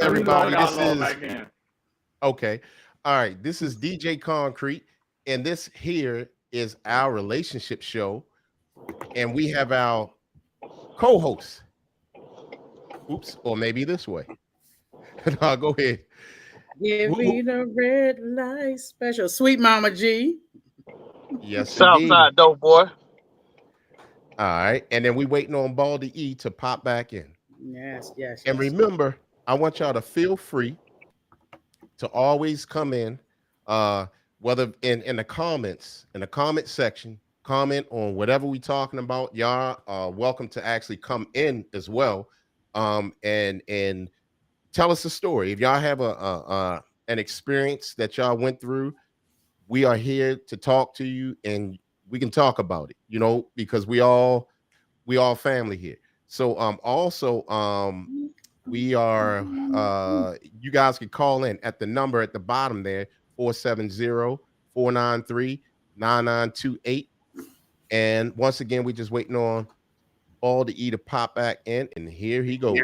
everybody. This Log is back in. okay. All right. This is DJ Concrete, and this here is our relationship show, and we have our co-host. Oops, or maybe this way. No, go ahead. Give me the red light special. Sweet Mama G. Yes, indeed. Southside dope boy. All right, and then we waiting on Baldy E to pop back in. Yes, yes, And yes. remember, I want y'all to feel free to always come in, uh, whether in the comments, in the comment section, comment on whatever we talking about. Y'all are welcome to actually come in as well, and tell us a story. If y'all have a an experience that y'all went through, we are here to talk to you, and we can talk about it. You know, because we all family here. So also we are you guys can call in at the number at the bottom there, 470-493-9928. And once again, we just waiting on all to E to pop back in, and here he goes.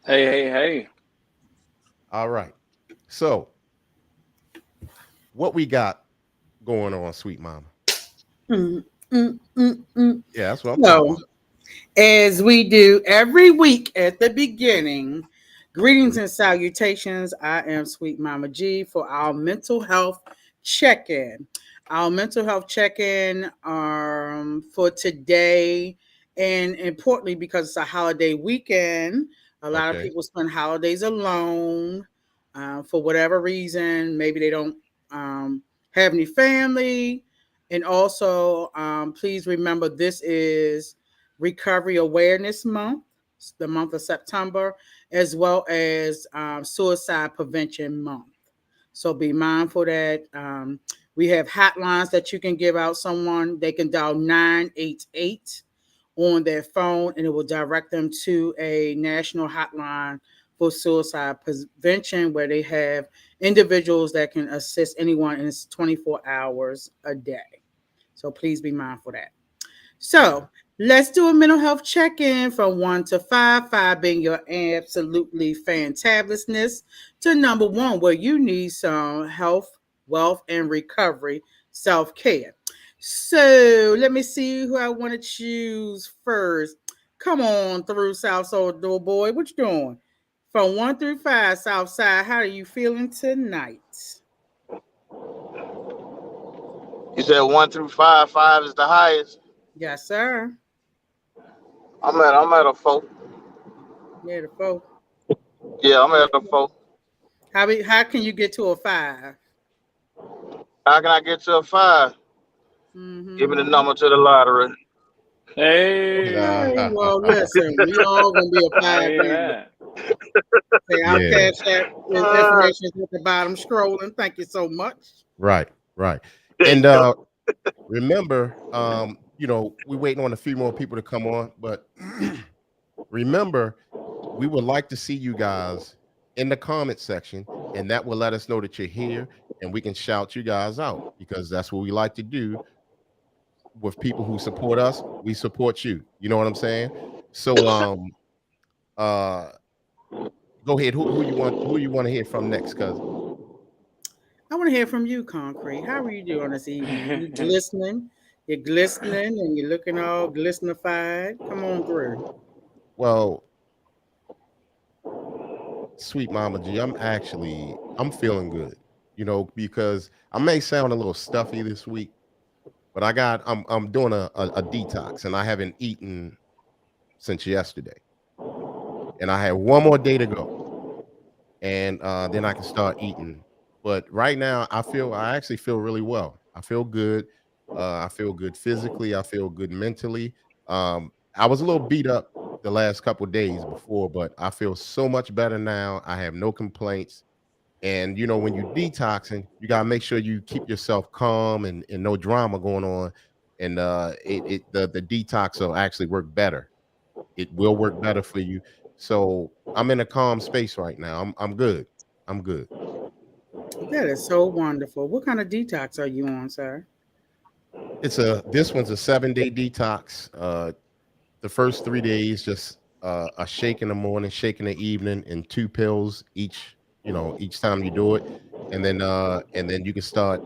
Hey, hey, hey. All right. So what we got going on, sweet mama? Mm, mm, mm, mm. Yeah, that's what I'm talking So, about. as we do every week at the beginning, greetings and salutations. I am Sweet Mama G for our mental health check in. Our mental health check in for today, and importantly, because it's a holiday weekend, a lot of Okay. people spend holidays alone for whatever reason. Maybe they don't have any family. And also, please remember this is Recovery Awareness Month, the month of September, as well as Suicide Prevention Month. So be mindful that we have hotlines that you can give out someone. They can dial 988 on their phone, and it will direct them to a national hotline for suicide prevention where they have individuals that can assist anyone in 24 hours a day. So please be mindful of that. So let's do a mental health check-in from 1 to 5, 5 being your absolutely fantabulous, to number 1, where you need some health, wealth, and recovery self-care. So let me see who I want to choose first. Come on through South Soul Door Boy. What you doing? From 1 through 5, Southside, how are you feeling tonight? You said 1 through 5. 5 is the highest. Yes, sir. I'm at a 4. Yeah, the folk. Yeah, I'm at a 4. How can you get to a 5? How can I get to a 5? Give me the Mm-hmm. number to the lottery. Hey. Okay, well, listen, we all gonna be a I 5 hear now. that. Okay, our Yeah. cash app Uh, information is at the bottom scrolling. Thank you so much. Right, right. there you And go. remember, we waiting on a few more people to come on, but remember, we would like to see you guys in the comment section, and that will let us know that you're here, and we can shout you guys out because that's what we like to do with people who support us. We support you. You know what I'm saying? So, uh, go ahead. Who you want to hear from next, cousin? I want to hear from you, Concrete. How are you doing this evening? You glistening? You're glistening and you're looking all glistenified. Come on through. Well, sweet Mama G, I'm feeling good. Because I may sound a little stuffy this week, but I'm doing a detox, and I haven't eaten since yesterday, and I have one more day to go, and then I can start eating. But right now, I actually feel really well. I feel good. I feel good physically. I feel good mentally. I was a little beat up the last couple days before, but I feel so much better now. I have no complaints. And when you detoxing, you gotta make sure you keep yourself calm and no drama going on. And the detox will actually work better. It will work better for you. So I'm in a calm space right now. I'm good. I'm good. That is so wonderful. What kind of detox are you on, sir? This one's a 7-day detox. The first 3 days, just a shake in the morning, shake in the evening, and two pills each. Each time you do it, and then you can start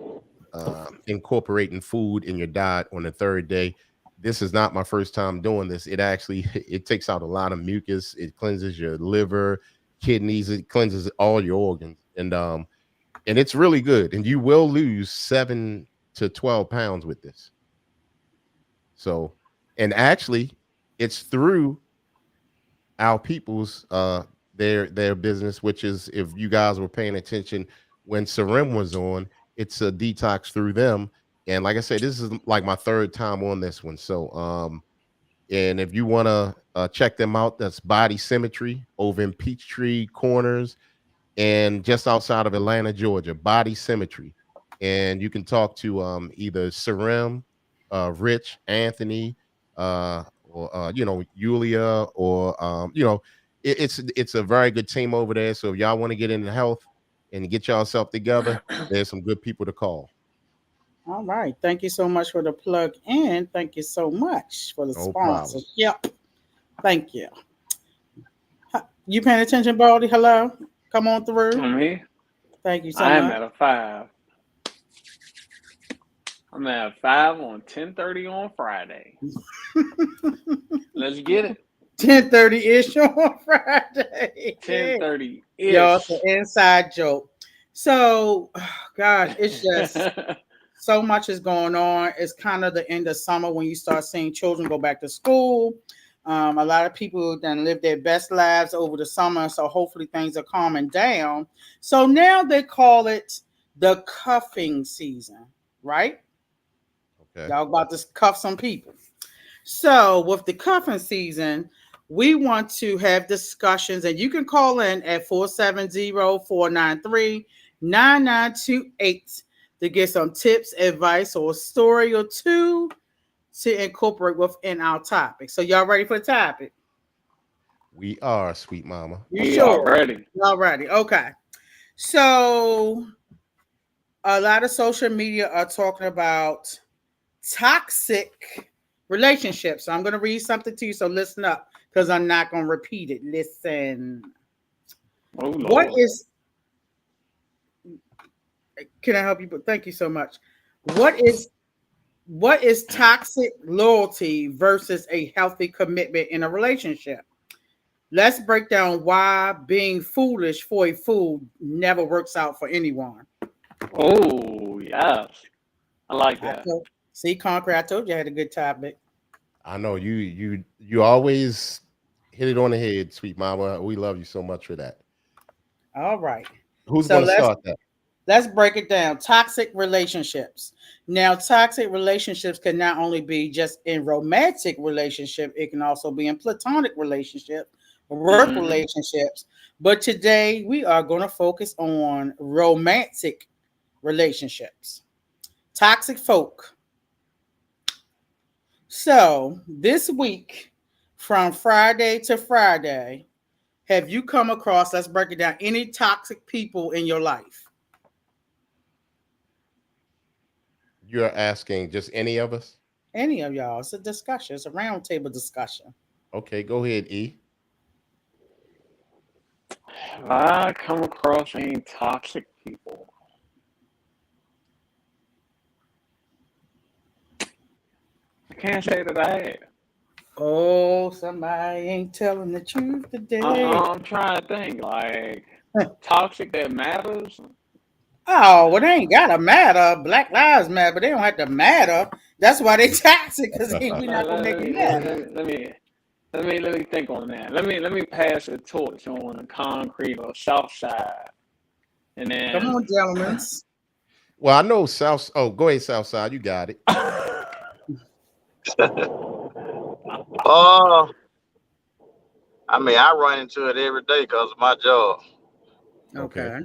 incorporating food in your diet on the third day. This is not my first time doing this. It actually it takes out a lot of mucus. It cleanses your liver, kidneys. It cleanses all your organs, and it's really good. And you will lose 7 to 12 pounds with this. So, and actually, it's through our people's their business, which is, if you guys were paying attention when Sarim was on, it's a detox through them. And like I said, this is like my third time on this one. So and if you want to check them out, that's Body Symmetry over in Peachtree Corners and just outside of Atlanta, Georgia. Body Symmetry. And you can talk to either Sarim, Rich, Anthony, or Yulia, or it's a very good team over there. So if y'all want to get into health and get yourself together, there's some good people to call. All right. Thank you so much for the plug in. Thank you so much for the No problem. sponsorship. Thank you. You paying attention, Baldy? Hello? Come on through. I'm here. Thank you so I am much. at a 5. I'm at a 5 on 10:30 on Friday. Let's get it. 10:30-ish on Friday. 10:30-ish. Y'all, it's an inside joke. So, God, it's just so much is going on. It's kind of the end of summer when you start seeing children go back to school. A lot of people then live their best lives over the summer, so hopefully things are calming down. So now they call it the cuffing season, right? Okay. Y'all about to cuff some people. So with the cuffing season, we want to have discussions, and you can call in at 470-493-9928 to get some tips, advice, or a story or two to incorporate within our topic. So y'all ready for the topic? We are, sweet mama. We are ready. Y'all ready? Okay. So a lot of social media are talking about toxic relationships. So I'm going to read something to you. So listen up, because I'm not going to repeat it. Listen. Oh, Lord. Can I help you? Thank you so much. What is toxic loyalty versus a healthy commitment in a relationship? Let's break down why being foolish for a fool never works out for anyone. Oh, yes. I like that. See, Concrete, I told you I had a good topic. I know you always hit it on the head, sweet mama. We love you so much for that. All right. Who's going to start that? Let's break it down. Toxic relationships. Now, toxic relationships can not only be just in romantic relationship, it can also be in platonic relationship, work relationships. But today we are going to focus on romantic relationships. Toxic folk. So this week, from Friday to Friday, have you come across, let's break it down, any toxic people in your life? You're asking just any of us? Any of y'all. It's a discussion. It's a roundtable discussion. Okay, go ahead, E. Have I come across any toxic people? I can't say that I have. Oh, somebody ain't telling the truth today. I'm trying to think, like, toxic that matters. Oh, well, they ain't gotta matter. Black Lives Matter, but they don't have to matter. That's why they toxic, because we're not gonna make it matter. Let me think on that. Let me pass the torch on the concrete or south side. And then Come on, gentlemen. Well, I know South. Oh, go ahead, South Side. You got it. I mean, I run into it every day because of my job. Okay.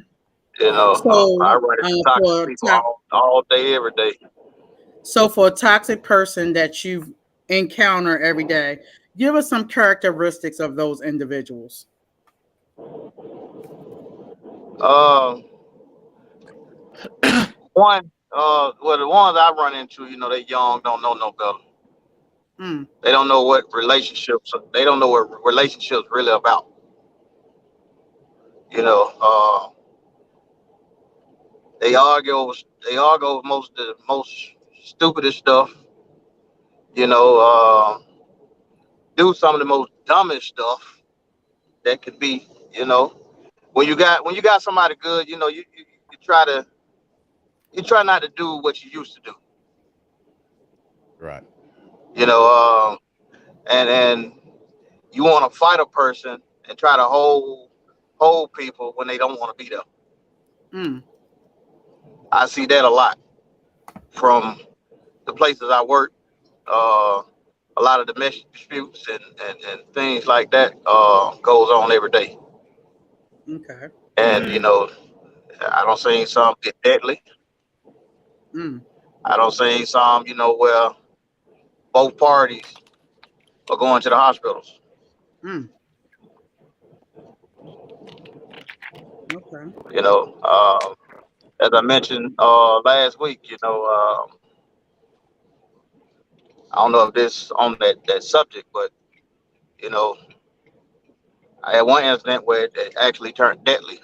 You know, So, I run into toxic people all day, every day. So for a toxic person that you encounter every day, give us some characteristics of those individuals. Well, the ones I run into, you know, they young, don't know no better. Mm. They don't know what relationships. They don't know what relationships really about. You know, they argue. They argue over most stupidest stuff. You know, do some of the most dumbest stuff that could be. You know, when you got somebody good, you know, you try to you try not to do what you used to do. Right. You know, and you want to fight a person and try to hold people when they don't want to be there. Mm. I see that a lot from the places I work. A lot of domestic disputes and things like that goes on every day. Okay. And you know, I don't see some get deadly. Mm. I don't see some, you know, where both parties are going to the hospitals. Mm. Okay. You know, as I mentioned last week, you know, I don't know if this on that subject, but you know, I had one incident where it actually turned deadly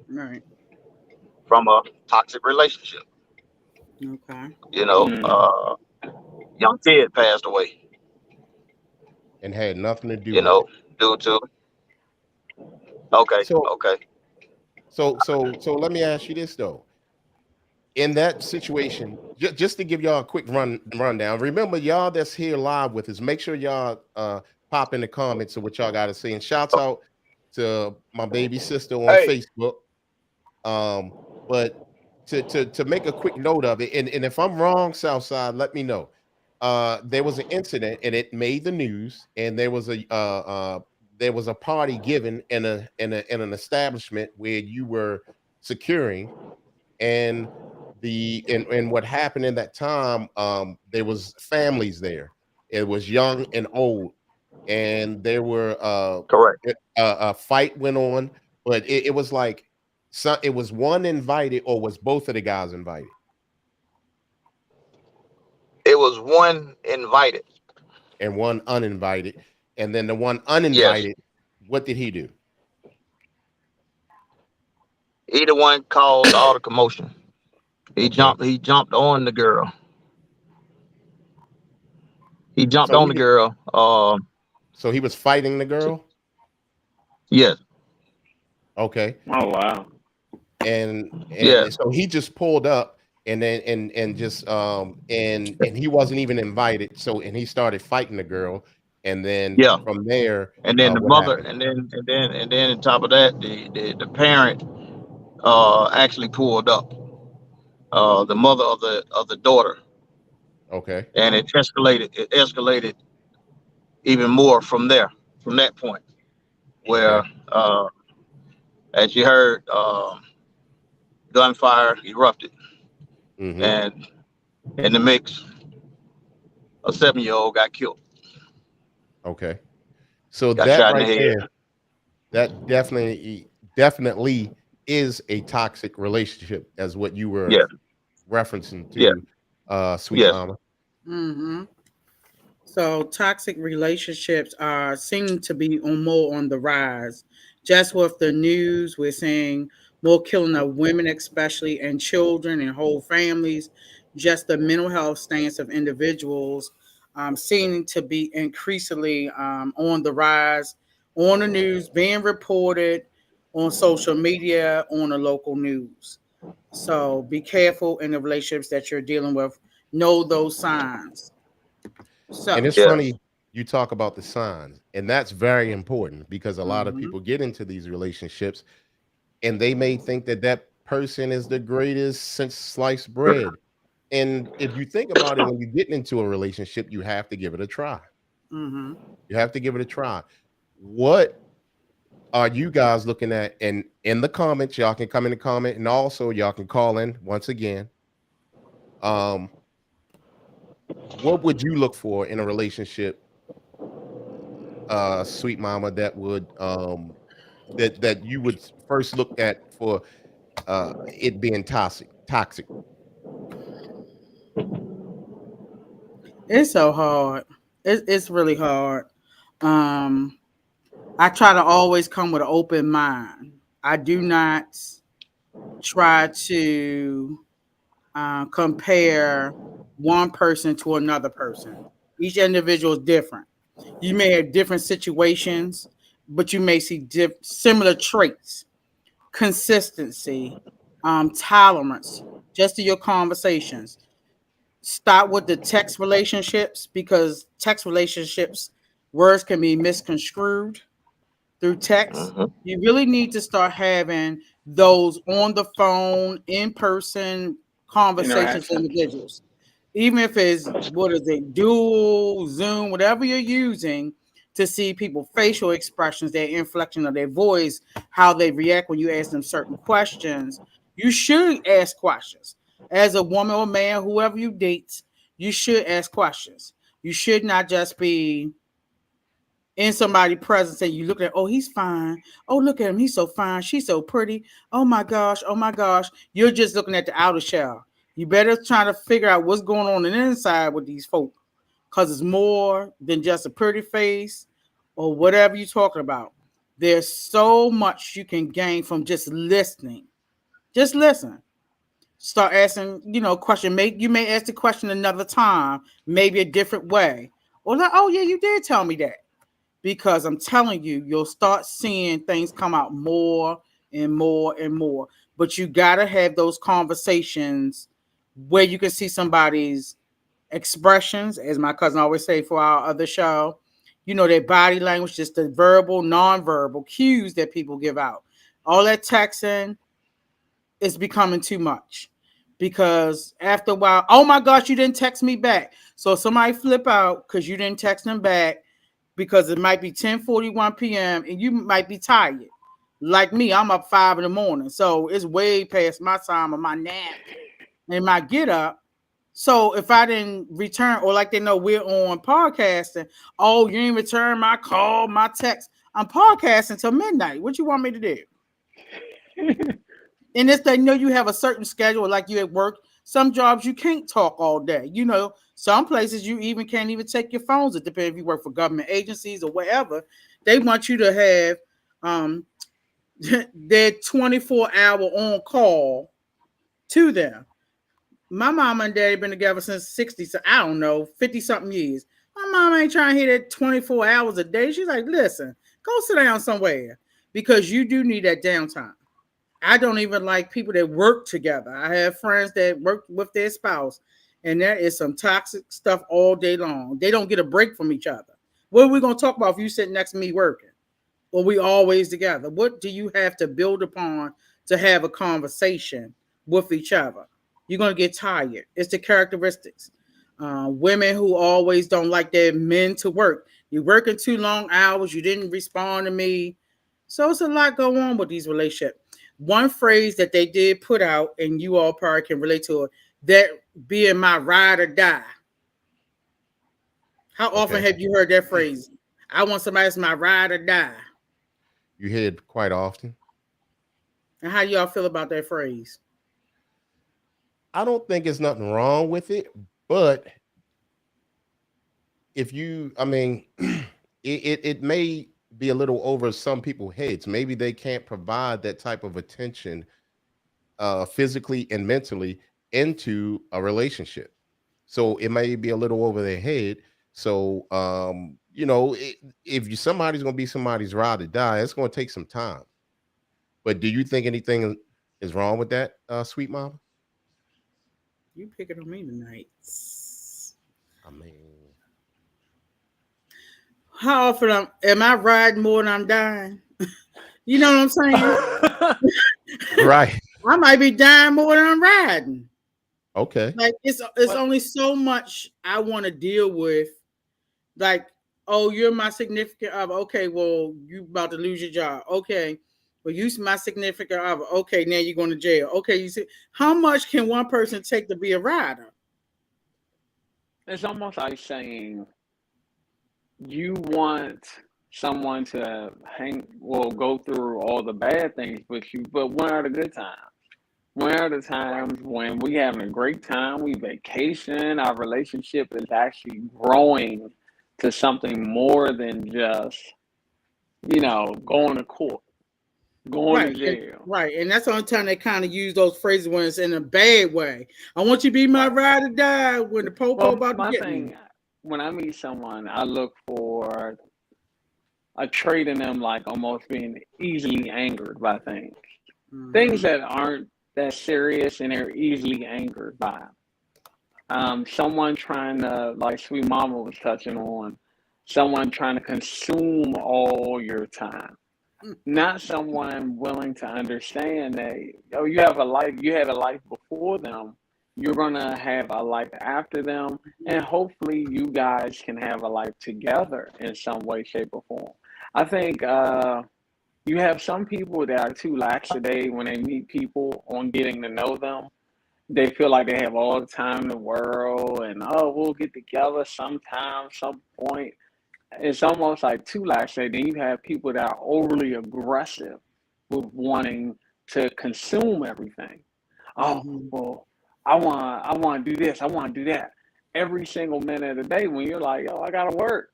Right. from a toxic relationship. Okay. You know, Mm. young kid passed away. And had nothing to do You with know, it. due to okay, So okay, so let me ask you this though. In that situation, just to give y'all a quick rundown. Remember, y'all that's here live with us, make sure y'all pop in the comments of what y'all got to say. And shouts out to my baby sister on hey, Facebook. But to make a quick note of it, and if I'm wrong, Southside, let me know. There was an incident and it made the news, and there was a party given in an establishment where you were securing, and and what happened in that time, there was families there. It was young and old, and there were correct. a fight went on, but it was like, so it was one invited, or was both of the guys invited? It was one invited. And one uninvited, and then the one Yes, uninvited, what did he do? either one caused all the commotion. He Okay, jumped. He jumped on the girl. He jumped so on the girl. he was fighting the girl. Yes, Okay, Oh wow. yes, and so he just pulled up, and then and just and he wasn't even invited, so and he started fighting the girl, and then yeah. from there, And then the what mother, happened? and then on top of that, the parent actually pulled up. The mother of the daughter, Okay, and it escalated. It escalated even more from there, from that point, where, okay. as you heard, gunfire erupted, Hmm. and in the mix, a 7-year old got killed, Okay, so got that shot in the right head. there, that definitely is a toxic relationship, as what you were Yeah, referencing yeah, to, sweet yes, mama. Mm-hmm. So toxic relationships are seeming to be more on the rise. Just with the news, we're seeing more killing of women, especially, and children and whole families. Just the mental health stance of individuals seeming to be increasingly on the rise on the news, being reported on social media, on the local news. So be careful in the relationships that you're dealing with. Know those signs. And So, it's yeah, funny you talk about the signs, and that's very important because a lot of mhm, people get into these relationships, and they may think that that person is the greatest since sliced bread. And if you think about it, when you're getting into a relationship, you have to give it a try. mhm. You have to give it a try. What are you guys looking at? And in the comments, y'all can come in the comment, and also y'all can call in once again. Um, what would you look for in a relationship, sweet mama, that would that you would first look at for it being toxic? It's so hard. It's really hard. Um, I try to always come with an open mind. I do not try to compare one person to another person. Each individual is different. You may have different situations, but you may see similar traits, consistency, tolerance, just to your conversations. Start with the text relationships because text relationships, words can be misconstrued through text. Mm-hmm. You really need to start having those on the phone, in person conversations, Interactions. individuals. Even if it's what is it, Dual, Zoom, whatever you're using to see people facial expressions, their inflection of their voice, how they react when you ask them certain questions. You should ask questions. As a woman or man, whoever you date, you should ask questions. You should not just be in somebody's presence and you look at, oh, he's fine. Oh, look at him. He's so fine. She's so pretty. Oh my gosh. Oh my gosh. You're just looking at the outer shell. You better try to figure out what's going on the inside with these folk because it's more than just a pretty face or whatever you're talking about. There's so much you can gain from just listening. Just listen. Start asking, question. You may ask the question another time, maybe a different way. Or like, oh yeah, you did tell me that because I'm telling you, you'll start seeing things come out more and more and more. But you got to have those conversations where you can see somebody's expressions, as my cousin always say for our other show, their body language, just the verbal, nonverbal cues that people give out. All that texting is becoming too much because after a while, oh my gosh, you didn't text me back. So somebody flip out because you didn't text them back because it might be 10:41 p.m. and you might be tired. Like me, I'm up 5 in the morning. So it's way past my time of my nap and my get up. So if I didn't return, or like they know we're on podcasting, oh, you didn't return my call, my text. I'm podcasting till midnight. What you want me to do? And if they know you have a certain schedule, like you at work, some jobs you can't talk all day. Some places you even can't even take your phones. It depends if you work for government agencies or whatever. They want you to have their 24-hour on call to them. My mom and daddy been together since 60, so I don't know, 50 something years. My mom ain't trying to hear that 24 hours a day. She's like, listen, go sit down somewhere because you do need that downtime. I don't even like people that work together. I have friends that work with their spouse, and there is some toxic stuff all day long. They don't get a break from each other. What are we going to talk about if you sit next to me working? Or we always together? What do you have to build upon to have a conversation with each other? You're going to get tired. It's the characteristics. Women who always don't like their men to work. You're working too long hours. You didn't respond to me. So it's a lot going on with these relationships. One phrase that they did put out, and you all probably can relate to it, that being my ride or die. How often Okay. have you heard that phrase? I want somebody that's my ride or die. You hear it quite often. And how y'all feel about that phrase? I don't think there's nothing wrong with it, but I mean, it may be a little over some people's heads. Maybe they can't provide that type of attention physically and mentally into a relationship. So it may be a little over their head. So if somebody's gonna be somebody's ride or die, it's gonna take some time. But do you think anything is wrong with that, sweet mama? You picking on me tonight. I mean, How often am I riding more than I'm dying? You know what I'm saying? right. I might be dying more than I'm riding. Okay. Like it's only so much I want to deal with. Like, oh, you're my significant other. Okay, well, you about to lose your job. Okay, well, you my significant other. Okay, now you're going to jail. Okay, you see, how much can one person take to be a rider? It's almost like saying you want someone to go through all the bad things with you, but when are the good times? When are the times when we having a great time, we vacation, our relationship is actually growing to something more than just, going to court, going to jail. Right. And that's the only time they kind of use those phrases when it's in a bad way. I want you to be my ride or die when the popo Well, about to my get thing, me. when I meet someone, I look for a trait in them like almost being easily angered by things. Things that aren't that serious and they're easily angered by. Someone trying to, like Sweet Mama was touching on, someone trying to consume all your time. Not someone willing to understand that, oh, you have a life, you had a life before them, you're gonna have a life after them, and hopefully you guys can have a life together in some way, shape, or form. I think you have some people that are too lackadaisical when they meet people on getting to know them. They feel like they have all the time in the world and, oh, we'll get together sometime, some point. It's almost like too lackadaisical. Then you have people that are overly aggressive with wanting to consume everything. Oh, well, I want to do this, I want to do that. Every single minute of the day when you're like, oh, I gotta work.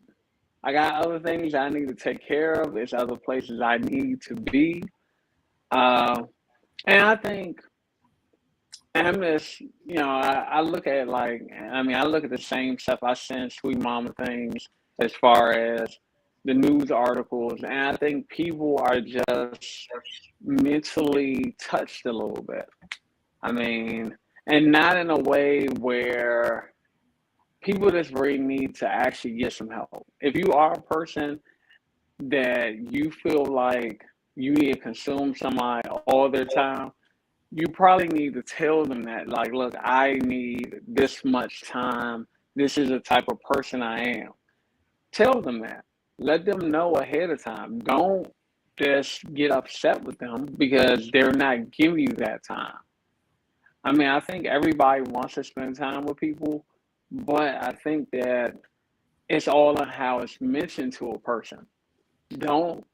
I got other things I need to take care of. There's other places I need to be. Uh, and I think I'm just, I look at I look at the same stuff. I send Sweet Mama things as far as the news articles. And I think people are just mentally touched a little bit. I mean, and not in a way where people just really need to actually get some help. If you are a person that you feel like you need to consume somebody all their time, you probably need to tell them that, like, look, I need this much time. This is the type of person I am. Tell them that. Let them know ahead of time. Don't just get upset with them because they're not giving you that time. I mean, I think everybody wants to spend time with people, but I think that it's all on how it's mentioned to a person. Don't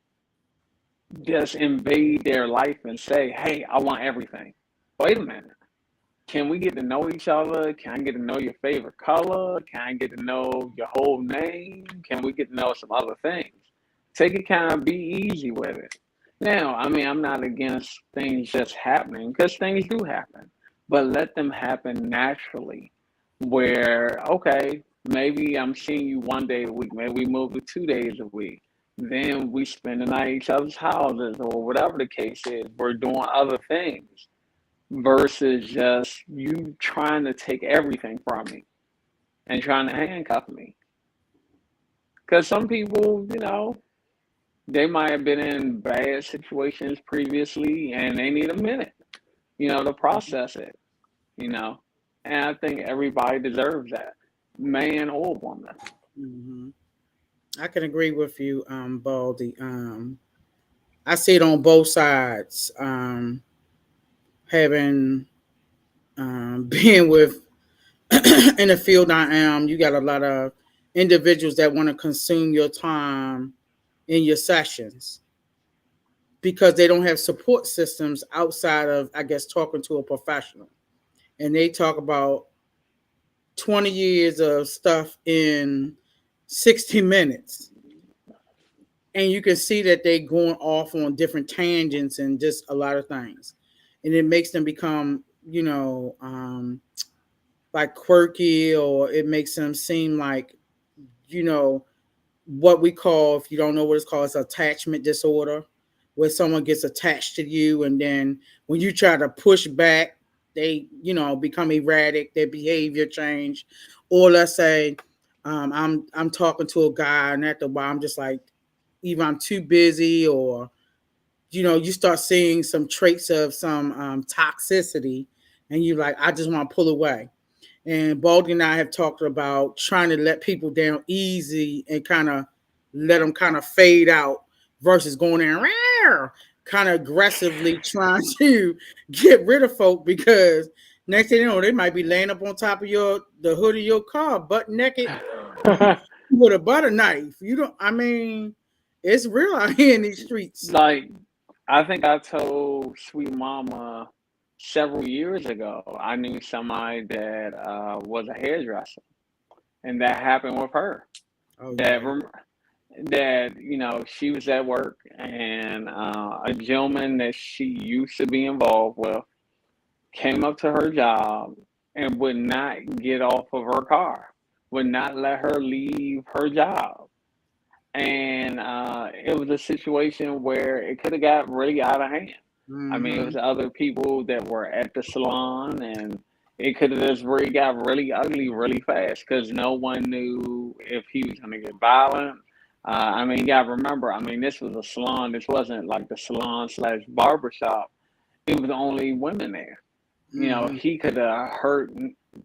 just invade their life and say, hey, I want everything. Wait a minute. Can we get to know each other? Can I get to know your favorite color? Can I get to know your whole name? Can we get to know some other things? Take it kind of be easy with it. Now, I mean, I'm not against things just happening because things do happen, but let them happen naturally. Where, okay, maybe I'm seeing you one day a week, maybe we move to 2 days a week. Then we spend the night at each other's houses or whatever the case is. We're doing other things versus just you trying to take everything from me and trying to handcuff me. Because some people, they might have been in bad situations previously and they need a minute, to process it, you know. And I think everybody deserves that, man or woman. Mm-hmm. I can agree with you, Baldy. I see it on both sides. Having being with in the field I am, you got a lot of individuals that want to consume your time in your sessions because they don't have support systems outside of, I guess, talking to a professional. And they talk about 20 years of stuff in 60 minutes. And you can see that they going off on different tangents and just a lot of things. And it makes them become, like quirky, or it makes them seem like, you know, what we call, if you don't know what it's called, it's attachment disorder, where someone gets attached to you, and then when you try to push back, they, become erratic, their behavior change. Or let's say, I'm talking to a guy, and after a while, I'm just like, either I'm too busy, or you start seeing some traits of some toxicity, and you're like, I just want to pull away. And Baldy and I have talked about trying to let people down easy and kind of let them kind of fade out versus going in kind of aggressively trying to get rid of folk, because next thing you know, they might be laying up on top of the hood of your car, butt naked with a butter knife. It's real out here in these streets. Like, I think I told Sweet Mama several years ago, I knew somebody that was a hairdresser, and that happened with her. Oh that yeah. she was at work, and a gentleman that she used to be involved with came up to her job and would not get off of her car, would not let her leave her job. And it was a situation where it could have got really out of hand. I mean, it Mm-hmm. was other people that were at the salon, and it could have just really got really ugly really fast because no one knew if he was going to get violent. I mean, you got to remember, I mean, this was a salon. This wasn't like the salon slash barbershop. It was only women there. Mm-hmm. He could have hurt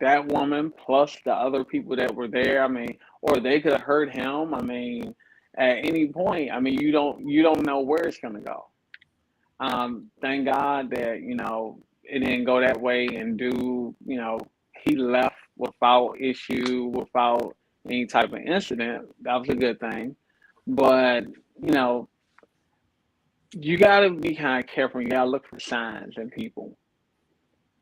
that woman plus the other people that were there. I mean, or they could have hurt him. I mean, at any point, I mean, you don't know where it's gonna go. Thank God that it didn't go that way, and he left without issue, without any type of incident. That was a good thing. But you know, you gotta be kind of careful. You gotta look for signs in people.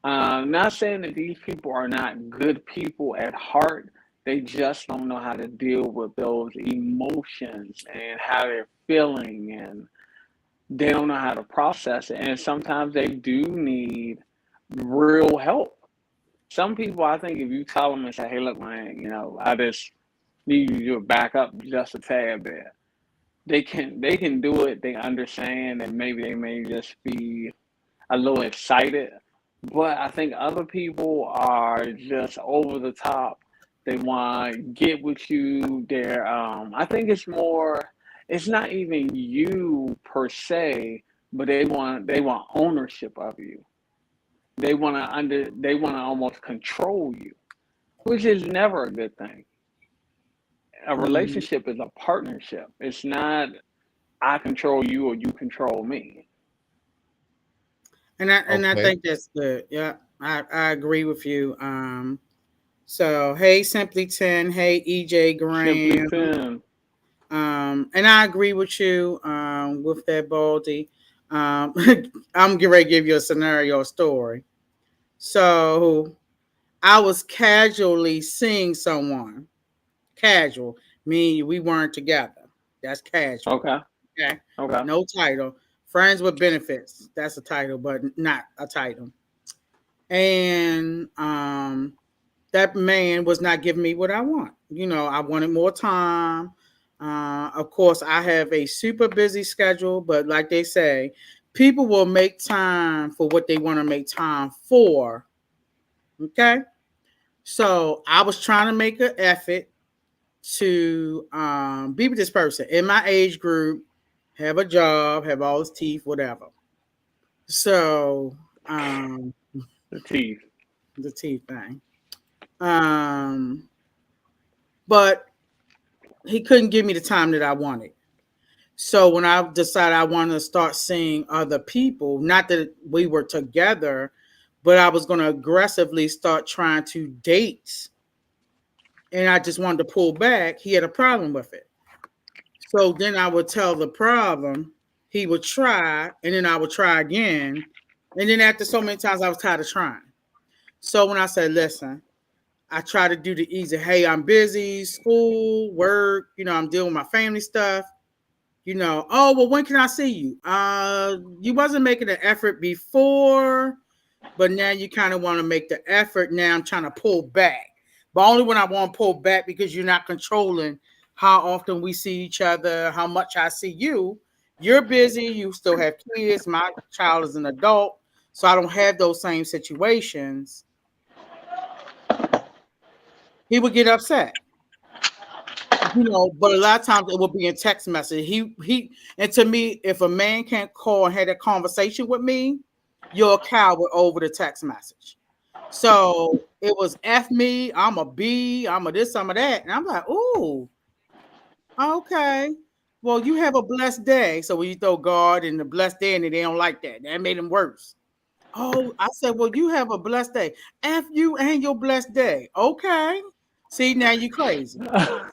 Not saying that these people are not good people at heart. They just don't know how to deal with those emotions and how they're feeling, and they don't know how to process it. And sometimes they do need real help. Some people, I think, if you tell them and say, "Hey, look, man, I just need you to back up just a tad bit," they can do it. They understand, and maybe they may just be a little excited. But I think other people are just over the top. They want to get with you. I think it's more. It's not even you per se, but they want ownership of you. They want to almost control you, which is never a good thing. A Mm-hmm. relationship is a partnership. It's not I control you or you control me. And I Okay. think that's good. Yeah, I agree with you. So hey, Simply 10. Hey, EJ Simply Graham. put, And I agree with you. With that, Baldy. I'm getting ready to give you a scenario story. So I was casually seeing someone. Casual, me, we weren't together. That's casual. okay, Okay. okay. No title. Friends with benefits. That's a title, but not a title. And that man was not giving me what I want. I wanted more time. Of course, I have a super busy schedule, but like they say, people will make time for what they want to make time for. Okay. So I was trying to make an effort to be with this person in my age group, have a job, have all his teeth, whatever. So The teeth. the teeth thing. Um, but he couldn't give me the time that I wanted. So when I decided I wanted to start seeing other people, not that we were together, but I was going to aggressively start trying to date, and I just wanted to pull back, he had a problem with it. So then I would tell the problem, he would try, and then I would try again. And then after so many times, I was tired of trying. So when I said, listen, I try to do the easy, hey, I'm busy, school, work, I'm dealing with my family stuff. Oh, well, when can I see you? You wasn't making an effort before, but now you kind of want to make the effort. Now I'm trying to pull back. But only when I want to pull back because you're not controlling how often we see each other, how much I see you. You're busy, you still have kids. My child is an adult, so I don't have those same situations. He would get upset. But a lot of times it will be in text message. And to me, if a man can't call and have a conversation with me, you're a coward over the text message. So it was F me, I'm a B, I'm a this, I'm a that. And I'm like, ooh, okay. Well, you have a blessed day. So when you throw God and the blessed day, and they don't like that. That made him worse. Oh, I said, well, you have a blessed day. F you and your blessed day. Okay. See, now you crazy. Sugar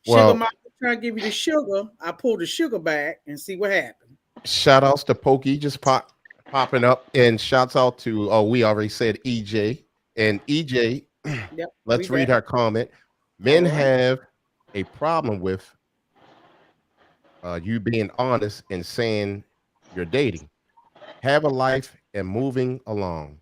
Well, mama trying to give you the sugar. I pulled the sugar back and see what happened. shout outs to Pokey just popping up, and shouts out to we already said EJ and EJ. Yep, Let's read read that. her comment. All Men right. have a problem with you being honest and saying you're dating. Have a life and moving along.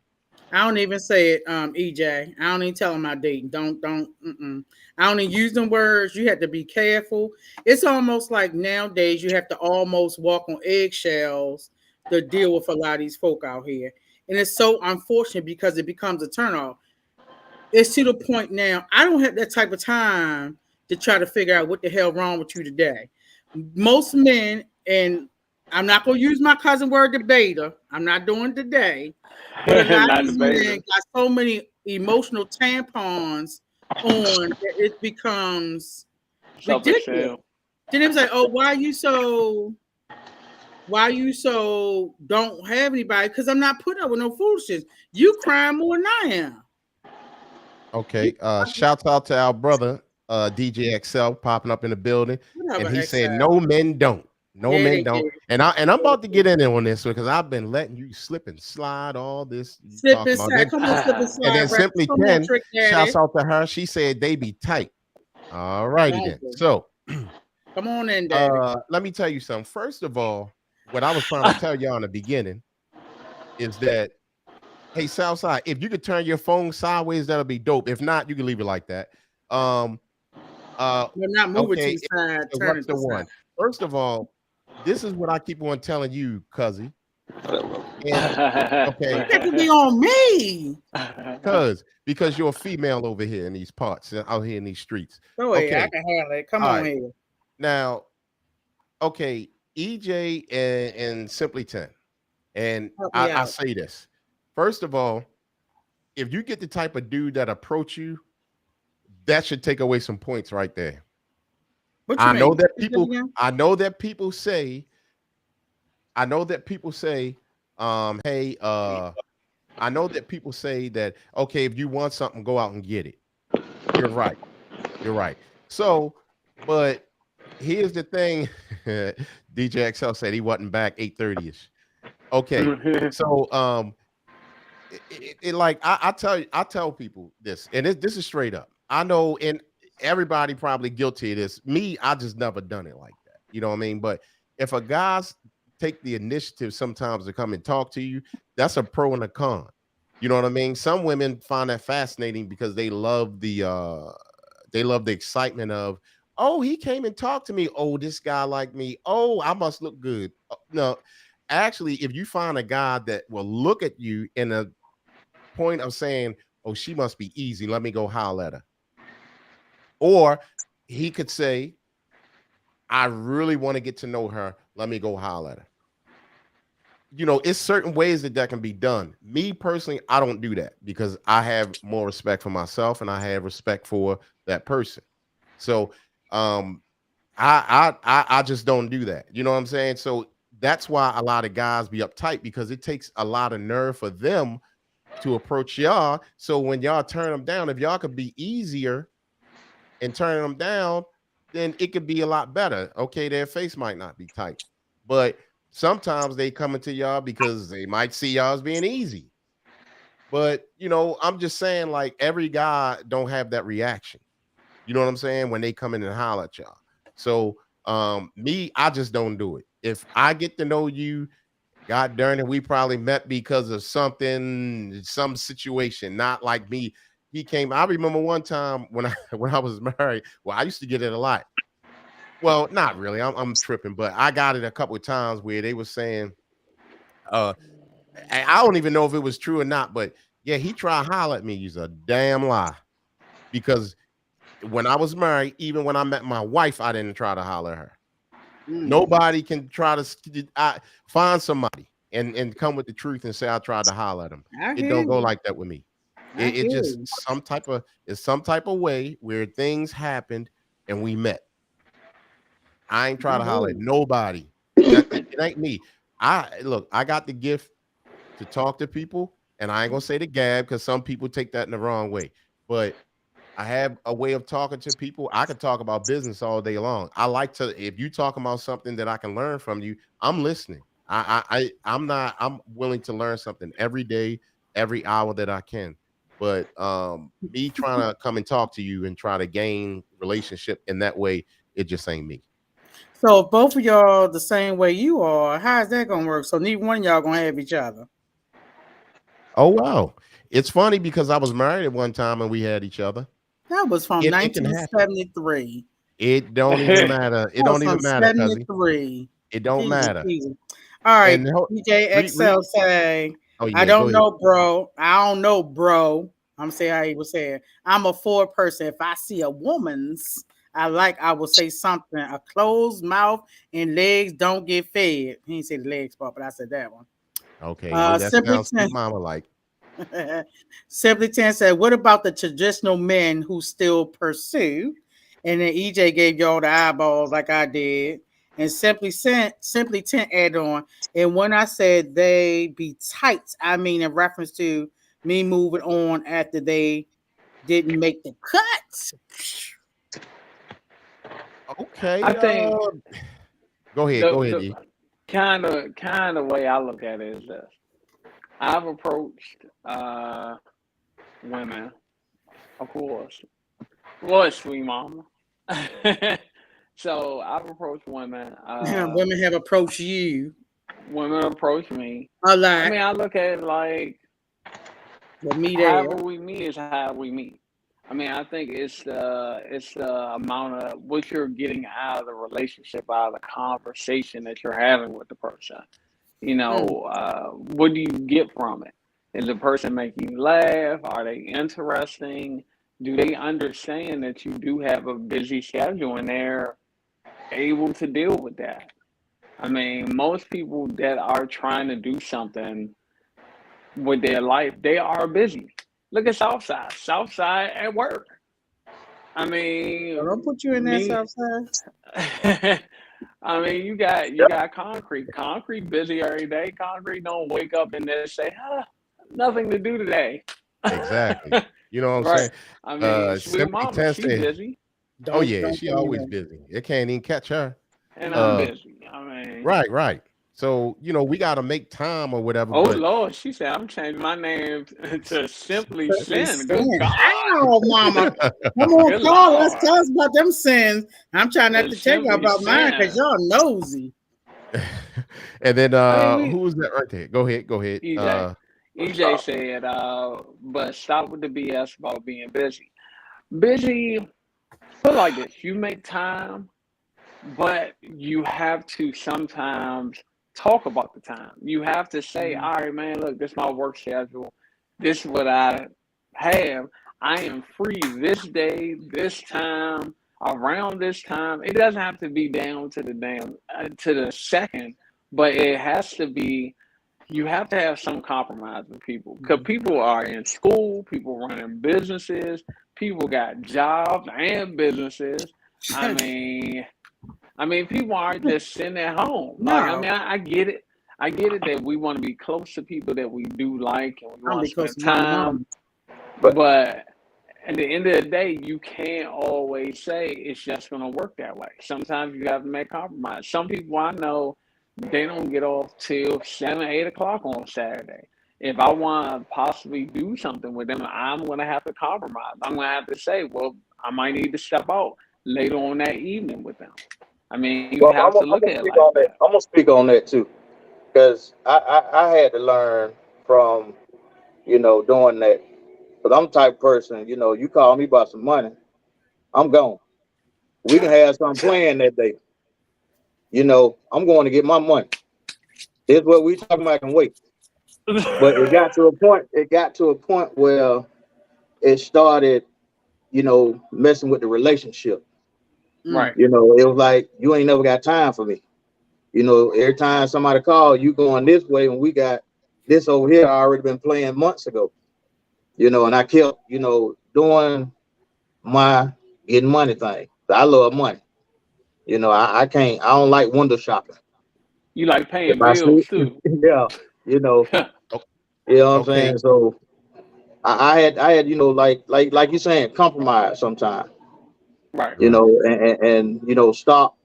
I don't even say it, EJ. I don't even tell them I dating. Don't. Mm-mm. I don't even use them words. You have to be careful. It's almost like nowadays you have to almost walk on eggshells to deal with a lot of these folk out here, and it's so unfortunate because it becomes a turnoff. It's to the point now. I don't have that type of time to try to figure out what the hell wrong with you today. Most men, and I'm not gonna use my cousin word debater. I'm not doing it today. But a lot of Not these men debating. got so many emotional tampons on that it becomes Self ridiculous. excel. Then they was like, "Oh, why you so don't have anybody? Because I'm not putting up with no foolishness. You crying more than I am. You Okay. Shouts out to our brother, DJ XL, popping up in the building. And whatever, he said, XL. no men don't. No Yeah, men they don't. did. And I'm Yeah, about to they did. get in there on this because I've been letting you slip and slide all this you Slip talking and about. slide. Come on, slip and And slide, then right? Simply Come on, 10, trick shouts daddy. out to her. She said they be tight. All righty Don't then. be. So Come on in, daddy. let me tell you something. First of all, what I was trying to tell y'all in the beginning is that, hey, Southside, if you could turn your phone sideways, that'll be dope. If not, you can leave it like that. Um, You're not moving to okay, the side, turn what's it the to the side. one? First of all, this is what I keep on telling you, Cuzzy. And okay, You got to be on me. because you're a female over here in these parts, out here in these streets. Go ahead. I Okay, can handle it. Come all on right. here. Now, okay, EJ and Simply 10. And Help me I out. say this. First of all, if you get the type of dude that approach you, that should take away some points right there. What you I know mean? that Say that people, again? I know that people say, I know that people say, hey, I know that people say that, okay, if you want something, go out and get it. You're right. You're right. So, but here's the thing. DJ XL said he wasn't back 8:30ish. Okay. So like I tell people this, and this is straight up. I know, and everybody probably guilty of this. Me, I just never done it like that. You know what I mean? But if a guy's take the initiative sometimes to come and talk to you, that's a pro and a con. You know what I mean? Some women find that fascinating because they love the excitement of, oh, he came and talked to me. Oh, this guy like me. Oh, I must look good. No, actually, if you find a guy that will look at you in a point of saying, oh, she must be easy, let me go holler at her. Or he could say, I really want to get to know her, let me go holler at her. You know, it's certain ways that can be done. Me personally, I don't do that because I have more respect for myself and I have respect for that person. So I just don't do that. You know what I'm saying? So that's why a lot of guys be uptight because it takes a lot of nerve for them to approach y'all. So when y'all turn them down, if y'all could be easier and turn them down, then it could be a lot better. Okay, their face might not be tight, but sometimes they come into y'all because they might see y'all as being easy. But you know, I'm just saying, like every guy don't have that reaction. You know what I'm saying? When they come in and holler at y'all. So me, I just don't do it. If I get to know you, God darn it, we probably met because of something, some situation, not like me. He came. I remember one time when I when I was married. Well, I used to get it a lot. Well, not really. I'm tripping, but I got it a couple of times where they were saying, uh, I don't even know if it was true or not, but yeah, he tried to holler at me. He's a damn lie because when I was married, even when I met my wife, I didn't try to holler at her. Nobody can try to find somebody and come with the truth and say I tried to holler at them. I It hear don't go you. like that with me. I It hear just you. some type of way where things happened and we met. I ain't try I to hear holler at you. nobody. That it ain't me. I look. I got the gift to talk to people, and I ain't gonna say the gab because some people take that in the wrong way. But I have a way of talking to people. I can talk about business all day long. I like to, if you talk about something that I can learn from you, I'm listening. I'm not, I'm willing to learn something every day, every hour that I can. But me trying to come and talk to you and try to gain relationship in that way, it just ain't me. So if both of y'all the same way you are, how's that gonna work? So neither one of y'all gonna have each other. Oh wow. It's funny because I was married at one time and we had each other. That was from It can happen. 1973. It don't even matter. It That was don't from even matter, cuzzy. 73. It don't Jesus, matter. Jesus. All right, And DJ XL say, oh I yeah, go don't ahead. know, bro. I don't know, bro. I'm saying how he was saying. I'm a forward person. If I see a woman's I will say something. A closed mouth and legs don't get fed. He didn't say the legs part, but I said that one. Okay, yeah, that Simply sounds sweet mama like. Simply 10 said, what about the traditional men who still pursue? And then EJ gave y'all the eyeballs like I did. And Simply 10 add on. And when I said they be tight, I mean in reference to me moving on after they didn't make the cut. Okay. I think Go ahead. Go ahead, the E. kind of way I look at it is this. I've approached women, of course. What, sweet mama? So I've approached women. Women have approached you Women approach me. a lot. I mean, I look at it like Well, me there. however we meet is how we meet. I mean, I think it's the amount of what you're getting out of the relationship, out of the conversation that you're having with the person. You know, what do you get from it? Is the person making you laugh? Are they interesting? Do they understand that you do have a busy schedule and they're able to deal with that? I mean, most people that are trying to do something with their life, they are busy. Look at Southside. Southside at work. I mean, Don't put you in that me. Southside. I mean, you got concrete. Concrete busy every day. Concrete don't wake up and then say, nothing to do today. Exactly. You know what I'm Right. saying? I mean, sweet Simply mama, 10 she said, busy, oh yeah, Don't she put me always there. busy. It can't even catch her. and I'm Uh, busy. I mean, right. So, we got to make time or whatever, oh but Lord, she said I'm changing my name to Simply Simply Sin. Good sin. God. Ow, mama. Come on, Good call us. Lord. Tell us about them sins. I'm trying not to It's tell you Simply about mine because Sin. y'all nosy. and then I mean, who was that right there? Go ahead. EJ. EJ said, but stop with the BS about being busy. Busy, put it like this, you make time, but you have to sometimes talk about the time. You have to say, all right, man, look, this is my work schedule. This is what I have. I am free this day, this time, around this time. It doesn't have to be down to the to the second, but it has to be. You have to have some compromise with people because people are in school, people running businesses, people got jobs and businesses. I mean, people aren't just sitting at home. Like, I No, mean, I get it. I get it that we want to be close to people that we do like and we I'm want be to close spend to my time. mama. But at the end of the day, you can't always say it's just going to work that way. Sometimes you have to make compromise. Some people I know, they don't get off till 7, 8 o'clock on Saturday. If I want to possibly do something with them, I'm going to have to compromise. I'm going to have to say, well, I might need to step out later on that evening with them. I mean, you Well, have to I'm look gonna at it speak like on that. that. I'm gonna speak on that too, because I had to learn from doing that. Because I'm the type of person, you call me about some money, I'm gone. We can have some plan that day. I'm going to get my money. This is what we talking about can wait. But it got to a point. It got to a point where it started, messing with the relationship. Right, It was like you ain't never got time for me. Every time somebody call, you going this way, and we got this over here already been playing months ago. And I kept, doing my getting money thing. I love money. I can't. I don't like window shopping. you like If paying I see, bills too. yeah, you know, O- you know what I'm okay. saying. So I had, like you saying, compromise sometimes. Right, Right. And stop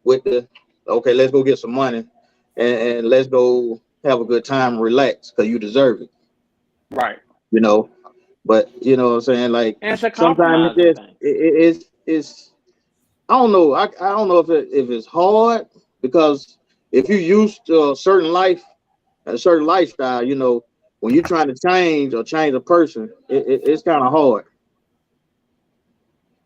with the okay. Let's go get some money, and let's go have a good time, and relax, because you deserve it. right. You know, But you know what I'm saying? Like And it's a sometimes compromising thing. it's I don't know. I don't know if it's hard because if you used to a certain lifestyle, you know, when you're trying to change or change a person, it's kind of hard.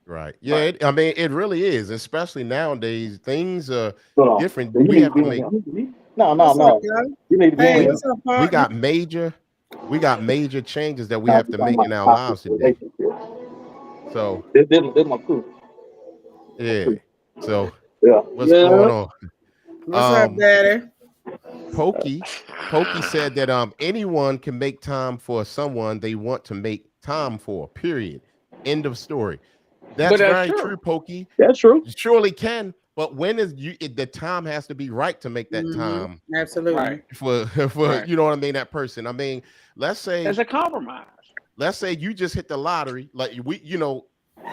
Right. Yeah. Right. I mean, it really is, especially nowadays. Things are Hold on. different. You We need to have be to in make. here. No, no, What's up, no. yo? You need to be in Hey, We here. what's up, we partner? got major changes that we Now, have we're to talking make about in our toxic lives today. relationship. So This my crew. My yeah. crew. So Yeah. what's going Yeah. on? What's up, Um, daddy? Pokey, Pokey said that anyone can make time for someone they want to make time for. Period. End of story. But That's that's very true, true. Pokey. That's true. You surely can, but when is the time has to be right to make that Mm-hmm. time Absolutely. Right. for Right. you know what I mean, that person. I mean, let's say It's a compromise. you just hit the lottery, like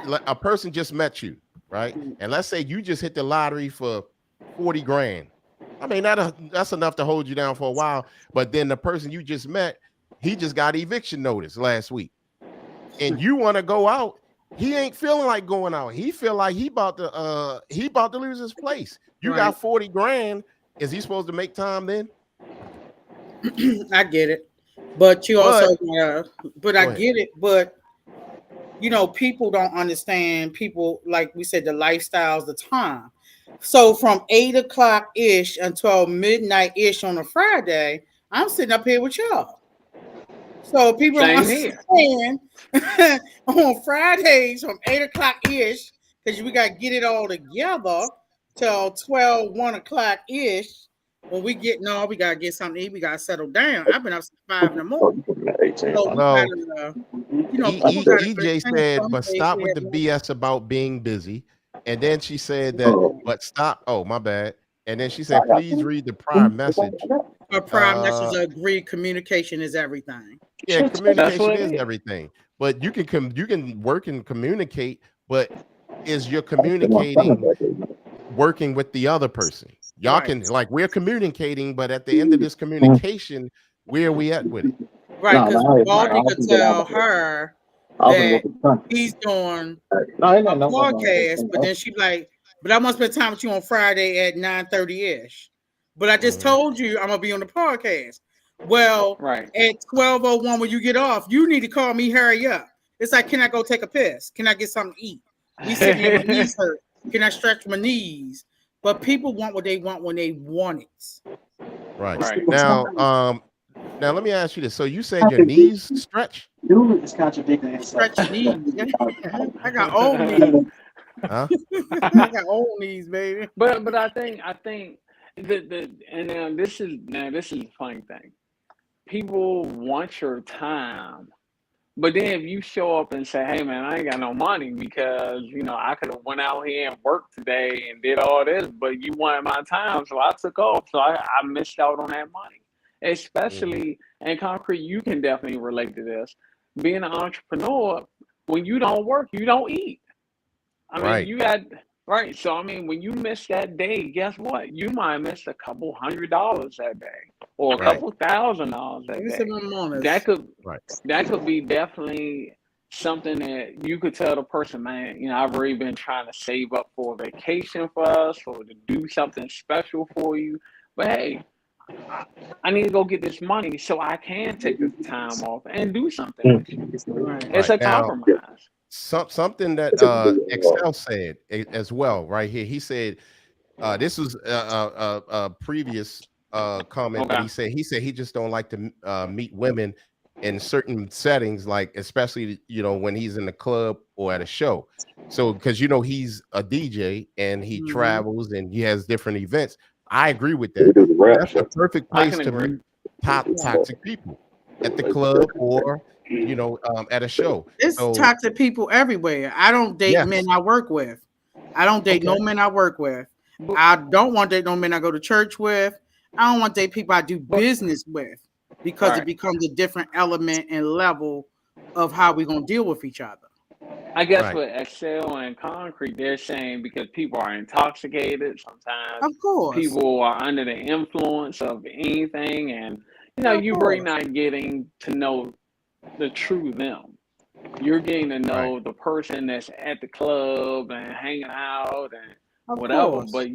like a person just met you, right? And let's say you just hit the lottery for 40 grand. I mean, that's enough to hold you down for a while. But then the person you just met, he just got eviction notice last week, and you want to go out. He ain't feeling like going out. He feel like he about to lose his place. You Right. got 40 grand. Is he supposed to make time then? I get it. But you also, But but I go ahead. get it. But, you know, people don't understand. People, like we said, the lifestyles, the time. So from 8 o'clock ish until midnight ish on a Friday, I'm sitting up here with y'all. So people don't Same here. understand on Fridays from 8 o'clock ish, because we got to get it all together till 12, 1 o'clock ish. When we get no, we gotta get something to eat. We gotta settle down. I've been up since 5 in the Oh, morning. you put me at 18. So we Well, gotta, people gotta EJ understand said, some but days stop we with have the more BS about being busy. And then she said that, Oh, but stop. Oh, my bad. And then she I said, got please you. read the prior message. a prime message Uh, of agreed communication is everything. yeah, That's communication what is it is. everything. But you can work and communicate, but is you're communicating working with the other person? Y'all Right. can like we're communicating, but at the end of this communication, where are we at with it? Right. No, Because no, Baldy I could can go down tell there. her I can go that to the country. he's doing No, ain't a no. podcast, but then she like, but I want to spend time with you on Friday at 9:30 ish. But I just Mhm. told you I'm gonna be on the podcast. Well, Right. at 12:01 when you get off, you need to call me. Hurry up! It's like, can I go take a piss? Can I get something to eat? We sitting here, my knees hurt. Can I stretch my knees? But people want what they want when they want it. Right. Right. Now let me ask you this. So you said your knees stretch? Dude is contradicting himself. Stretch knees. I got old knees. Huh? I got old knees, baby. But I think this is the funny thing. People want your time, but then if you show up and say, "Hey man, I ain't got no money because I could have went out here and worked today and did all this, but you wanted my time, so I took off, so I missed out on that money." Mhm. Especially in concrete, you can definitely relate to this. Being an entrepreneur, when you don't work, you don't eat. I mean, Right. you got right. So I mean, when you miss that day, guess what? You might miss a couple $100 that day, or a Right. couple $1,000 that Give me some day. That honest. could Right. that could be definitely something that you could tell the person, man. I've already been trying to save up for a vacation for us, or to do something special for you. But hey, I, I need to go get this money so I can take the time off and do something with you. Right. It's Right. a Now, compromise. something that Excel said as well right here. He said this was a previous comment that Okay. he said he just don't like to meet women in certain settings, like especially when he's in the club or at a show. So because he's a DJ and he Mhm. travels and he has different events. I agree with We that. do the rap That's the show. perfect I place can to agree. meet toxic people at the club or at a show. It's So toxic people everywhere. I don't date men yes, I work with. I don't date no okay, men I work with. But I don't want to date no men I go to church with. I don't want to date people I do but business with because it right. becomes a different element and level of how we're gonna deal with each other. I guess right, with Excel and concrete, they're saying because people are intoxicated, sometimes Of course. people are under the influence of anything, and Yeah, of you're really course. not getting to know the true them. You're getting to Right. know the person that's at the club and hanging out and Of whatever, course. but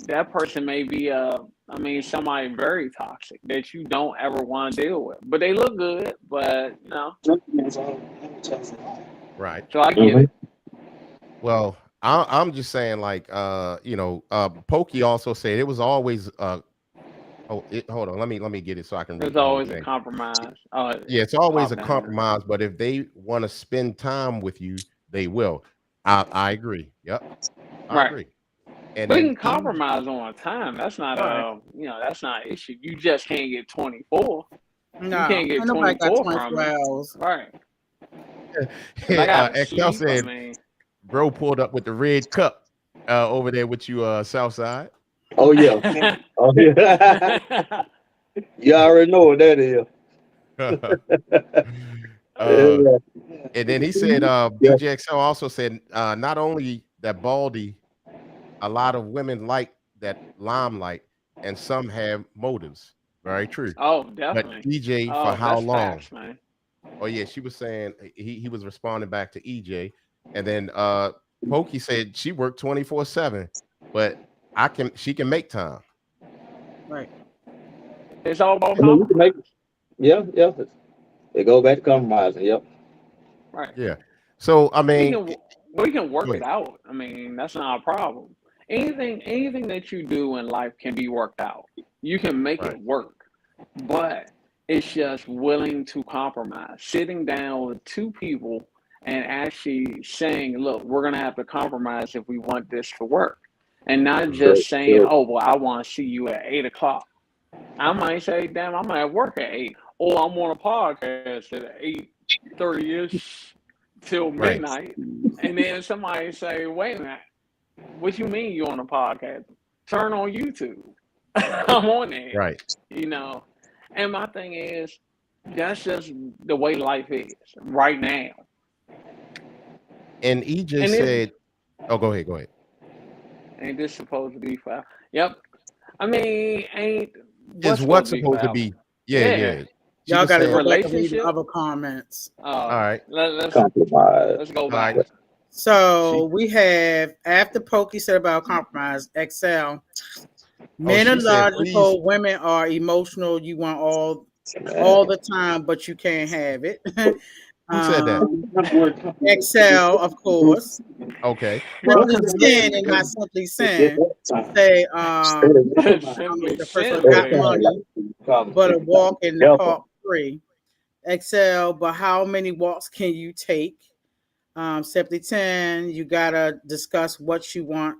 that person may be I mean, somebody very toxic that you don't ever want to deal with. But they look good, but Right. so I get Mhm. it. Well, I'm just saying, like, Pokey also said it was always hold on, let me get it so I can read There's the whole always a thing. compromise. Yeah, it's always Pop a down. compromise, but if they want to spend time with you, they will. I agree. Yep, I Right. agree. And We then can compromise on time. That's not Right. that's not an issue. You just can't get 24. You No, can't get ain't nobody got 24 from 24 me. hours. Right. Because I gotta Excel sleep. I said, mean, "Bro pulled up with the red cup over there with you, Southside." Oh yeah. Oh yeah. You already know what that is. uh, Yeah. and then he said, Yeah. DJ XL also said, not only that Baldy, a lot of women like that limelight, and some have motives. Very true. oh, But definitely. EJ, for Oh, how that's long? facts, man. Oh yeah, she was saying he was responding back to EJ, and then Pokey said she worked 24/7, but she can make time. Right. It's all about I mean, you can make. compromise. Yeah, yeah. It go back to compromising. Yep. Right. Yeah. So I We mean, can we can go work it ahead. out. I mean, that's not a problem. Anything that you do in life can be worked out. You can make Right. it work. But it's just willing to compromise. Sitting down with two people and actually saying, look, we're gonna have to compromise if we want this to work. And not Mhm. just saying, Sure. oh well, I want to see you at 8 o'clock. I might say, damn, I'm at work at 8. Or I'm on a podcast at 8:30ish till Right. midnight. And then somebody say, wait a minute, what you mean you on a podcast? Turn on YouTube. I'm on there, Right. you know. And my thing is, that's just the way life is right now. And EJ And it said, "Oh, go ahead. Go ahead." ain't this supposed to be forever? Yep. I mean, ain't Is what's supposed what's to be supposed to forever? be? Yeah, Yeah. yeah. She Y'all was got to The go saying, back and read the relationship. other comments. "All right, Let's Compromise. let's go all right." back. She So we have, after Pokey said about compromise, Excel. Men are she said, "Please." logical, women are emotional. You want Man. all the time, but you can't have it. Who said that? um, Excel, of course. Okay. Simply Sin and not Simply Sin say, I don't know if Simply the first one sin got said, money, but a walk in the park free. Excel, but how many walks can you take? Simply 10, you gotta discuss what you want.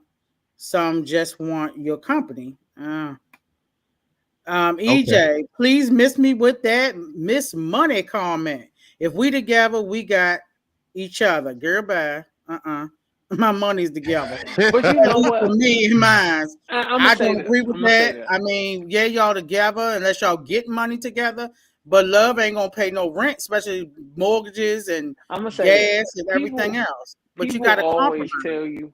Some just want your company. Okay. EJ, please miss me with that Miss Money comment. If we together, we got each other. Girl, bye. My money's together. but you At know least for what? me and mine. I'm gonna I say don't this. agree with I'm gonna say that. this. I mean, yeah, y'all together unless y'all get money together, but love ain't gonna pay no rent, especially mortgages and I'm gonna say this. gas and everything People else. But you people gotta always compromise. tell you.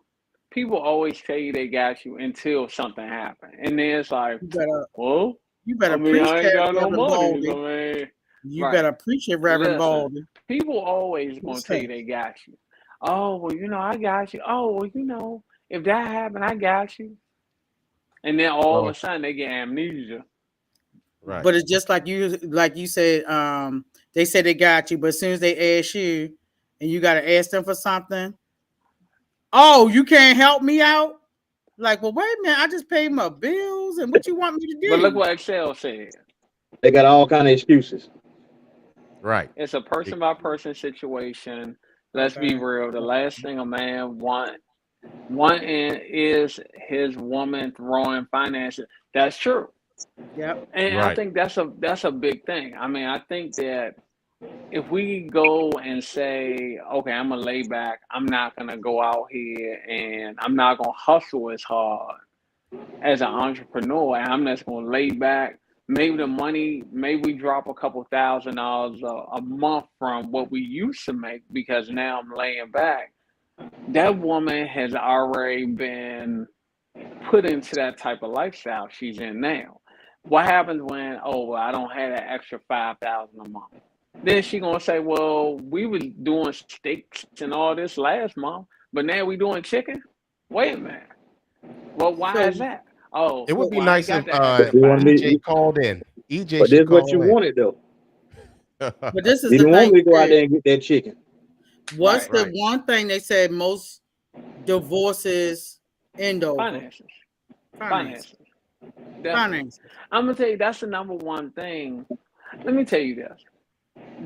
People always tell you they got you until something happens, and then it's like, You better well, you I better mean, preach I ain't that, got no Reverend money. I Baldy. mean, You right? better preach it, Reverend Listen, Baldy. people always gonna tell Say, you they got you. Oh well, I got you. Oh well, if that happened, I got you. And then all of a Well, sudden they get amnesia. right. but it's just like you said, they said they got you, but as soon as they ask you and you gotta ask them for something, oh, you can't help me out? Like, well, wait a minute, I just paid my bills, and what you want me to But look do? what Excel said. They got all kind of excuses. Right. It's a person by person situation. Let's be Okay. real. The last thing a man wanting is his woman throwing finances. That's true. Yep. And I Right. think that's a big thing. I mean, I think that if we go and say, okay, I'm gonna lay back, I'm not gonna go out here and I'm not gonna hustle as hard as an entrepreneur, and I'm just gonna lay back. Maybe the money, maybe we drop a couple $1,000 a month from what we used to make because now I'm laying back. That woman has already been put into that type of lifestyle she's in now. What happens when, oh, well, I don't have that extra 5,000 a month? Then she gonna say, "Well, we was doing steaks and all this last month, but now we doing chicken." Wait a minute. Well, why So, is that? Oh, It would be well, I ain't nice if got that extra You want five. me? EJ called in. EJ But should this is what you call in. wanted though. but this is You the didn't want thing me to go out too. there and get that chicken. What's Right. the Right. one thing they said most divorces end over? Finances. Finances. Definitely. Finances. I'm gonna tell you that's the number one thing. Let me tell you this.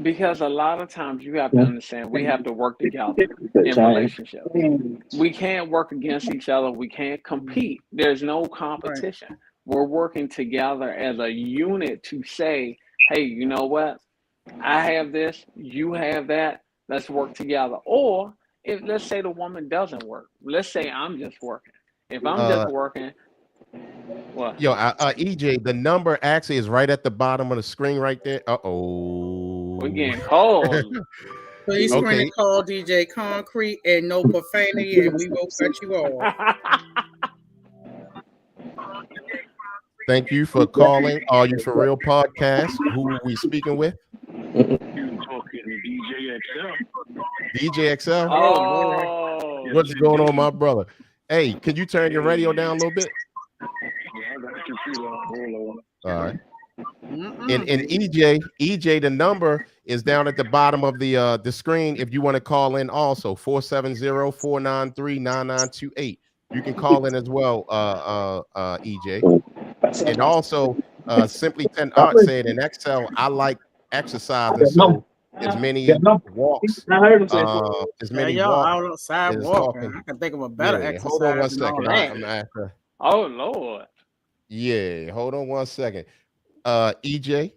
Because a lot of times you have to understand we have to work together in relationships. We can't work against each other. We can't compete. There's no competition. We're working together as a unit to say, hey, you know what? I have this, you have that. Let's work together. Or if let's say the woman doesn't work. Let's say I'm just working. If I'm just working, what? Yo, EJ, the number actually is right at the bottom of the screen right there. Uh-oh. We're getting cold. Please screen Okay. and call DJ Concrete and no profanity, and we will cut you off. Thank you for calling. Are You For Real podcast? Who are we speaking with? DJ XL. Oh, What's going on, my brother? Hey, can you turn your radio down a little bit? All right. And EJ, the number is down at the bottom of the screen if you want to call in also 470-493-9928. You can call in as well, EJ. And also Simply 10 Art said in Excel, I like exercising, so as many walks, as many y'all walks outside is walking. talking. I can think of a better Yeah, exercise. hold on one than all second. that. I'm after. oh Lord. Yeah, hold on one second. EJ,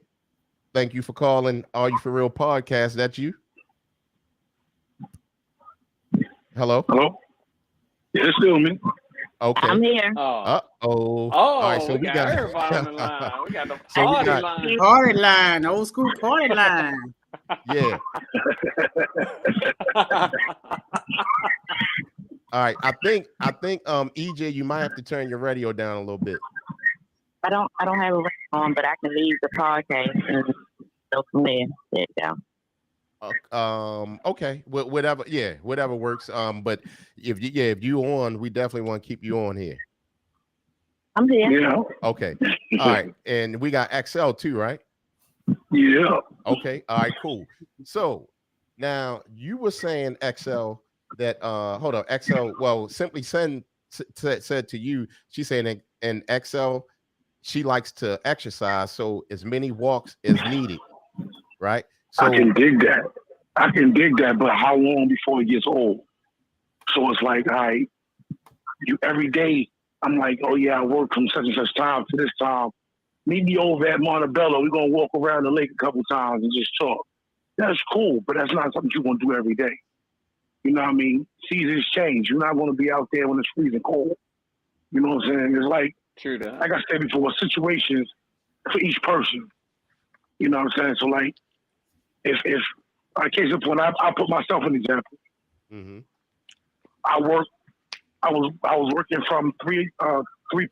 thank you for calling Are You For Real podcast. That's you? Hello? Hello? Yeah, it's still me. Okay. I'm here. Oh, Uh-oh. oh, All right, so we got everybody on the line. We got the So we party got- line. Party line, old school party line. Yeah. All right. I think EJ, you might have to turn your radio down a little bit. I don't have a radio on, but I can leave the podcast and go from there. There you go. Okay, whatever works. But if you on, we definitely want to keep you on here. I'm here. Yeah. Okay. All right. And we got XL too, right? Yeah. Okay. All right, cool. So now you were saying XL that hold on, XL, well, Simply said to you, she's saying in XL, she likes to exercise, so as many walks as needed, right? So I can dig that, but how long before it gets old? So it's like, you every day, I'm like, oh yeah, I work from such and such time to this time. Meet me over at Montebello. We're gonna walk around the lake a couple times and just talk. That's cool, but that's not something you're gonna do every day. You know what I mean? Seasons change. You're not gonna be out there when it's freezing cold. You know what I'm saying? It's like True that. I said before, situations for each person. You know what I'm saying? So like, if case in point, I'll put myself an example. mm-hmm. I was working from 3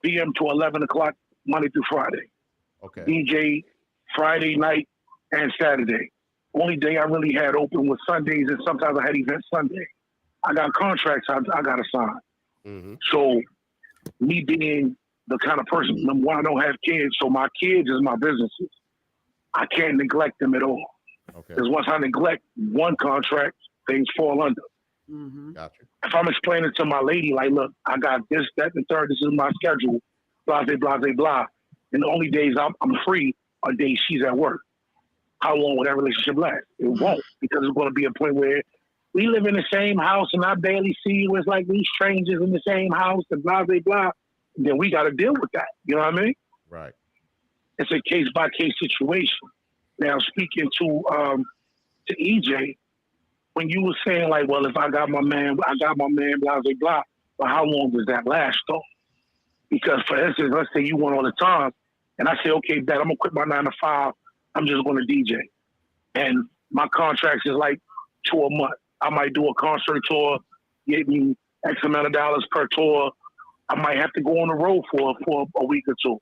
p.m. to 11 o'clock Monday through Friday. Okay. DJ Friday night and Saturday. Only day I really had open was Sundays, and sometimes I had events Sunday. I got contracts I got to sign. Mm-hmm. So me being the kind of person, number one, I don't have kids, so my kids is my businesses. I can't neglect them at all. Okay. Because once I neglect one contract, things fall under. Mm-hmm. Gotcha. If I'm explaining to my lady, like, look, I got this, that, and the third, this is my schedule, blah, blah, blah, blah, blah. And the only days I'm free are days she's at work. How long will that relationship last? It won't, because it's going to be a point where we live in the same house and I barely see you. It's like we strangers in the same house and blah, blah, blah. Then we got to deal with that. You know what I mean? Right. It's a case-by-case situation. Now, speaking to EJ, when you were saying, like, well, if I got my man, blah, blah, blah, but how long does that last, though? Because, for instance, let's say you want all the time, and I say, okay, bet, I'm going to quit my 9 to 5, I'm just going to DJ. And my contract is like 2 a month. I might do a concert tour, get me X amount of dollars per tour. I might have to go on the road for a week or two.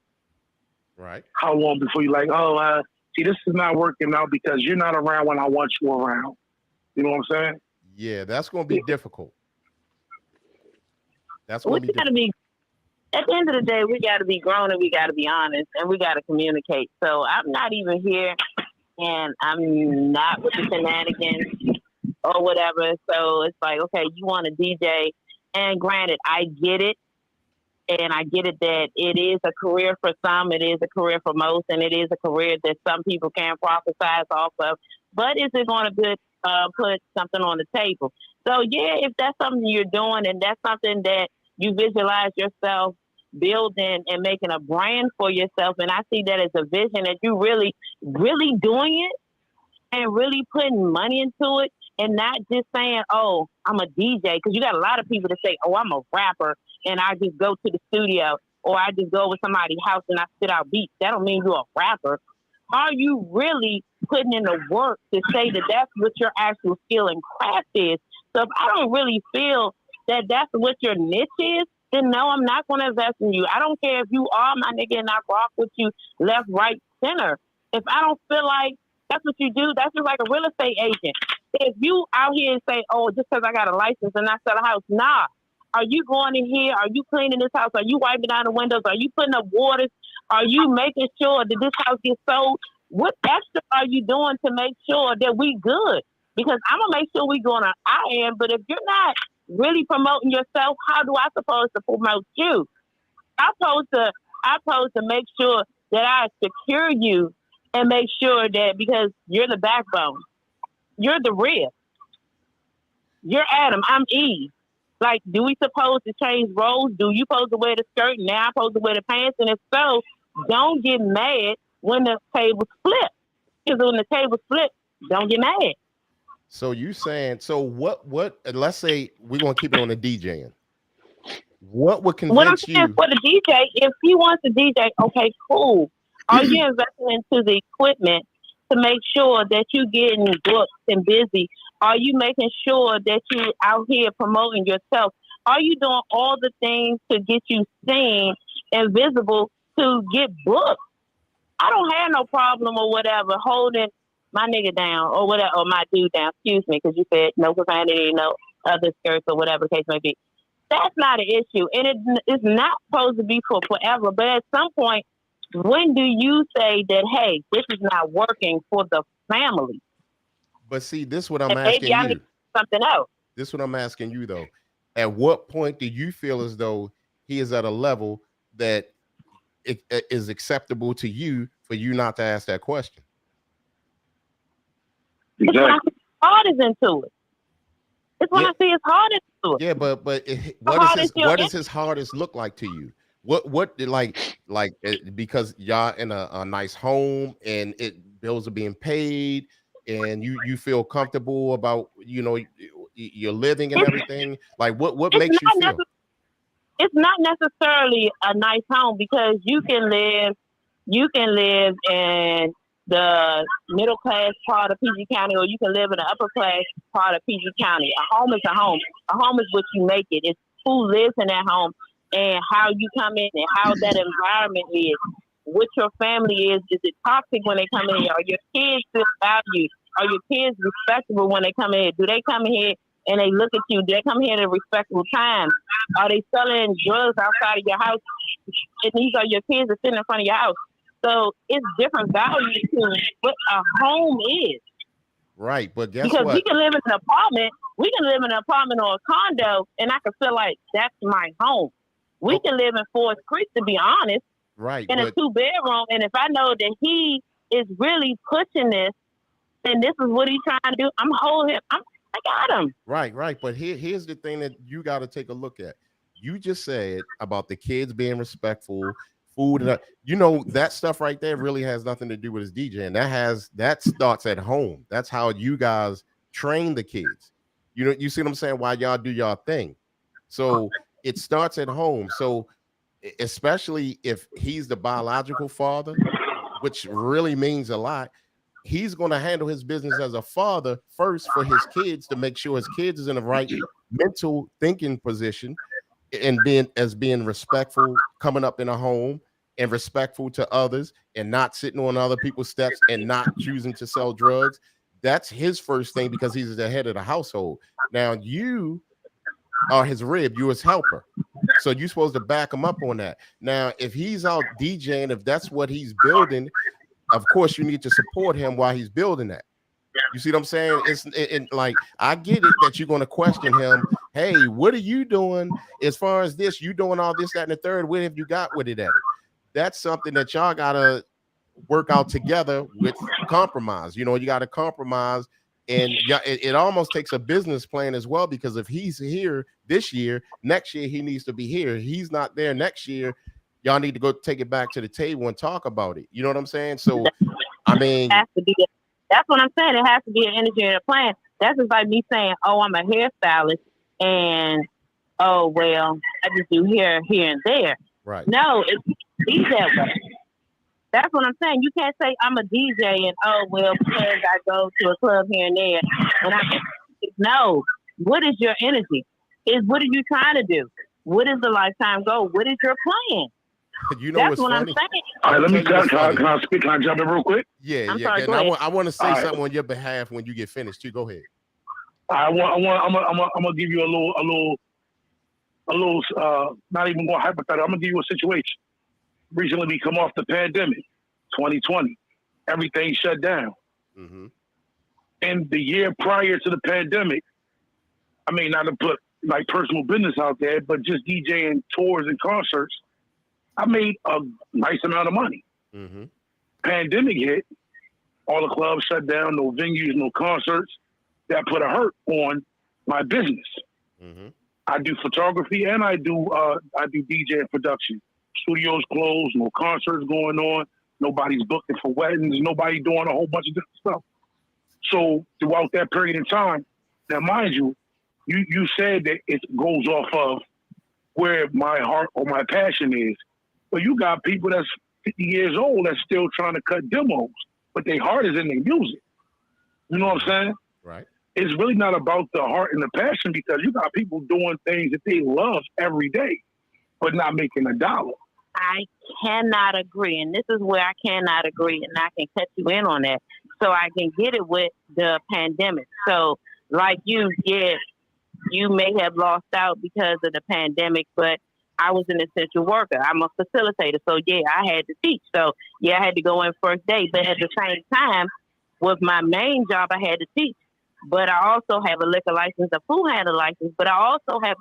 Right. How long before you like, oh, See, this is not working out because you're not around when I want you around. You know what I'm saying? Yeah, that's going to be difficult. That's We going to be gotta difficult. be. At the end of the day, we gotta be grown and we gotta be honest and we gotta communicate. So I'm not even here, and I'm not with the shenanigans or whatever. So it's like, okay, you want to DJ, and granted, I get it. And I get it that it is a career for some, it is a career for most, and it is a career that some people can prophesize off of. But is it going to put something on the table? So, yeah, if that's something you're doing and that's something that you visualize yourself building and making a brand for yourself, and I see that as a vision that you really, really doing it and really putting money into it and not just saying, oh, I'm a DJ. Because you got a lot of people that say, oh, I'm a rapper and I just go to the studio or I just go with somebody's house and I spit out beats. That don't mean you're a rapper. Are you really putting in the work to say that that's what your actual skill and craft is? So if I don't really feel that that's what your niche is, then no, I'm not going to invest in you. I don't care if you are my nigga and I rock with you left, right, center. If I don't feel like that's what you do, that's just like a real estate agent. If you out here and say, oh, just because I got a license and I sell a house, nah. Are you going in here? Are you cleaning this house? Are you wiping down the windows? Are you putting up waters? Are you making sure that this house gets sold? What extra are you doing to make sure that we good? Because I'm going to make sure we going on our end, but if you're not really promoting yourself, how do I supposed to promote you? I'm supposed to make sure that I secure you and make sure that because you're the backbone. You're the rib. You're Adam. I'm Eve. Like, do we supposed to change roles? Do you supposed to wear the skirt and now I'm supposed to wear the pants? And if so, don't get mad when the tables flip. Because when the tables flip, don't get mad. So you saying, so what, let's say we're going to keep it on the DJing. What would What I'm convince saying you? for the DJ, if he wants to DJ, okay, cool. Are you investing into the equipment to make sure that you're getting booked and busy? Are you making sure that you out here promoting yourself? Are you doing all the things to get you seen and visible to get booked? I don't have no problem or whatever holding my nigga down or whatever, or my dude down, excuse me, because you said no profanity, no other skirts or whatever the case may be. That's not an issue. And it's not supposed to be for forever. But at some point, when do you say that, hey, this is not working for the family? But see, this is what I'm and asking maybe I you. need something else. This is what I'm asking you, though. At what point do you feel as though he is at a level that it is acceptable to you for you not to ask that question? It's when I see his heart is into it. It's when I see his heart into it. Yeah, but what does his hardest look like to you? What because y'all in a nice home and bills are being paid and you feel comfortable about your living and everything. Like what makes you feel? It's not necessarily a nice home because you can live in the middle class part of PG County, or you can live in the upper class part of PG County. A home is a home. A home is what you make it. It's who lives in that home and how you come in and how that environment is. What your family is. Is it toxic when they come in here? Are your kids still valued? Are your kids respectable when they come in here? Do they come in here and they look at you? Do they come here at a respectable time? Are they selling drugs outside of your house? And these are your kids that sit in front of your house. So it's different values to what a home is. Right, but guess because what? we can live in an apartment, or a condo, and I can feel like that's my home. We can live in Forest Creek, to be honest, right, in a 2-bedroom. And if I know that he is really pushing this, and this is what he's trying to do, I'm holding him. I got him. Right. But here's the thing that you got to take a look at. You just said about the kids being respectful, food, and that stuff right there really has nothing to do with his DJing. That starts at home. That's how you guys train the kids. You see what I'm saying? Why y'all do y'all thing. So it starts at home. So especially if he's the biological father, which really means a lot, he's going to handle his business as a father first for his kids to make sure his kids is in the right mental thinking position and being respectful, coming up in a home, and respectful to others and not sitting on other people's steps and not choosing to sell drugs. That's his first thing because he's the head of the household. Now you are his rib, you his helper. So you're supposed to back him up on that. Now, if he's out DJing, if that's what he's building, of course you need to support him while he's building that. You see what I'm saying? It's like, I get it that you're going to question him. Hey, what are you doing as far as this? You doing all this, that, and the third. What have you got with it at? That's something that y'all got to work out together with compromise. You know, you got to compromise. And it almost takes a business plan as well, because if he's here this year, next year he needs to be here. He's not there next year. Y'all need to go take it back to the table and talk about it. You know what I'm saying? So, I mean, that's what I'm saying. It has to be an energy and a plan. That's just like me saying, "Oh, I'm a hairstylist," and "Oh, well, I just do hair here and there." Right? No, it's be that way. That's what I'm saying. You can't say I'm a DJ and, "Oh, well, because I go to a club here and there." No. What is your energy? What are you trying to do? What is the lifetime goal? What is your plan? You know, that's what's what funny? I'm saying. All right, let me can I speak? Can I jump in real quick? Yeah, I'm yeah. sorry, And I want to say All right. something on your behalf when you get finished too. Go ahead. I'm gonna give you a little. Not even going hypothetical. I'm gonna give you a situation. Recently, we come off the pandemic, 2020. Everything shut down. Mm-hmm. And the year prior to the pandemic, I mean, not to put like personal business out there, but just DJing tours and concerts, I made a nice amount of money. Mm-hmm. Pandemic hit, all the clubs shut down, no venues, no concerts. That put a hurt on my business. Mm-hmm. I do photography and I do DJ production. Studios closed, no concerts going on, nobody's booking for weddings, nobody doing a whole bunch of different stuff. So throughout that period of time, now mind you, you said that it goes off of where my heart or my passion is. But you got people that's 50 years old that's still trying to cut demos, but their heart is in their music. You know what I'm saying? Right. It's really not about the heart and the passion, because you got people doing things that they love every day, but not making a dollar. I cannot agree, and this is where I cannot agree, and I can cut you in on that. So I can get it with the pandemic. So like you may have lost out because of the pandemic, but I was an essential worker. I'm a facilitator. So yeah, I had to teach. So yeah, I had to go in first day, but at the same time, with my main job, I had to teach. But I also have a liquor license, a food handler license, but I also have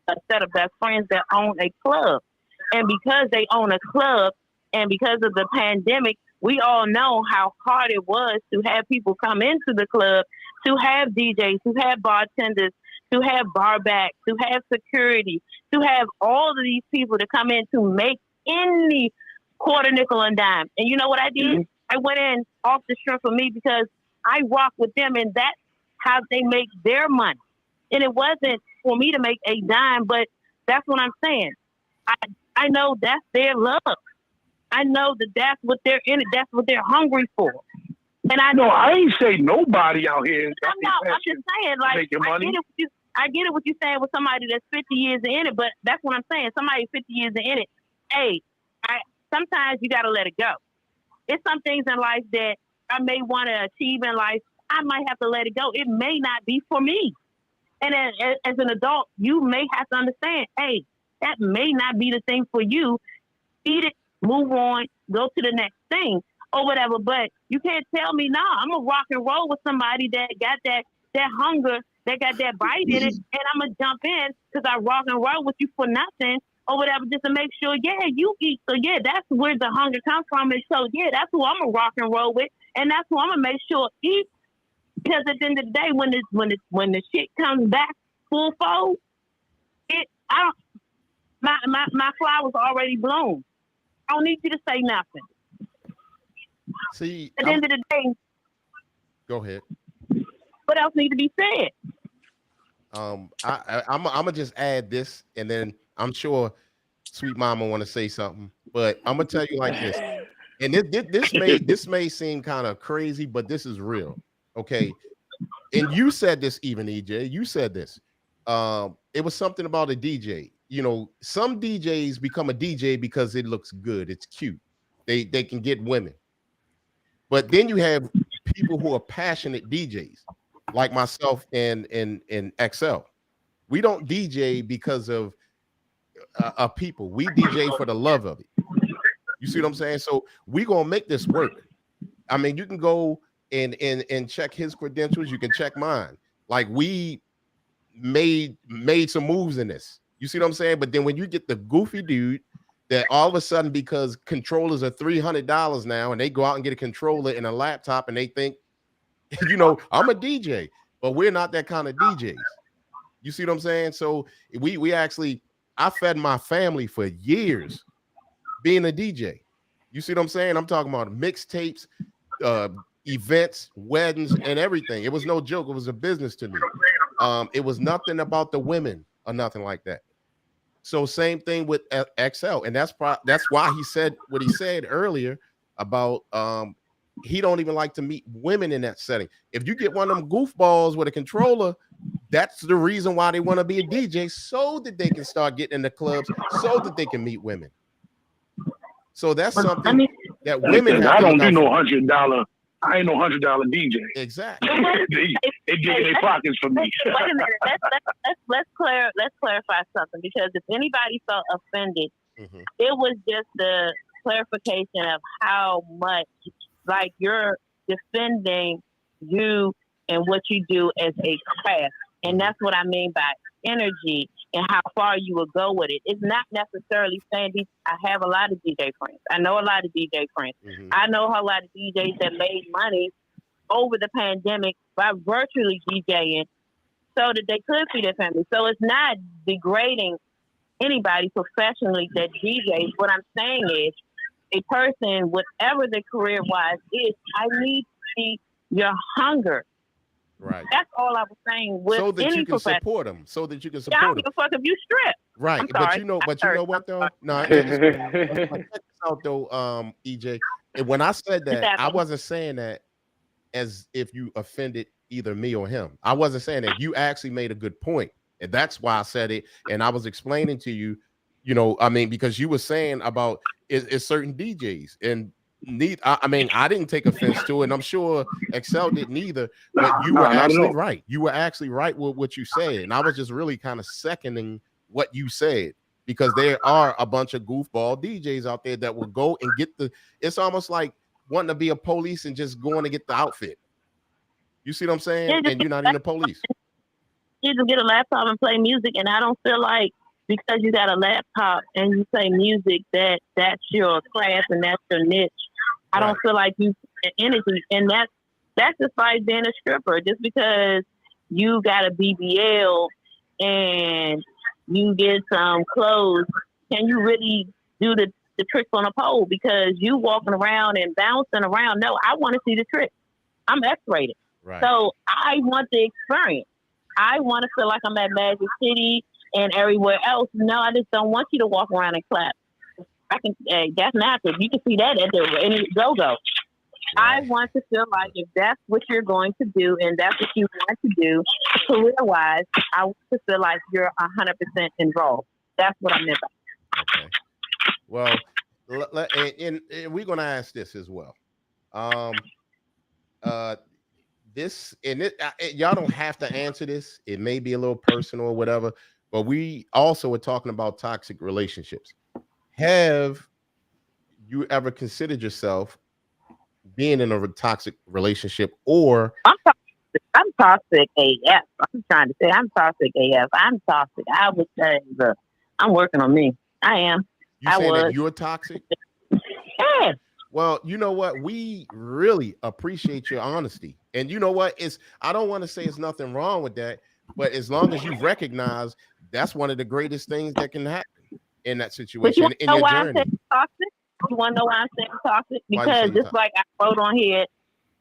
a set of best friends that own a club. And because they own a club and because of the pandemic, we all know how hard it was to have people come into the club, to have DJs, to have bartenders, to have barbacks, to have security, to have all of these people to come in to make any quarter, nickel, and dime. And you know what I did? Mm-hmm. I went in off the strength of me because I rock with them, and that's how they make their money. And it wasn't for me to make a dime, but that's what I'm saying. I know that's their love. I know that's what they're in it. That's what they're hungry for. And I know I ain't say nobody out here. I'm just saying, like, making money. I get it what you're saying with somebody that's 50 years in it, but that's what I'm saying. Somebody 50 years in it. Hey, sometimes you got to let it go. It's some things in life that I may want to achieve in life. I might have to let it go. It may not be for me. And as an adult, you may have to understand, hey, that may not be the thing for you. Eat it, move on, go to the next thing or whatever. But you can't tell me, nah, I'm going to rock and roll with somebody that got that hunger, that got that bite in it, and I'm going to jump in because I rock and roll with you for nothing or whatever, just to make sure, yeah, you eat. So, yeah, that's where the hunger comes from. And so, yeah, that's who I'm going to rock and roll with, and that's who I'm going to make sure eat. Because at the end of the day, when the shit comes back full fold, my flower's already blown. I don't need you to say nothing. See, at the end of the day, go ahead. What else needs to be said? I'm gonna just add this, and then I'm sure Sweet Mama want to say something, but I'm gonna tell you like this. And this may seem kind of crazy, but this is real. Okay. And you said this, even EJ, you said this. It was something about a DJ. some DJs become a DJ because it looks good, it's cute, they can get women. But then you have people who are passionate DJs, like myself and XL. We don't DJ because of people. We DJ for the love of it. You see what I'm saying? So we gonna make this work. I mean, you can go and check his credentials. You can check mine. Like we made some moves in this. You see what I'm saying? But then when you get the goofy dude that all of a sudden, because controllers are $300 now, and they go out and get a controller and a laptop, and they think, I'm a DJ, but we're not that kind of DJs. You see what I'm saying? So we actually, I fed my family for years being a DJ. You see what I'm saying? I'm talking about mixtapes, events, weddings, and everything. It was no joke. It was a business to me. It was nothing about the women or nothing like that. So same thing with XL, and that's why he said what he said earlier about he don't even like to meet women in that setting. If you get one of them goofballs with a controller, that's the reason why they want to be a DJ, so that they can start getting in the clubs, so that they can meet women. So that's something that women have. I don't do no $100. I ain't no $100 DJ. Exactly. They dig in their pockets for me. Wait a minute. Let's clarify something, because if anybody felt offended, it was just the clarification of how much, like, you're defending you and what you do as a craft, and that's what I mean by energy and how far you will go with it. It's not necessarily saying I have a lot of DJ friends. I know a lot of DJ friends. I know a lot of DJs that made money over the pandemic by virtually DJing so that they could feed their family. So it's not degrading anybody professionally that DJs. What I'm saying is, a person, whatever their career-wise is, I need to see your hunger. Right. That's all I was saying. With so that any you can support them. So that you can support them. I don't give a fuck if you strip. Right. But you know what though? No, check this out though, EJ. And when I said that, I wasn't saying that as if you offended either me or him. I wasn't saying that. You actually made a good point, and that's why I said it. And I was explaining to you, because you were saying about it's certain DJs, and I didn't take offense to it, and I'm sure Excel didn't either. But you were actually right. You were actually right with what you said, and I was just really kind of seconding what you said, because there are a bunch of goofball DJs out there that will go and get it's almost like wanting to be a police and just going to get the outfit. You see what I'm saying? Yeah, and you're not even the police. You just get a laptop and play music, and I don't feel like because you got a laptop and you play music that's your class and that's your niche. I don't feel like you have energy, and that's just like being a stripper. Just because you got a BBL and you get some clothes, can you really do the tricks on a pole? Because you walking around and bouncing around. No, I want to see the trick. I'm X-rated. Right. So I want the experience. I want to feel like I'm at Magic City and everywhere else. No, I just don't want you to walk around and clap. That's natural. You can see that at any go-go. I want to feel like if that's what you're going to do and that's what you want to do career-wise, I want to feel like you're 100% involved. That's what I meant by that. Okay. Well, and we're going to ask this as well. Y'all don't have to answer this. It may be a little personal or whatever, but we also are talking about toxic relationships. Have you ever considered yourself being in a toxic relationship? Or I'm toxic AF. I'm trying to say I'm toxic AF. I'm toxic. I would say I'm working on me. I am. You saying that you're toxic? Yeah. Well, you know what? We really appreciate your honesty. And you know what? I don't want to say it's nothing wrong with that, but as long as you recognize that's one of the greatest things that can happen in that situation in your journey. Toxic? You want to know why I'm saying toxic? Because just like I wrote on here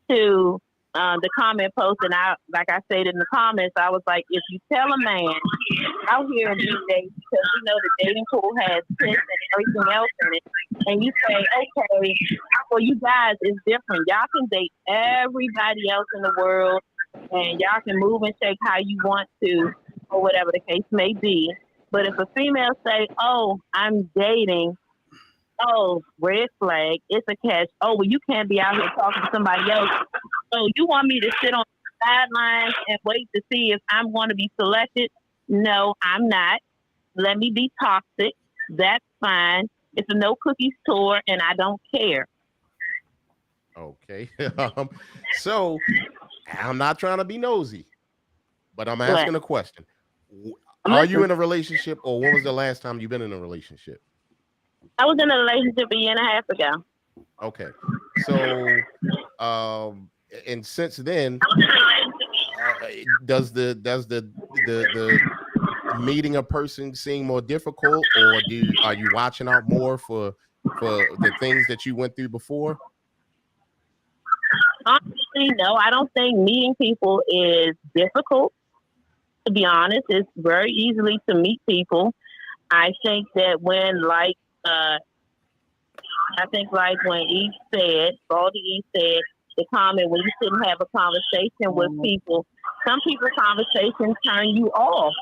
to the comment post, and like I said in the comments, I was like, if you tell a man out here these days, because you know the dating pool has piss and everything else in it, and you say, okay, well, you guys is different. Y'all can date everybody else in the world, and y'all can move and shake how you want to, or whatever the case may be. But if a female say, "Oh, I'm dating," oh, red flag, it's a catch. Oh, well, you can't be out here talking to somebody else. So you want me to sit on the sidelines and wait to see if I'm going to be selected? No, I'm not. Let me be toxic. That's fine. It's a no cookies tour, and I don't care. Okay. So I'm not trying to be nosy, but I'm What? asking a question. I'm Are you listening. in a relationship, or when was the last time you've been in a relationship? I was in a relationship a year and a half ago. Okay. So, and since then, does the meeting a person seem more difficult, or are you watching out more for the things that you went through before? Honestly, no, I don't think meeting people is difficult. To be honest, it's very easily to meet people. I think that uh, when Eve said, Baldy Eve said, the comment when you sit and have a conversation with people, some people's conversations turn you off.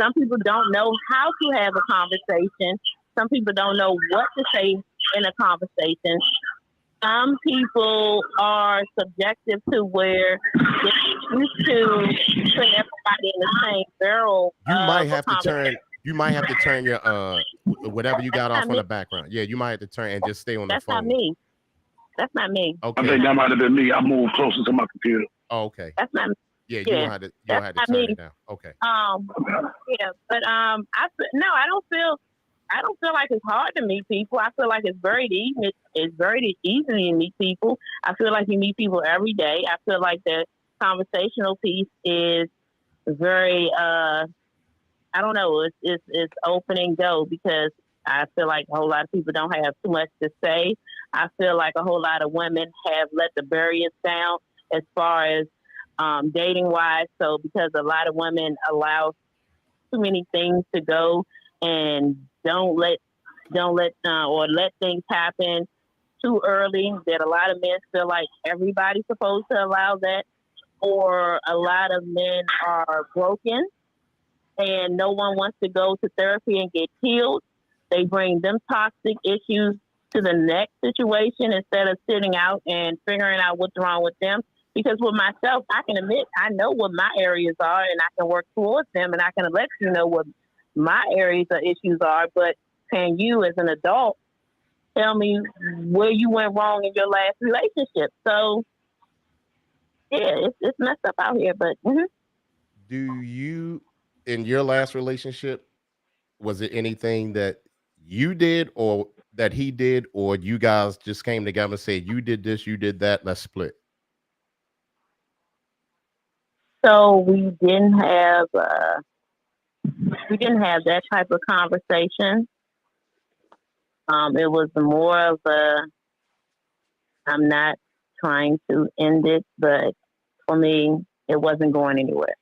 Some people don't know how to have a conversation. Some people don't know what to say in a conversation. Some people are subjective to where they're used to putting everybody in the same barrel You might of a have to conversation. turn. You might have to turn your whatever you That's got not off on me. the background. Yeah, you might have to turn and just stay on the That's not phone. me. That's not me. I Okay. think that might have been me. I moved closer to my computer. Oh, okay. That's not me. Yeah, Yeah, you that's had to not turn me. it down. Okay. Yeah, but no, I don't feel like it's hard to meet people. I feel like it's very easy. It's very easy to meet people. I feel like you meet people every day. I feel like the conversational piece is very I don't know. It's open and go because I feel like a whole lot of people don't have too much to say. I feel like a whole lot of women have let the barriers down as far as dating wise. So because a lot of women allow too many things to go and or let things happen too early, that a lot of men feel like everybody's supposed to allow that, or a lot of men are broken and no one wants to go to therapy and get healed. They bring them toxic issues to the next situation instead of sitting out and figuring out what's wrong with them. Because with myself, I can admit I know what my areas are and I can work towards them and I can let you know what my areas of issues are. But can you, as an adult, tell me where you went wrong in your last relationship? So, yeah, it's messed up out here. But Do you, in your last relationship, was it anything that you did or that he did, or you guys just came together and said, you did this, you did that, let's split? so we didn't have that type of conversation. It was more of I'm not trying to end it, but for me, it wasn't going anywhere.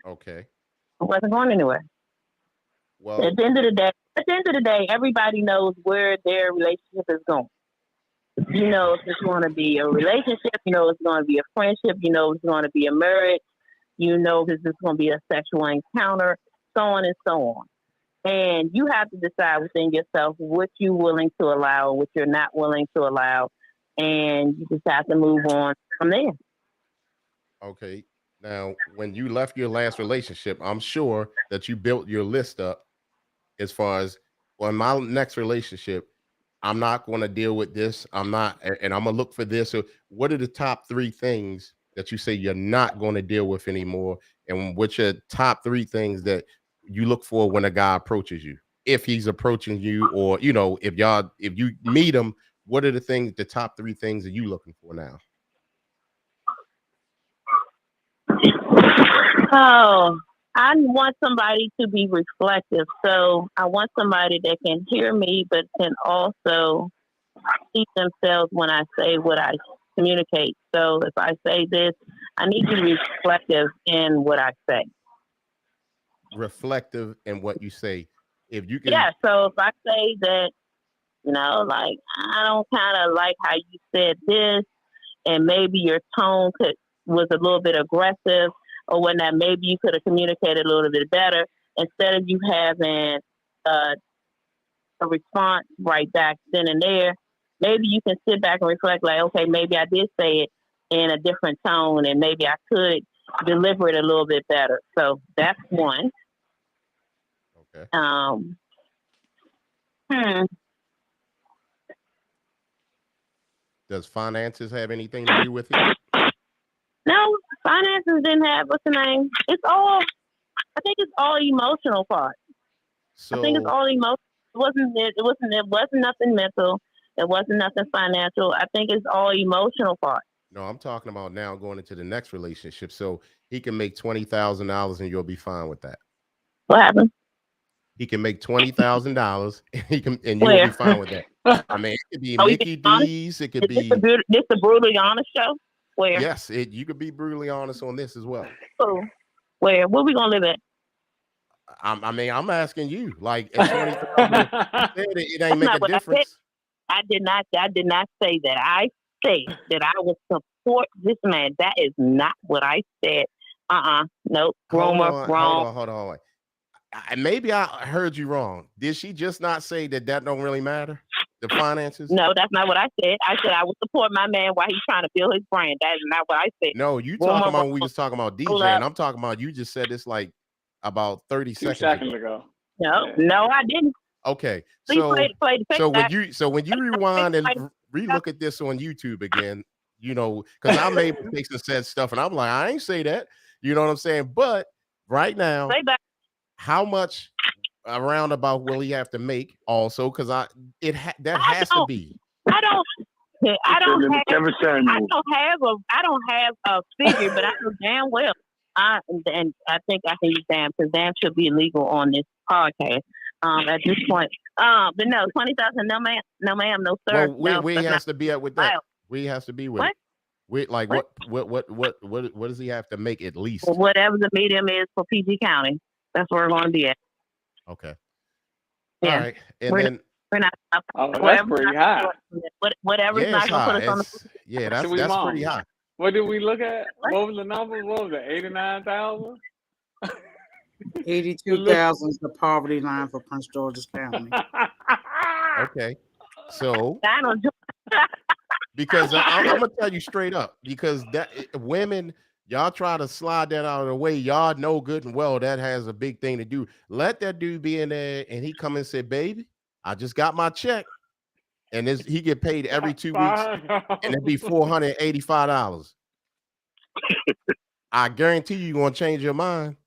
Okay. It wasn't going anywhere. Well, At the end of the day, everybody knows where their relationship is going. You know if it's going to be a relationship, you know it's going to be a friendship, you know it's going to be a marriage, you know if it's going to be a sexual encounter, so on and so on. And you have to decide within yourself what you're willing to allow, what you're not willing to allow, and you just have to move on from there. okay. Now, when you left your last relationship, I'm sure that you built your list up as far as, well, in my next relationship, I'm not going to deal with this. I'm not, and I'm going to look for this. So, what are the top three things that you say you're not going to deal with anymore? And which are top three things that you look for when a guy approaches you? If he's approaching you, or, if you meet him, what are the top three things that you looking for now? Oh, I want somebody to be reflective. So I want somebody that can hear me, but can also see themselves when I say what I communicate. So if I say this, I need you to be reflective in what I say. Reflective in what you say. If you can, Yeah. So if I say that, like I don't kind of like how you said this, and maybe your was a little bit aggressive or whatnot, maybe you could have communicated a little bit better. instead of you having a response right back then and there, maybe you can sit back and reflect like, okay, maybe I did say it in a different tone and maybe I could deliver it a little bit better. So that's one. Okay. Does finances have anything to do with it? No, finances didn't have, what's the name? It's all, I think it's all emotional part. So I think it's all emotional. It wasn't nothing mental. It wasn't nothing financial. I think it's all emotional part. no, I'm talking about now going into the next relationship. So he can make $20,000 and you'll be fine with that. What happened? He can make $20,000 and you'll Where? be fine with that. I mean, it could be Mickey D's. It could be this the brutally honest show. Where? Yes, you could be brutally honest on this as well. Oh, where? Where we gonna live at? I mean, I'm asking you. Like, at 20,000, it ain't make a difference. I did not say that. I said that I would support this man. That is not what I said. Nope. Rumor, wrong. Hold on. Maybe I heard you wrong. Did she just not say that don't really matter? The finances? No, that's not what I said. I said I would support my man while he's trying to build his brand. That is not what I said. No, you talking about when we was talking about DJ, and I'm talking about you just said this like about 30 seconds ago. No, I didn't. Okay, so when you rewind and relook at this on YouTube again, you know, because I made mistakes and said stuff, and I'm like, I ain't say that. You know what I'm saying? But right now, how much around about will he have to make also? Because that has to be. I don't have a figure, but I know damn well. I think I can use damn because damn should be illegal on this podcast. At this point, but no, 20,000, no ma'am, no sir. Well, where he has to be at with that? Where he has to be with? What? What does he have to make at least? Well, whatever the medium is for PG County, that's where we're going to be at. Okay. Yeah. All right, and then we're not. That's pretty high. Whatever's not going to put us on the. Yeah, that's pretty high. What did we look at? What was the number? What was it? 89,000. 82,000 is the poverty line for Prince George's County. Okay, so because I'm gonna tell you straight up, because that women, y'all try to slide that out of the way. Y'all know good and well that has a big thing to do. Let that dude be in there, and he come and say, "Baby, I just got my check," and he get paid every 2 weeks, and it'd be $485. I guarantee you're gonna change your mind.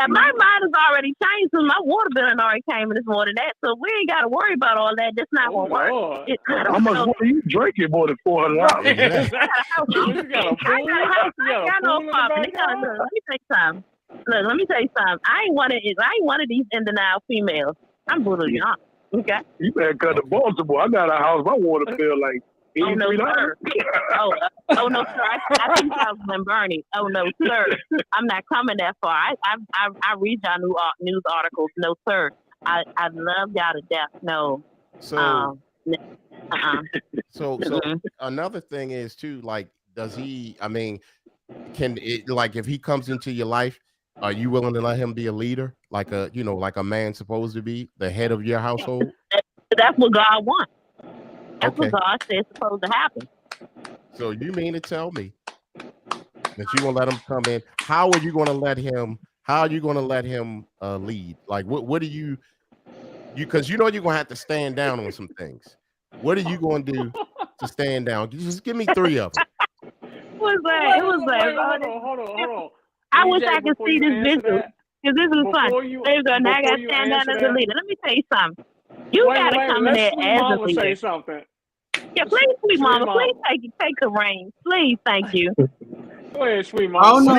My mind has already changed because my water bill already came in this morning. So we ain't got to worry about all that. That's not gonna work. How much water you drinking more than $400? I got no problem. Let me tell you something. Look, let me tell you something. I ain't one of these in denial females. I'm brutally honest. Okay. You better cut to Baltimore. I got a house. My water bill like $83. Oh no, sir. Oh no, sir. I think I was in Bernie. Oh no, sir. I'm not coming that far. I read y'all news articles. No, sir. I love y'all to death. No. So another thing is too, like, does he? I mean, can it, like, if he comes into your life, are you willing to let him be a leader, like a man's supposed to be, the head of your household? That's what God wants. That's what God said is supposed to happen. So you mean to tell me that you gonna let him come in? How are you gonna let him? How are you gonna let him lead? Like, what do you? Because you're gonna have to stand down on some things. What are you gonna do to stand down? Just give me 3 of them. Hold on. I wish I could see this visual because this is fun. Now I gotta stand down as a leader. Let me tell you something. You gotta come in there as a leader. Say something. Yeah, please, sweet mama, please take the reins. Please, thank you. Go ahead, sweet mama. Oh no,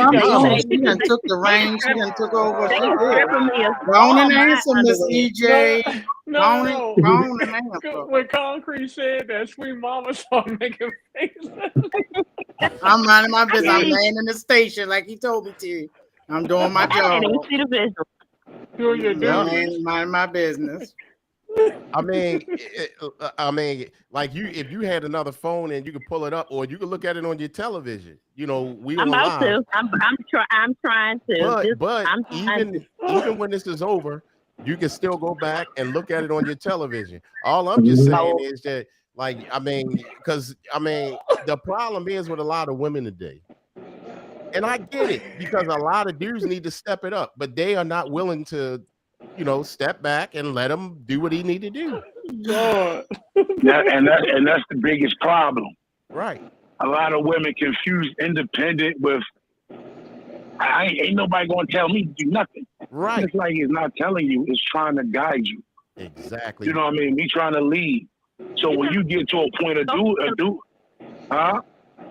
she done took the reins. She done took over. Go on and answer, Miss EJ. No. Go on and answer. When Concrete said that, sweet mama started making faces. I'm minding my business. I'm laying in the station like he told me to. I'm doing my job. I didn't even see the visual. Doing your duty. Minding my business. I mean, I mean, like if you had another phone and you could pull it up, or you could look at it on your television. You know, we I'm on about live. to. I'm trying to. But I'm trying to. even when this is over, you can still go back and look at it on your television. All I'm just saying Oh, is that, like, I mean, because I mean, the problem is with a lot of women today, and I get it because a lot of dudes need to step it up, but they are not willing to, you know, step back and let him do what he need to do. God. and that's the biggest problem. Right. A lot of women confuse independent with ain't nobody gonna tell me to do nothing. Right. It's like it's not telling you, it's trying to guide you. Exactly. You know what I mean? Me trying to lead. So when you get to a point of huh?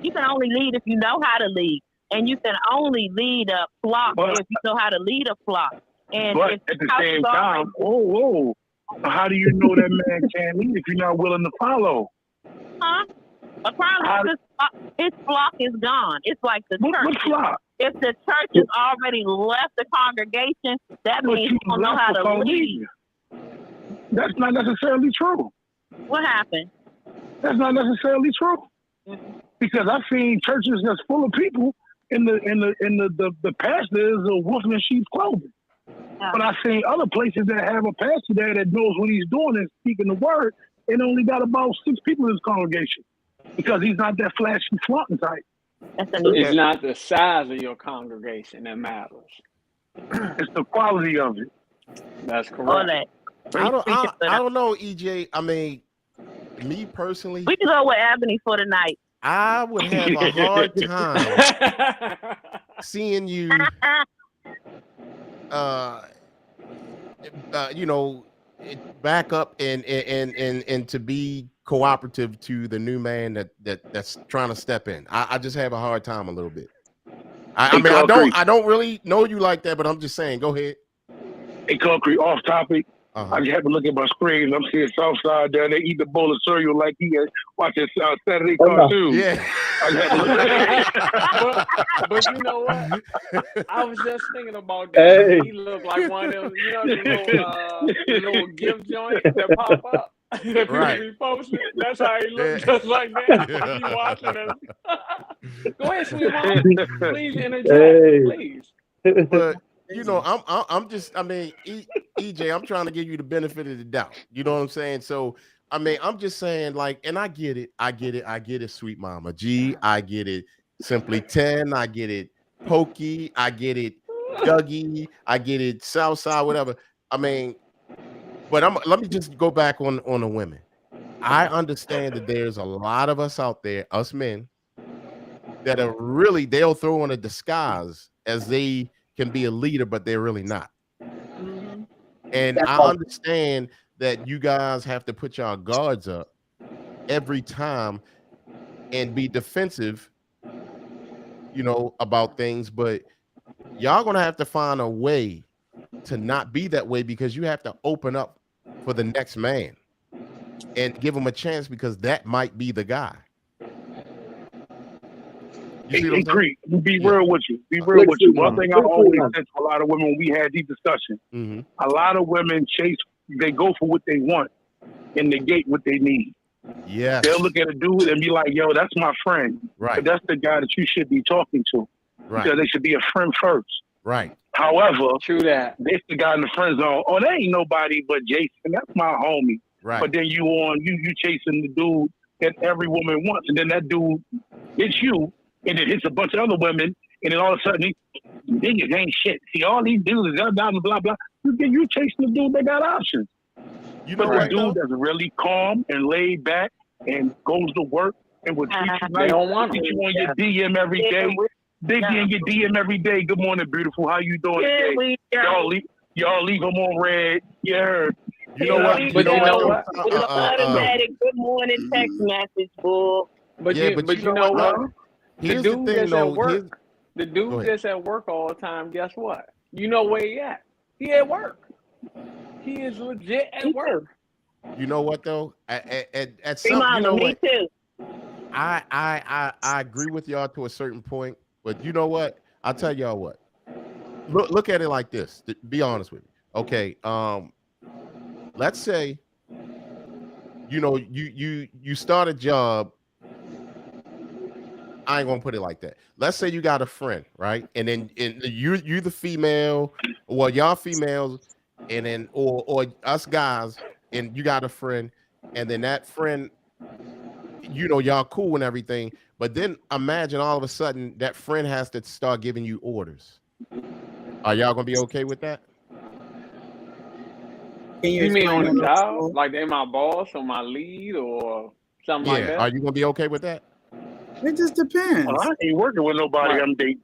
You can only lead if you know how to lead, and you can only lead a flock if you know how to lead a flock. And but at the same time, how do you know that man can't lead if you're not willing to follow? Huh? The problem is his flock is gone. It's like the church. What flock? If the church has already left the congregation, that means you don't know how to lead. That's not necessarily true. What happened? That's not necessarily true. Mm-hmm. Because I've seen churches that's full of people, and the pastor is a wolf in sheep's clothing. Yeah. But I've seen other places that have a pastor there that knows what he's doing and speaking the word, and only got about 6 people in his congregation because he's not that flashy flaunting type. It's not the size of your congregation that matters. It's the quality of it. That's correct. I don't know, EJ. I mean, me personally, we can go with Ebony for tonight. I would have a hard time seeing you, you know, back up and to be cooperative to the new man that's trying to step in. I just have a hard time a little bit. I mean, I don't really know you like that, but I'm just saying. Go ahead. Hey, Concrete, off topic. I just have to look at my screen. I'm seeing Southside down there eating a bowl of cereal like he watching Saturday cartoons. Yeah. but you know what? I was just thinking about that. Hey. He looked like one of them, you know, the little gift joints that pop up. Right. That's how he looks, just like that. Yeah. He watching us. Go ahead, sweet mom. Please interject, please. But you know, I'm just, I mean, EJ, I'm trying to give you the benefit of the doubt. You know what I'm saying? So, I mean, I'm just saying, like, and I get it, sweet mama G, I get it, Simply 10, I get it, Pokey, I get it, Dougie, I get it, Southside, whatever. I mean, but let me just go back on the women. I understand that there's a lot of us out there, us men, that are really, they'll throw on a disguise as they can be a leader, but they're really not. Mm-hmm. And I understand that you guys have to put your guards up every time and be defensive, you know, about things, but y'all gonna have to find a way to not be that way, because you have to open up for the next man and give him a chance, because that might be the guy. Hey, Creek, be real with you. Be real with you. One thing I always said to a lot of women when we had these discussions, a lot of women they go for what they want and negate what they need. Yeah. They'll look at a dude and be like, yo, that's my friend. Right. But that's the guy that you should be talking to. Right. Because they should be a friend first. Right. However, true that. They the guy in the friend zone. Oh, there ain't nobody but Jason. That's my homie. Right. But then you chasing the dude that every woman wants, and then that dude hits you. And it hits a bunch of other women, and then all of a sudden, niggas ain't shit. See, all these dudes, blah, blah, blah. You chasing the dude that got options. You know what, dude that's really calm and laid back and goes to work and will treat you nice. Treat you on your DM every day. They be in your DM every day. Good morning, beautiful. How you doing today? Y'all leave them on red. You heard. You know what? But you know what? Automatic good morning text message, bull. But you know what? Here's the thing, though. The dude that's at work all the time, guess what? You know where he at? He at work. He is legit at work. You know what, though? At some, you know what? Me too. I agree with y'all to a certain point, but you know what? I'll tell y'all what. Look at it like this. To be honest with you. Okay. Let's say you start a job. I ain't gonna put it like that. Let's say you got a friend, right? And then you the female, well, y'all females, and then or us guys, and you got a friend, and then that friend, y'all cool and everything. But then imagine all of a sudden that friend has to start giving you orders. Are y'all gonna be okay with that? Can you You mean explain on that the more? job? Like they my boss or my lead or something like Yeah. that? Are you gonna be okay with that? It just depends. Well, I ain't working with nobody Right. I'm dating.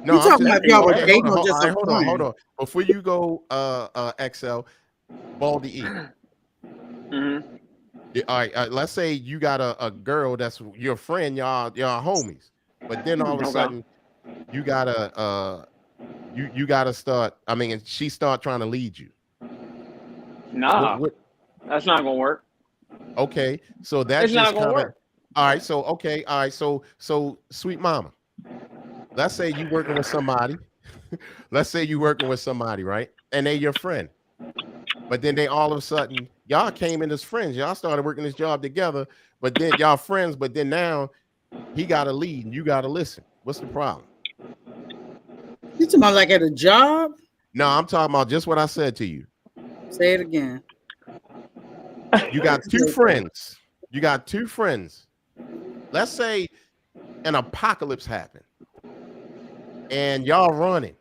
No, You I'm talking just about y'all were okay. dating or All just a right, hold on, hold friend? on. Before you go, XL, Baldy E. Mm-hmm. All right, let's say you got a girl that's your friend, y'all homies, but then all of a Okay. sudden you gotta you gotta start. I mean, and she start trying to lead you. Nah, What? that's not gonna work. Okay, so that It's not just gonna kind of. work. All right, so okay, all right, so sweet mama. Let's say you working with somebody. Let's say you working with somebody, right? And they your friend. But then they all of a sudden, y'all came in as friends. Y'all started working this job together, but then y'all friends, but then now he got to lead and you got to listen. What's the problem? You talking about like at a job? No, I'm talking about just what I said to you. Say it again. You got two friends. You got two friends. Let's say an apocalypse happened and y'all running.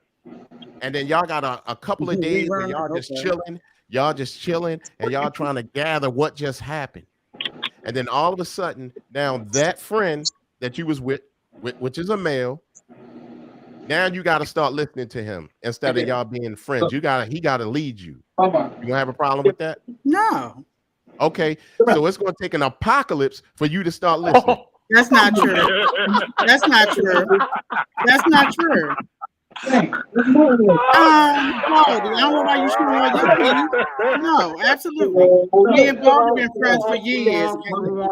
And then y'all got a couple of days where y'all just chilling. Y'all just chilling and y'all trying to gather what just happened. And then all of a sudden, now that friend that you was with which is a male, now you got to start listening to him instead of y'all being friends. He got to lead you. You gonna have a problem with that? No, Okay, so it's gonna take an apocalypse for you to start listening. that's not true. That's not true. That's not true. Baldy, I don't know why you shooting all your feet. No, absolutely. Me and Baldy been friends for years.